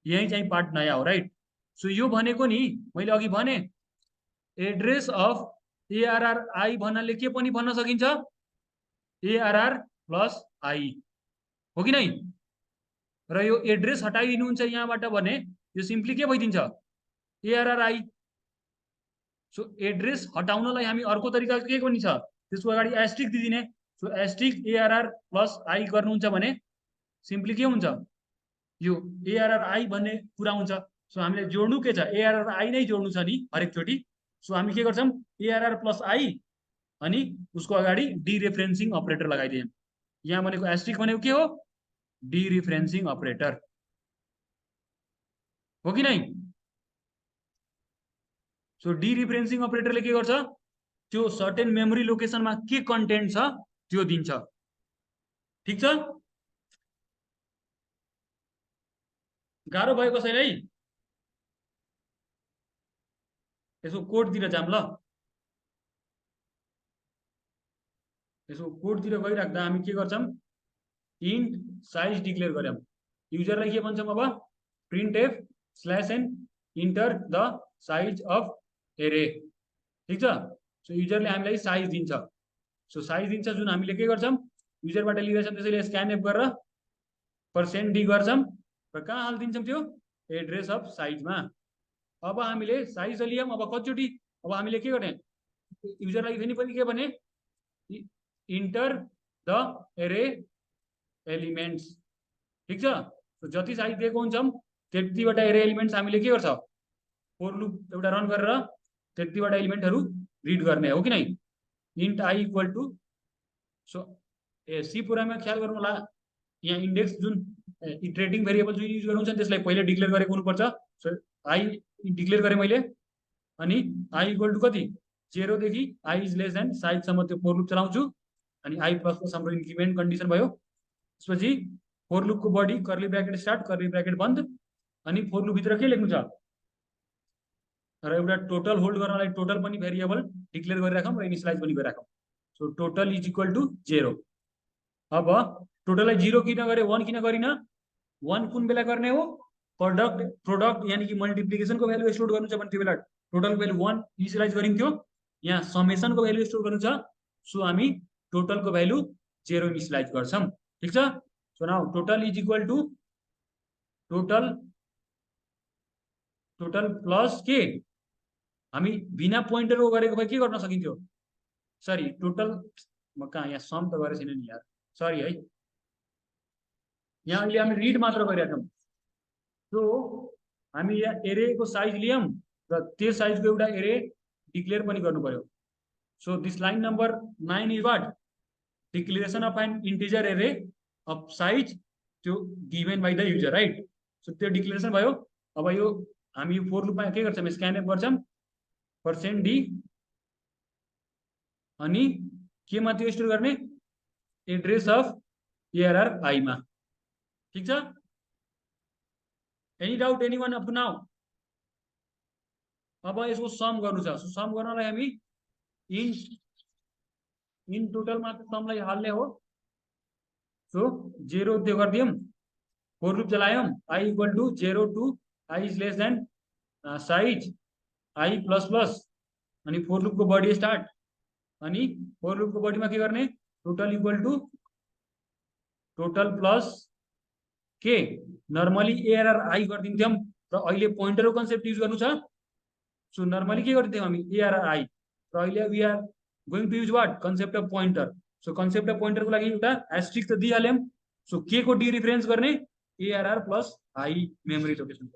यही चाहिँ पार्ट नयाँ हो, राइट। सो यो भनेको नि मैले अघि भने एड्रेस अफ एआरआर आई भन्नाले के पनि भन्न सकिन्छ, एआरआर प्लस आई हो कि नै। र यो एड्रेस हटाइदिनुहुन्छ यहाँबाट भने यो सिम्पली के भइदिन्छ, एआरआर आई। सो एड्रेस हटाउनलाई हामी अर्को तरिका के पनि छ, त्यसको अगाडि एस्ट्रिक दिदिने। So asterisk ARR plus I गर्नुहुन्छ भने सिम्पली के हुन्छ, यो एआरआर आई भन्ने कुरा हुन्छ। सो हामीले जोड्नु के छ, एआरआर आई नै जोड्नु छ नि हरेकचोटि। सो हामी के गर्छौँ, एआरआर प्लस आई अनि उसको अगाडि डिरेफरेन्सिङ अपरेटर लगाइदियौँ। यहाँ भनेको एस्ट्रिक भनेको के हो, डिरेफरेन्सिङ अपरेटर हो कि नै। सो डिरेफरेन्सिङ अपरेटरले के गर्छ, त्यो सर्टेन मेमोरी लोकेसनमा के कन्टेन्ट छ त्यो दिन्छ। ठिक छ, गाह्रो भयो कसैलाई? यसो कोडतिर जाम ल। यसो कोडतिर गइराख्दा हामी के गर्छौँ, इन्ट साइज डिक्लेयर गर्यौँ। युजरलाई के भन्छौँ अब, print F /n enter the size of array. ठिक छ। सो युजरले हामीलाई साइज दिन्छ। सो साइज दिन्छ जुन हामीले के गर्छौँ, युजरबाट लिँदैछौँ, त्यसैले स्क्यान एफ गरेर %d गर्छौँ र कहाँ हालिदिन्छौँ, त्यो एड्रेस अफ साइजमा। अब हामीले साइज लियौँ, अब कतिचोटि, अब हामीले के गर्ने, युजरलाई फेरि पनि के भने, इन्टर द एरे एलिमेन्ट्स। ठिक छ। सो जति साइज दिएको हुन्छौँ त्यतिवटा एरे एलिमेन्ट्स हामीले के गर्छ, फोर लुप एउटा रन गरेर त्यतिवटा एलिमेन्टहरू रिड गर्ने हो कि नै। Int i equal to, so C प्रोग्राममा ख्याल गर्नु होला, यहाँ इन्डेक्स जुन इटरेटिङ भेरिएबल जुन युज गर्नुहुन्छ त्यसलाई पहिले डिक्लेयर गरेको हुनुपर्छ। सो आई डिक्लेयर गरेँ मैले, अनि आई इक्वल टु कति, 0 देखि आई इज लेस देन साइजसम्म त्यो फोर लुप चलाउँछु, अनि आई प्लस प्लस हाम्रो इन्क्रिमेन्ट कन्डिसन भयो। त्यसपछि फोर लुपको body curly bracket start, curly bracket बन्द, अनि फोर लुप भित्र के लेख्नु छ, र एउटा टोटल होल्ड गर्नलाई टोटल पनि भेरिएबल डिक्लेयर गरिराखौँ र इनिसियलाइज पनि गरिराखौँ। So total is equal to 0। अब टोटललाई 0 किन गरे, 1 किन गरिन, 1 कुन बेला गर्ने हो, प्रोडक्ट यानी कि मल्टिप्लिकेसनको भ्यालु स्टोर गर्नु छ भने त्यो बेला टोटल भ्यालु 1 इनिसियलाइज गरिन्थ्यो। यहाँ समेसनको भ्यालु स्टोर गर्नु छ, सो हामी टोटलको भ्यालु 0 इनिसियलाइज गर्छौँ। ठिक छ। So now total is equal to total plus के, हामी बिना पोइन्टरको गरेको भए के गर्न सकिन्थ्यो, सरी टोटल, म कहाँ यहाँ सम त गरेको छैन नि यार, सरी है, यहाँ अहिले हामी रिड मात्र गरिरहेको छौँ। सो हामी यहाँ एरेको साइज लियौं र त्यो साइजको एउटा एरे डिक्लेयर पनि गर्नु पर्यो. So this line number 9 is what? Declaration of an integer array of size त्यो given by the user, right. So त्यो डिक्लेरेसन भयो. अब यो हामी फोर लुपमा के गर्छौँ? स्क्यानएफ गर्छौँ %d अनि केमा त्यो स्टोर गर्ने? एड्रेस अफ एआरआर आई मा. ठीक छ? Any doubt anyone up to now? अब यसको सम गर्नु छ. सो सम गर्नलाई हामी इन टोटलमा समलाई हाल्ने हो. सो 0 त्यो गरिदियौँ. फोर लुप चलायौँ. I equal to 0 to i is less than size i plus plus अनि फोर लुपको बडी स्टार्ट अनि फोर लुपको बडीमा के गर्ने? Total equal to total plus के नर्मली एआरआर आई गरिदिन्थ्यौँ र अहिले पोइन्टरको कन्सेप्ट युज गर्नु छ. सो नर्मली के गरिदिन्थ्यौँ हामी? ARR I. र अहिले we are going to use what? Concept of pointer. So concept of पोइन्टरको लागि एउटा एस्ट्रिक त दिइहाल्यौँ. सो के को डी रिफरेन्स गर्ने? ARR plus I memory location.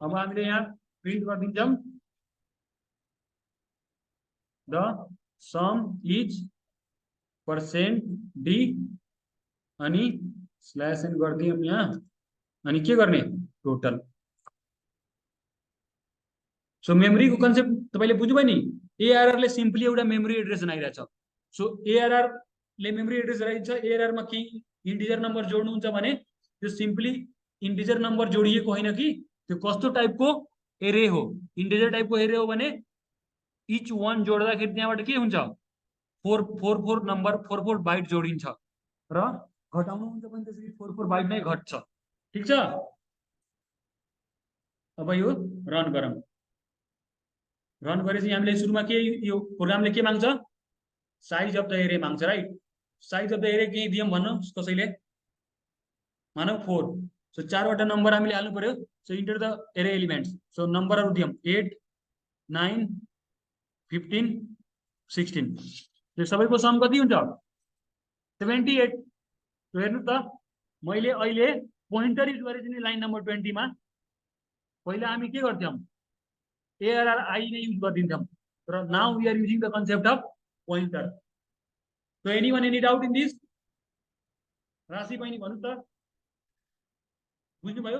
अब हामीले यहाँ प्रिन्ट गरिदिन्छौँ द सम इज %d अनि स्ल्यास एन गरिदियौँ यहाँ अनि के गर्ने? टोटल. सो मेमोरी को कन्सेप्ट तपाईले बुझ्नुभयो नि. एआरआर ले सिम्पली एउटा मेमोरी एड्रेस बनाइरहेछ. सो एआरआर ले मेमोरी एड्रेस बनाइन्छ. एआरआर मा के इन्टिजर नम्बर जोड्नुहुन्छ भने त्यो सिम्पली इन्टिजर नम्बर जोडिएको होइन कि त्यो कस्तो टाइपको एरे हो. इन्टिजर टाइपको एरे हो भने इच वान जोड्दाखेरि त्यहाँबाट के हुन्छ? 444 नम्बर 44 बाइट जोडिन्छ र घटाउनु हुन्छ भने त्यसरी 44 बाइट नै घट्छ. ठीक छ? अब यो रन गरौँ. रन गरेपछि हामीले सुरुमा के यो प्रोग्रामले के माग्छ? साइज अफ द एरे माग्छ, राइट. साइज अफ द एरे के दियौँ भन्नु कसैले? मानौ 4. सो चारवटा नम्बर हामीले हाल्नु पर्यो. So enter the array elements. So नम्बरहरु दियौँ 8 9 15 16. यो सबैको सम कति हुन्छ? 78. सो हेर्नु त मैले अहिले पोइन्टर युज गरेछु नि लाइन नम्बर 20 मा. पहिला हामी के गर्थ्यौं? एआरआर आई नै युज गरिदिन्थ्यौं. र now we are using the concept of pointer. So anyone any doubt in this? Rashi बहिनी भन्नु त. बुझ्नुभयो?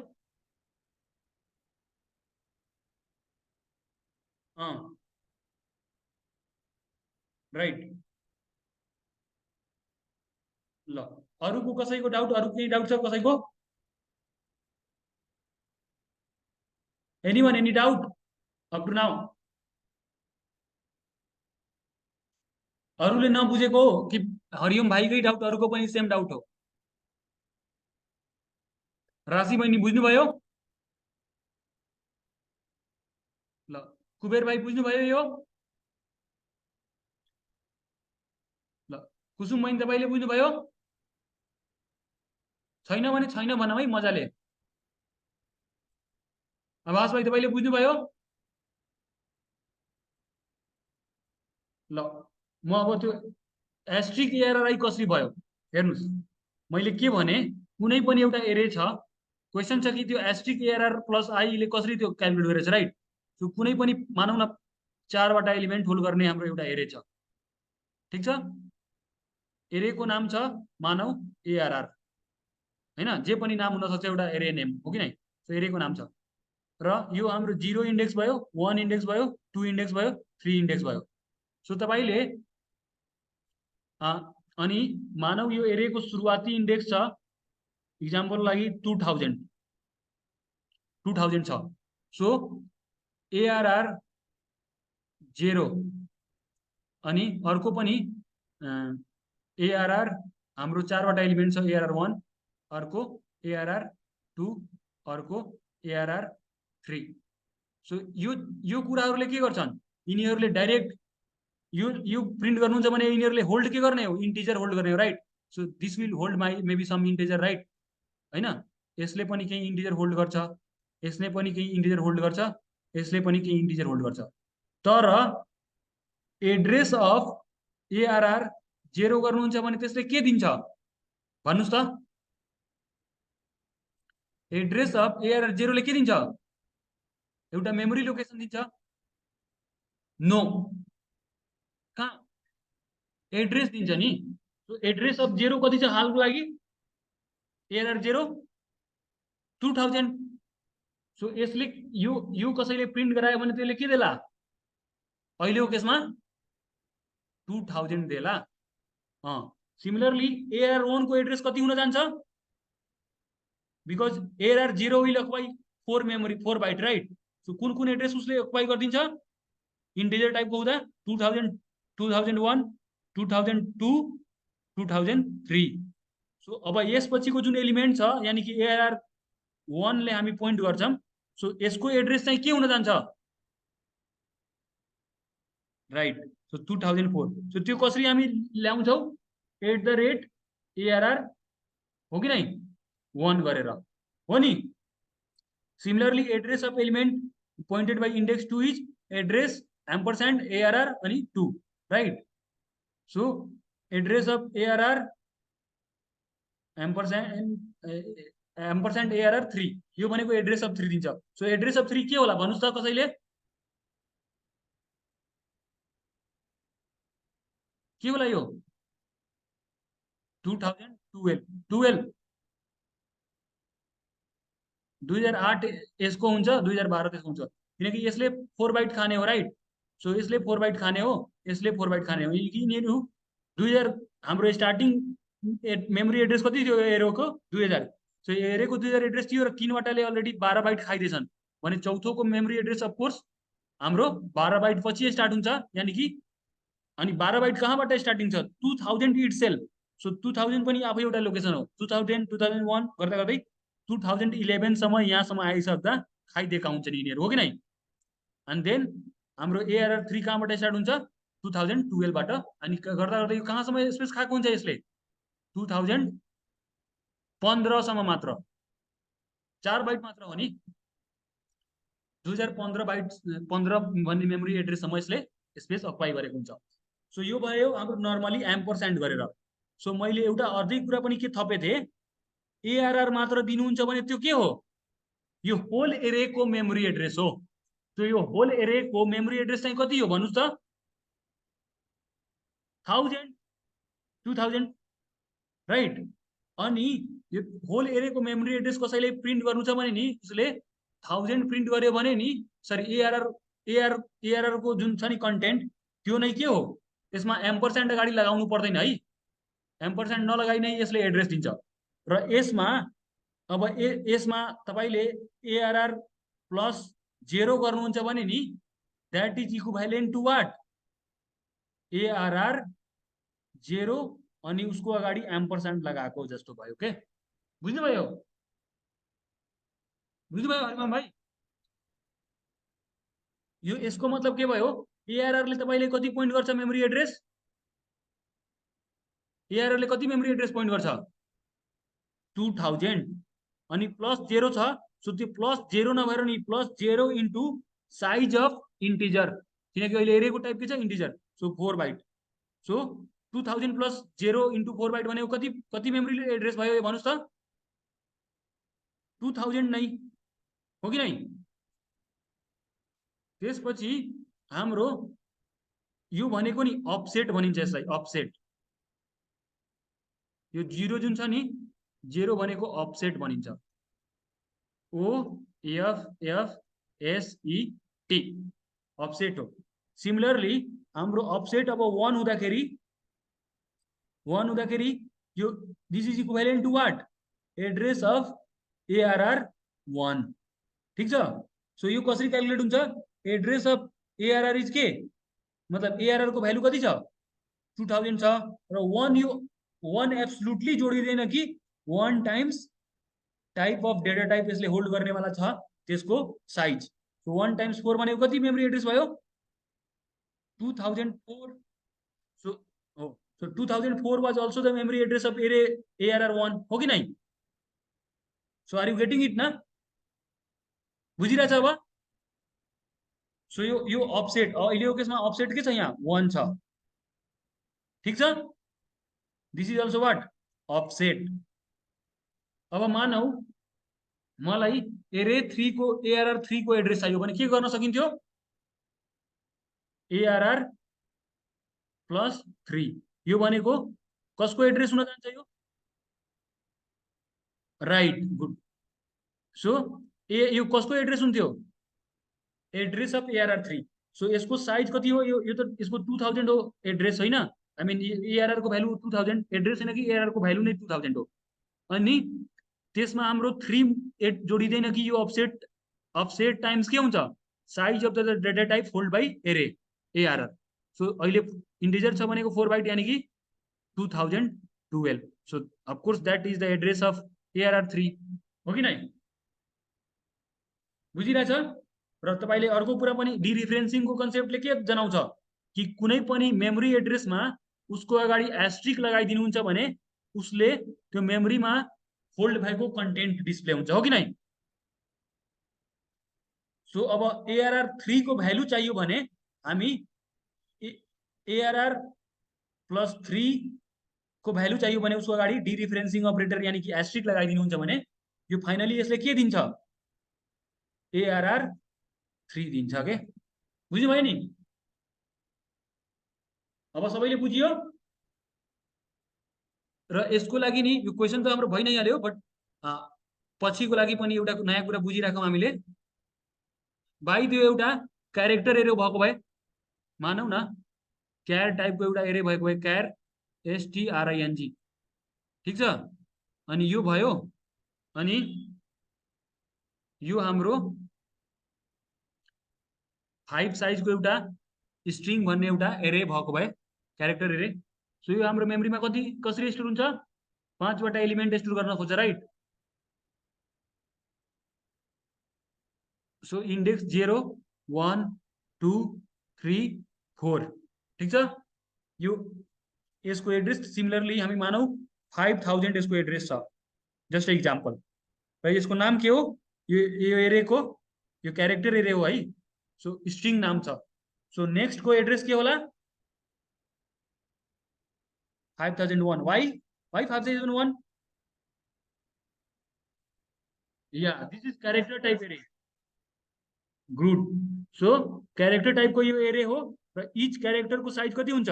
राइट. ल अरुको कसैको डाउट? अरु केही डाउट छ कसैको? Anyone any doubt up to now? अरूले नबुझेको हो कि हरिओम भाइकै डाउट अरूको पनि सेम डाउट हो? राशि बहिनी बुझ्नुभयो? ल कुबेर भाइ बुझ्नुभयो यो? ल कुसुम बहिनी तपाईले बुझ्नुभयो? छैन भने छैन भनौँ है मजाले. आवाज भाइ तपाईले बुझ्नुभयो? ल म अब त्यो एस्ट्रिक एआरआर कसरी भयो हेर्नुस्. मैले के भने कुनै पनि एउटा एरे छ. क्वेशन छ कि त्यो एस्ट्रिक एआरआर प्लस आई ले कसरी त्यो क्याल्कुलेट गरेछ, राइट. त्यो कुनै पनि मानौ न चारवटा एलिमेन्ट होल्ड गर्ने हाम्रो एउटा एरे छ. ठीक छ? एरेको नाम छ मानौ एआरआर हैन. जे पनि नाम हुन सक्छ, एउटा एरे नेम हो कि नै. सो एरेको नाम छ र यो हाम्रो 0 इन्डेक्स भयो, 1 इन्डेक्स भयो, 2 इन्डेक्स भयो, 3 इन्डेक्स भयो. सो तपाईले अनि मानव यो एरेको सुरुवाती इन्डेक्स छ इक्जाम्पल लागि 2000 छ. सो एआरआर 0 अनि अर्को पनि एआरआर हाम्रो चारवटा एलिमेन्ट छ. एआरआर 1 अर्को एआरआर 2 अर्को एआरआर 3. सो यो कुराहरुले के गर्छन्? यिनीहरुले डाइरेक्ट यो प्रिन्ट गर्नुहुन्छ भने यिनीहरुले होल्ड के गर्ने हो? इन्टिजर होल्ड गर्ने हो, right. So this will hold my maybe some integer, right. हैन. यसले पनि केही इन्टिजर होल्ड गर्छ, यसले पनि केही इन्टिजर होल्ड गर्छ, यसले पनि केही इन्टिजर होल्ड गर्छ. तर एड्रेस अफ एआरआर 0 गर्नुहुन्छ भने त्यसले के दिन्छ भन्नुस् त? एड्रेस अफ एआरआर 0 ले के दिन्छ एउटा मेमोरी लोकेसन दिन्छ नो कहाँ एड्रेस दिन्छ नि सो एड्रेस अफ 0 कति छ हालको लागि एआरआर 0 2000 सो यसले यो कसैले प्रिन्ट गरायो भने त्यसले के देला अहिलेको केसमा 2000 देला सिमिलरली एआरआर 1 को एड्रेस कति हुन जान्छ because ARR 0 will occupy 4 memory 4 byte right so कुन कुन एड्रेस उसले अक्युपाई गरिदिन्छ इन्टिजर टाइपको हुँदा 2000 2001 2002 2003 सो अब यसपछिको जुन एलिमेन्ट छ यानी कि एआरआर 1 ले हामी पोइन्ट गर्छौं सो यसको एड्रेस चाहिँ के हुन जान्छ राइट सो 2004 सो त्यो कसरी हामी ल्याउँछौं @ARR हो कि नै 1 गरेर हो नि similarly address of element pointed by index 2 is address ampersand ARR अनि 2 right so address of ARR ampersand ARR 3 यो भनेको एड्रेस अफ 3 दिन्छ सो एड्रेस अफ 3 के होला भन्नुस् त कसैले के होला यो 2012 2008 यसको हुन्छ 2012 त्यसको हुन्छ किनकि यसले 4 बाइट खाने हो राइट सो यसले 4 बाइट खाने हो यसले 4 बाइट खाने हो यिनीहरु 2000 हाम्रो स्टार्टिङ मेमोरी एड्रेस कति थियो एरोको 2000 सो एरेको 2000 एड्रेस थियो र तीनवटाले अलरेडी 12 बाइट खाइदिएछन् भने चौथोको मेमोरी एड्रेस अफ कोर्स हाम्रो 12 बाइट पछि स्टार्ट हुन्छ यानी कि अनि 12 बाइट कहाँबाट स्टार्टिङ छ 2000 इटसेल्फ सो 2000 पनि आफै एउटा लोकेसन हो 2000 2001 गर्दा गर्दै 2011 सम्म यहाँसम्म आइसक्दा खाइदिएका हुन्छन् यिनीहरू हो कि नै एन्ड देन हाम्रो एआरआर 3 कहाँबाट स्टार्ट हुन्छ 2012 बाट अनि गर्दा गर्दै कहाँसम्म स्पेस खाएको हुन्छ यसले 2015 सम्म मात्र 4 बाइट मात्र हो नि 2015 बाइट 15 भन्ने मेमोरी एड्रेस सम्म यसले स्पेस अक्युपाई गरेको हुन्छ सो यो भयो हाम्रो नर्मली एम्परस्यान्ड गरेर सो मैले एउटा अर्धै कुरा पनि के थपे थिए एआरआर मात्र दिनुहुन्छ भने त्यो के हो यो होल एरेको मेमोरी एड्रेस हो तो यो होल एरेको मेमोरी एड्रेस चाहिँ कति हो भन्नुस् त 1000 2000 राइट अनि यो होल एरेको मेमोरी एड्रेस कसैले प्रिन्ट गर्नु छ भने नि उसले 1000 प्रिन्ट गर्यो भने नि सरी एआरआर को जुन छ नि कन्टेन्ट त्यो नै के हो यसमा एम्परस्यान्ड अगाडि लगाउनु पर्दैन है एम्परस्यान्ड नलगाइ नै यसले एड्रेस दिन्छ र यसमा अब यसमा तपाईले एआरआर प्लस 0 गर्नुहुन्छ भने नि that is equivalent to what ARR 0 अनि उसको अगाडि एम्परस्यान्ड लगाएको जस्तो भयो के बुझ्नुभयो हरिमान भाइ यो यसको मतलब के भयो एआरआर ले तपाईले कति पोइन्ट गर्छ मेमोरी एड्रेस एआरआर ले कति मेमोरी एड्रेस पोइन्ट गर्छ 2000 अनि प्लस 0 छ सो त्यो प्लस 0 नभएर नि plus 0 into size of integer किनकि अहिले एरेको टाइप के छ integer so 4 byte so 2000 plus 0 into 4 byte भनेको कति कति मेमोरी एड्रेस भयो भन्नुस् त 2000 नै हो कि नै त्यसपछि हाम्रो यो भनेको नि अफसेट भनिन्छ यसलाई अफसेट यो 0 जुन छ नि 0 भनेको अफसेट भनिन्छ O F F S E T offset हो सिमिलरली हाम्रो अफसेट अब 1 हुँदाखेरि यो this is equivalent to what address of ARR 1 ठीक छ सो यो कसरी क्याल्कुलेट हुन्छ एड्रेस अफ एआरआर इज के मतलब एआरआर को भ्यालु कति छ 2000 छ र 1 यो 1 एब्सोल्युटली जोडिदैन कि 1 times type of data type यसले होल्ड गर्ने वाला छ त्यसको साइज सो 1 टाइम्स 4 भनेको कति मेमोरी एड्रेस भयो 2004 सो हो so 2004 was also the memory address of ARR1 हो कि नहीं so are you getting it ना बुझिरहेछ अब सो यो अफसेट अहिलेको केसमा अफसेट के छ यहाँ 1 छ ठीक छ this is also what offset अब मानौ मलाई एरे 3 को ARR 3 को एड्रेस चाहियो भने के गर्न सकिन्थ्यो ARR प्लस 3 यो भनेको कसको एड्रेस हुन जान्छ यो राइट गुड सो यो कसको एड्रेस हुन्थ्यो एड्रेस अफ ARR 3 सो यसको साइज कति हो यो त यसको 2000 हो एड्रेस होइन आई मिन ARR को भ्यालु 2000 एड्रेस होइन कि ARR को भ्यालु नै 2000 हो अनि त्यसमा हाम्रो 3 8 जोडिदैन कि यो अफसेट अफसेट टाइम्स के हुन्छ size of the data type hold by array ARR so अहिले इन्टिजर छ भनेको 4 बाइट यानी कि 2012 so of course that is the address of ARR 3 हो कि नै बुझिरहेछ र तपाईले अर्को कुरा पनि डिरिफरेन्सिङको कन्सेप्टले के जनाउँछ कि कुनै पनि मेमोरी एड्रेसमा उसको अगाडि एस्ट्रिक लगाइदिनुहुन्छ भने उसले त्यो मेमोरीमा होल्ड भएको कन्टेन्ट डिस्प्ले हुन्छ हो कि नै सो अब ARR 3 को भ्यालु चाहियो भने हामी ARR प्लस 3 को भ्यालु चाहियो भने उसको अगाडि डिरिफरेन्सिङ अपरेटर यानी कि एस्ट्रिक लगाइदिनुहुन्छ भने यो फाइनली यसले के दिन्छ ARR 3 दिन्छ के बुझ्नु भयो नि अब सबैले बुझियो र यसको लागि नि यो क्वेसन त हाम्रो भइ नै हाल्यो बट पछिको लागि पनि एउटा नयाँ कुरा बुझिराखौँ हामीले बाइ त्यो एउटा क्यारेक्टर एरे भएको भए मानौ न क्यार टाइपको एउटा एरे भएको भए क्यार STRING ठिक छ अनि यो भयो अनि यो हाम्रो 5 साइजको एउटा स्ट्रिङ भन्ने एउटा एरे भएको भए क्यारेक्टर एरे सो यो हाम्रो मेमोरीमा कसरी स्टोर हुन्छ 5 वटा एलिमेन्ट स्टोर गर्न खोज्छ राइट सो इंडेक्स 0 1 2 3 4 ठीक छ यो यसको एड्रेस सिमिलरली हामी मानौ 5000 यसको एड्रेस छ जस्ट एक्जाम्पल र यसको नाम के हो यो एरेको यो क्यारेक्टर एरे हो है सो स्ट्रिङ नाम छ सो नेक्स्ट को एड्रेस के होला 5001 वाइ 5001 या this is character type array good so character टाइपको यो एरे हो र इच क्यारेक्टरको साइज कति हुन्छ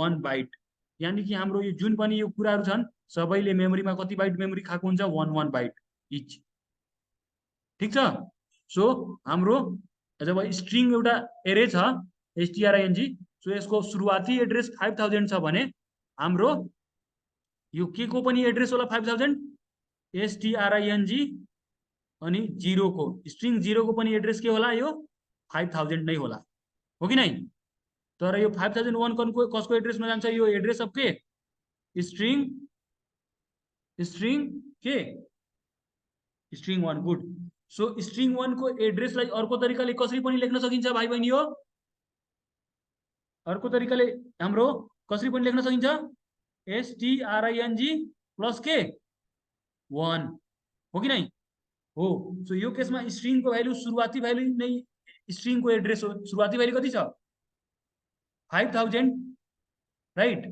1 बाइट यानी कि हाम्रो यो जुन पनि यो कुराहरू छन् सबैले मेमोरीमा कति बाइट मेमोरी खाएको हुन्छ 1 बाइट इच ठीक छ सो हाम्रो जब स्ट्रिङ एउटा एरे छ STRING सो यसको सुरुवाती एड्रेस 5000 छ भने हाम्रो यो के को पनि एड्रेस होला 5000 STRING अनि 0 को स्ट्रिङ 0 को पनि एड्रेस के होला यो 5000 नै होला हो कि नै तर यो 5001 को कसको एड्रेसमा जान्छ यो एड्रेस अफ के स्ट्रिङ स्ट्रिङ के स्ट्रिङ 1 गुड सो स्ट्रिङ 1 को एड्रेसलाई अर्को तरिकाले कसरी पनि लेख्न सकिन्छ भाइ बहिनी हो अर्को तरिकाले हाम्रो कसरी पनि लेख्न सकिन्छ STRING प्लस के 1 हो कि नै हो सो यो केसमा स्ट्रिङ को भ्यालु सुरुवाती भ्यालु नै स्ट्रिङ को एड्रेस हो सुरुवाती भ्यालु कति छ 5000 राइट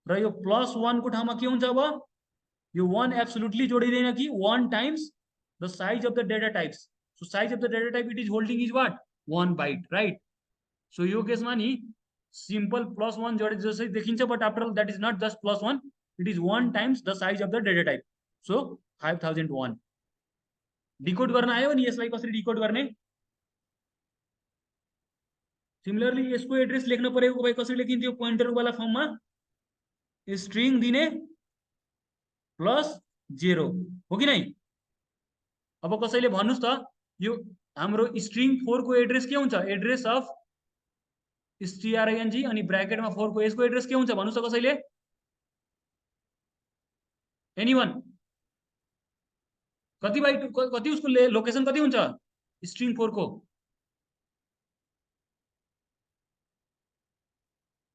र यो प्लस 1 को ठाउँमा के हुन्छ अब यो 1 एब्सोल्युटली जोडिदैन कि 1 times the size of the data types so size of the data type it is holding is what 1 byte right so यो केसमा नि सिम्पल प्लस 1 जोडे जसै देखिन्छ but after all that is not just plus 1 it is 1 times the size of the data type so 5001 decode गर्न आयो नि यसलाई कसरी डिकोड गर्ने सिमिलरली यसको एड्रेस लेख्न परेको भए कसरी लेखिन्थ्यो पोइन्टर वाला फर्ममा स्ट्रिङ दिने प्लस 0 हो कि नै अब कसैले भन्नुस् त यो हाम्रो स्ट्रिङ 4 को एड्रेस के हुन्छ एड्रेस अफ STRING अनि ब्र्याकेटमा 4 को यसको एड्रेस के हुन्छ भन्नुस् त कसैले एनीवन कति बाइट कति उसको लोकेसन कति हुन्छ स्ट्रिङ 4 को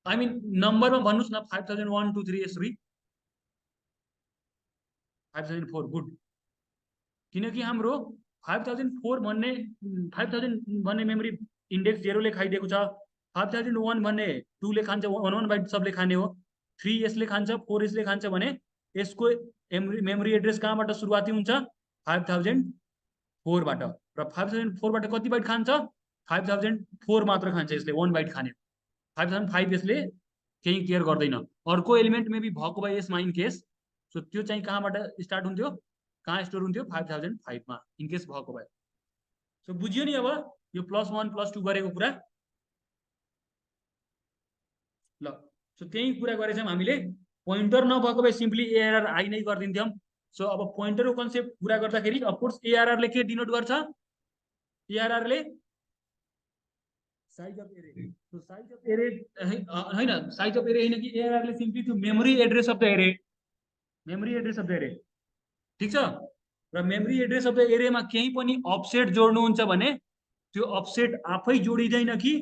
आई मिन नम्बरमा भन्नुस् न 5001 2 3 यसरी 5004 गुड किनकि हाम्रो 5004 भन्ने 5000 भन्ने मेमोरी इन्डेक्स 0 ले खाइदिएको छ 5001 भन्ने 2 ले खान्छ 1 बाइट सबले खाने हो 3 यसले खान्छ 4 यसले खान्छ भने यसको मेमोरी एड्रेस कहाँबाट सुरुवाती हुन्छ 5004 4 बाट र 5004 बाट कति बाइट खान्छ 5004 मात्र खान्छ यसले 1 बाइट खाने 5005 यसले केही केयर गर्दैन अर्को एलिमेन्ट मेबी भएको भए यसमा इन केस सो त्यो चाहिँ कहाँबाट स्टार्ट हुन्थ्यो कहाँ स्टोर हुन्थ्यो 5005 मा इन केस भएको भए सो बुझ्यो नि अब यो +1 +2 गरेको कुरा ल सो त्यही कुरा गरेछौँ हामीले पोइन्टर नभएको भए सिम्पली एआरआर आई नै गरिदिन्थ्यौँ सो अब पोइन्टरको कन्सेप्ट पूरा गर्दाखेरि अफकोर्स एआरआर ले के डिनोट गर्छ एआरआर ले साइज अफ एरे सो साइज अफ एरे हैन साइज अफ एरे हैन कि एआरआर ले सिम्पली त्यो मेमोरी एड्रेस अफ द एरे मेमोरी एड्रेस अफ द एरे ठीक छ र मेमोरी एड्रेस अफ द एरेमा केही पनि अफसेट जोड्नुहुन्छ भने त्यो अफसेट आफै जोडिदैन कि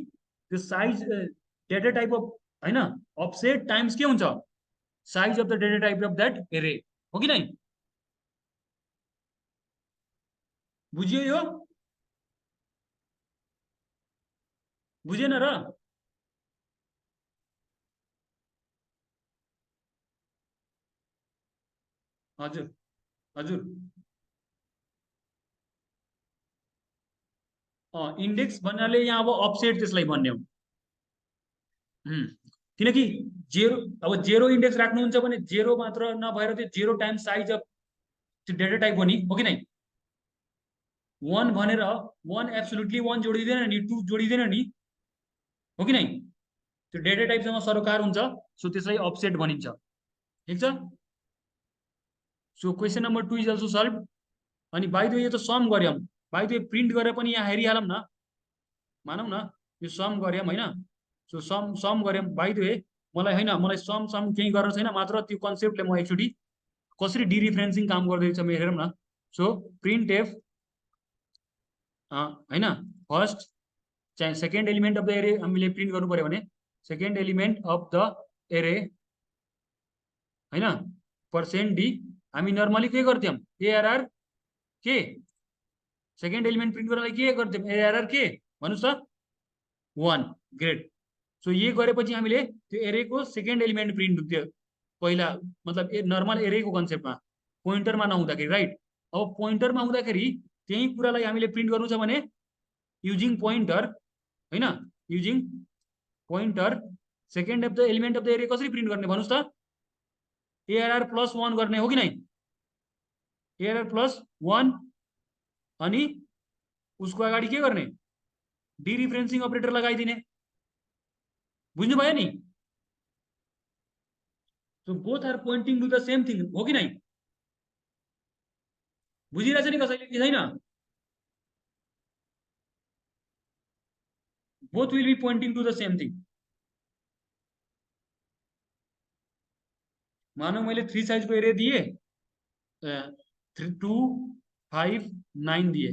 त्यो साइज डेटा टाइप अफ हैन अफसेट टाइम्स के हुन्छ size of the data type of that एरे हो कि नै बुझियो यो बुझेन र हजुर हजुर इन्डेक्स भन्नाले यहाँ अब अफसेट त्यसलाई भन्ने हो किनकि जेरो अब जेरो इन्डेक्स राख्नुहुन्छ भने जेरो मात्र नभएर त्यो जेरो टाइम्स साइज अफ त्यो डेटा टाइप हो नि हो कि नै 1 भनेर 1 एब्सोल्युटली 1 जोडिँदैन नि 2 जोडिँदैन नि हो कि नै त्यो डेटा टाइपसँग सरोकार हुन्छ सो त्यसलाई अफसेट भनिन्छ ठीक छ so question number 2 is also solve अनि बाइ द वे यो त सम गर्यौं बाइ द वे प्रिन्ट गरेर पनि यहाँ हेरिहालौँ न मानौँ न यो सम गर्यौं हैन सो सम गर्यौं बाइ द वे मलाई हैन मलाई सम केही गर्न छैन मात्र त्यो कन्सेप्टले म एकचोटि कसरी डिरिफरेन्सिङ काम गर्दैछ म हेरौँ न सो प्रिन्ट एफ हैन फर्स्ट चाहिँ सेकेन्ड एलिमेन्ट अफ द एरे हामीले प्रिन्ट गर्नु पर्यो भने सेकेन्ड एलिमेन्ट अफ द एरे हैन %d हामी नर्मली के गर्थ्यौं एआरआर के सेकेन्ड एलिमेन्ट प्रिन्ट गर्नलाई के गर्थ्यौं एआरआर के भन्नुस् त 1 ग्रेट सो ये गरेपछि हामीले त्यो एरेको सेकेन्ड एलिमेन्ट प्रिन्ट हुन्थ्यो पहिला मतलब नर्मल एरेको कन्सेप्टमा पोइन्टरमा नहुँदाखेरि राइट अब पोइन्टरमा हुँदाखेरि त्यही कुरालाई हामीले प्रिन्ट गर्नु छ भने युजिङ पोइन्टर हैन using pointer second of the element of the एरे कसरी प्रिन्ट गर्ने भन्नुस् त एआरआर +1 गर्ने हो कि नै एआरआर +1 अनि उसको अगाडि के गर्ने डिरिफरेन्सिङ अपरेटर लगाइदिने बुझ्नु भयो नि so both are pointing to the same thing हो कि नै बुझिरहेछ नि कसैले कि छैन both will be pointing to the same thing मानौ मैले 3 साइजको एरे दिए 3 2 5 9 दिए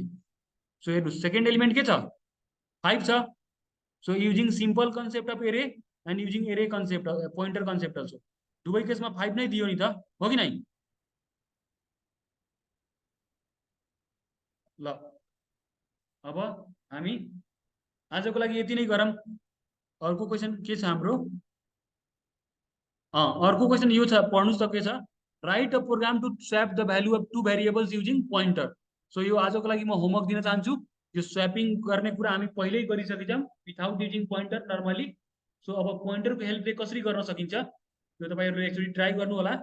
सो हेर्नु सेकेन्ड एलिमेन्ट के छ 5 छ so using simple concept of एरे एन्ड युजिङ एरे कन्सेप्ट पोइन्टर कन्सेप्ट अल्सो दुवै केसमा 5 नै दियो नि त हो कि नै ल अब हामी आजको लागि यति नै गरौँ अर्को क्वेसन के छ हाम्रो अर्को क्वेसन यो छ पढ्नुस् त के छ write a program to swap the value of 2 variables using pointer so यो आजको लागि म होमवर्क दिन चाहन्छु यो स्वैपिङ गर्ने कुरा हामी पहिल्यै गरिसकेछौँ without using pointer normally so अब पोइन्टरको हेल्पले कसरी गर्न सकिन्छ त्यो तपाईहरुले एकचोटि ट्राई गर्नु होला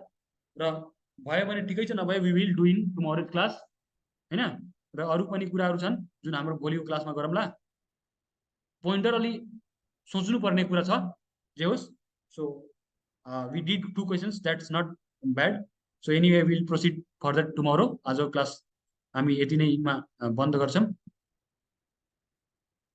र भयो भने ठिकै छ नभए we will do in tomorrow class हैन र अरु पनि कुराहरु छन् जुन हाम्रो भोलिको क्लासमा गरौँला पोइन्टर अलि सोच्नु पर्ने कुरा छ जे होस् so we did 2 questions that's not bad so anyway we'll proceed further tomorrow आज क्लास हामी यति नैमा बन्द गर्छौं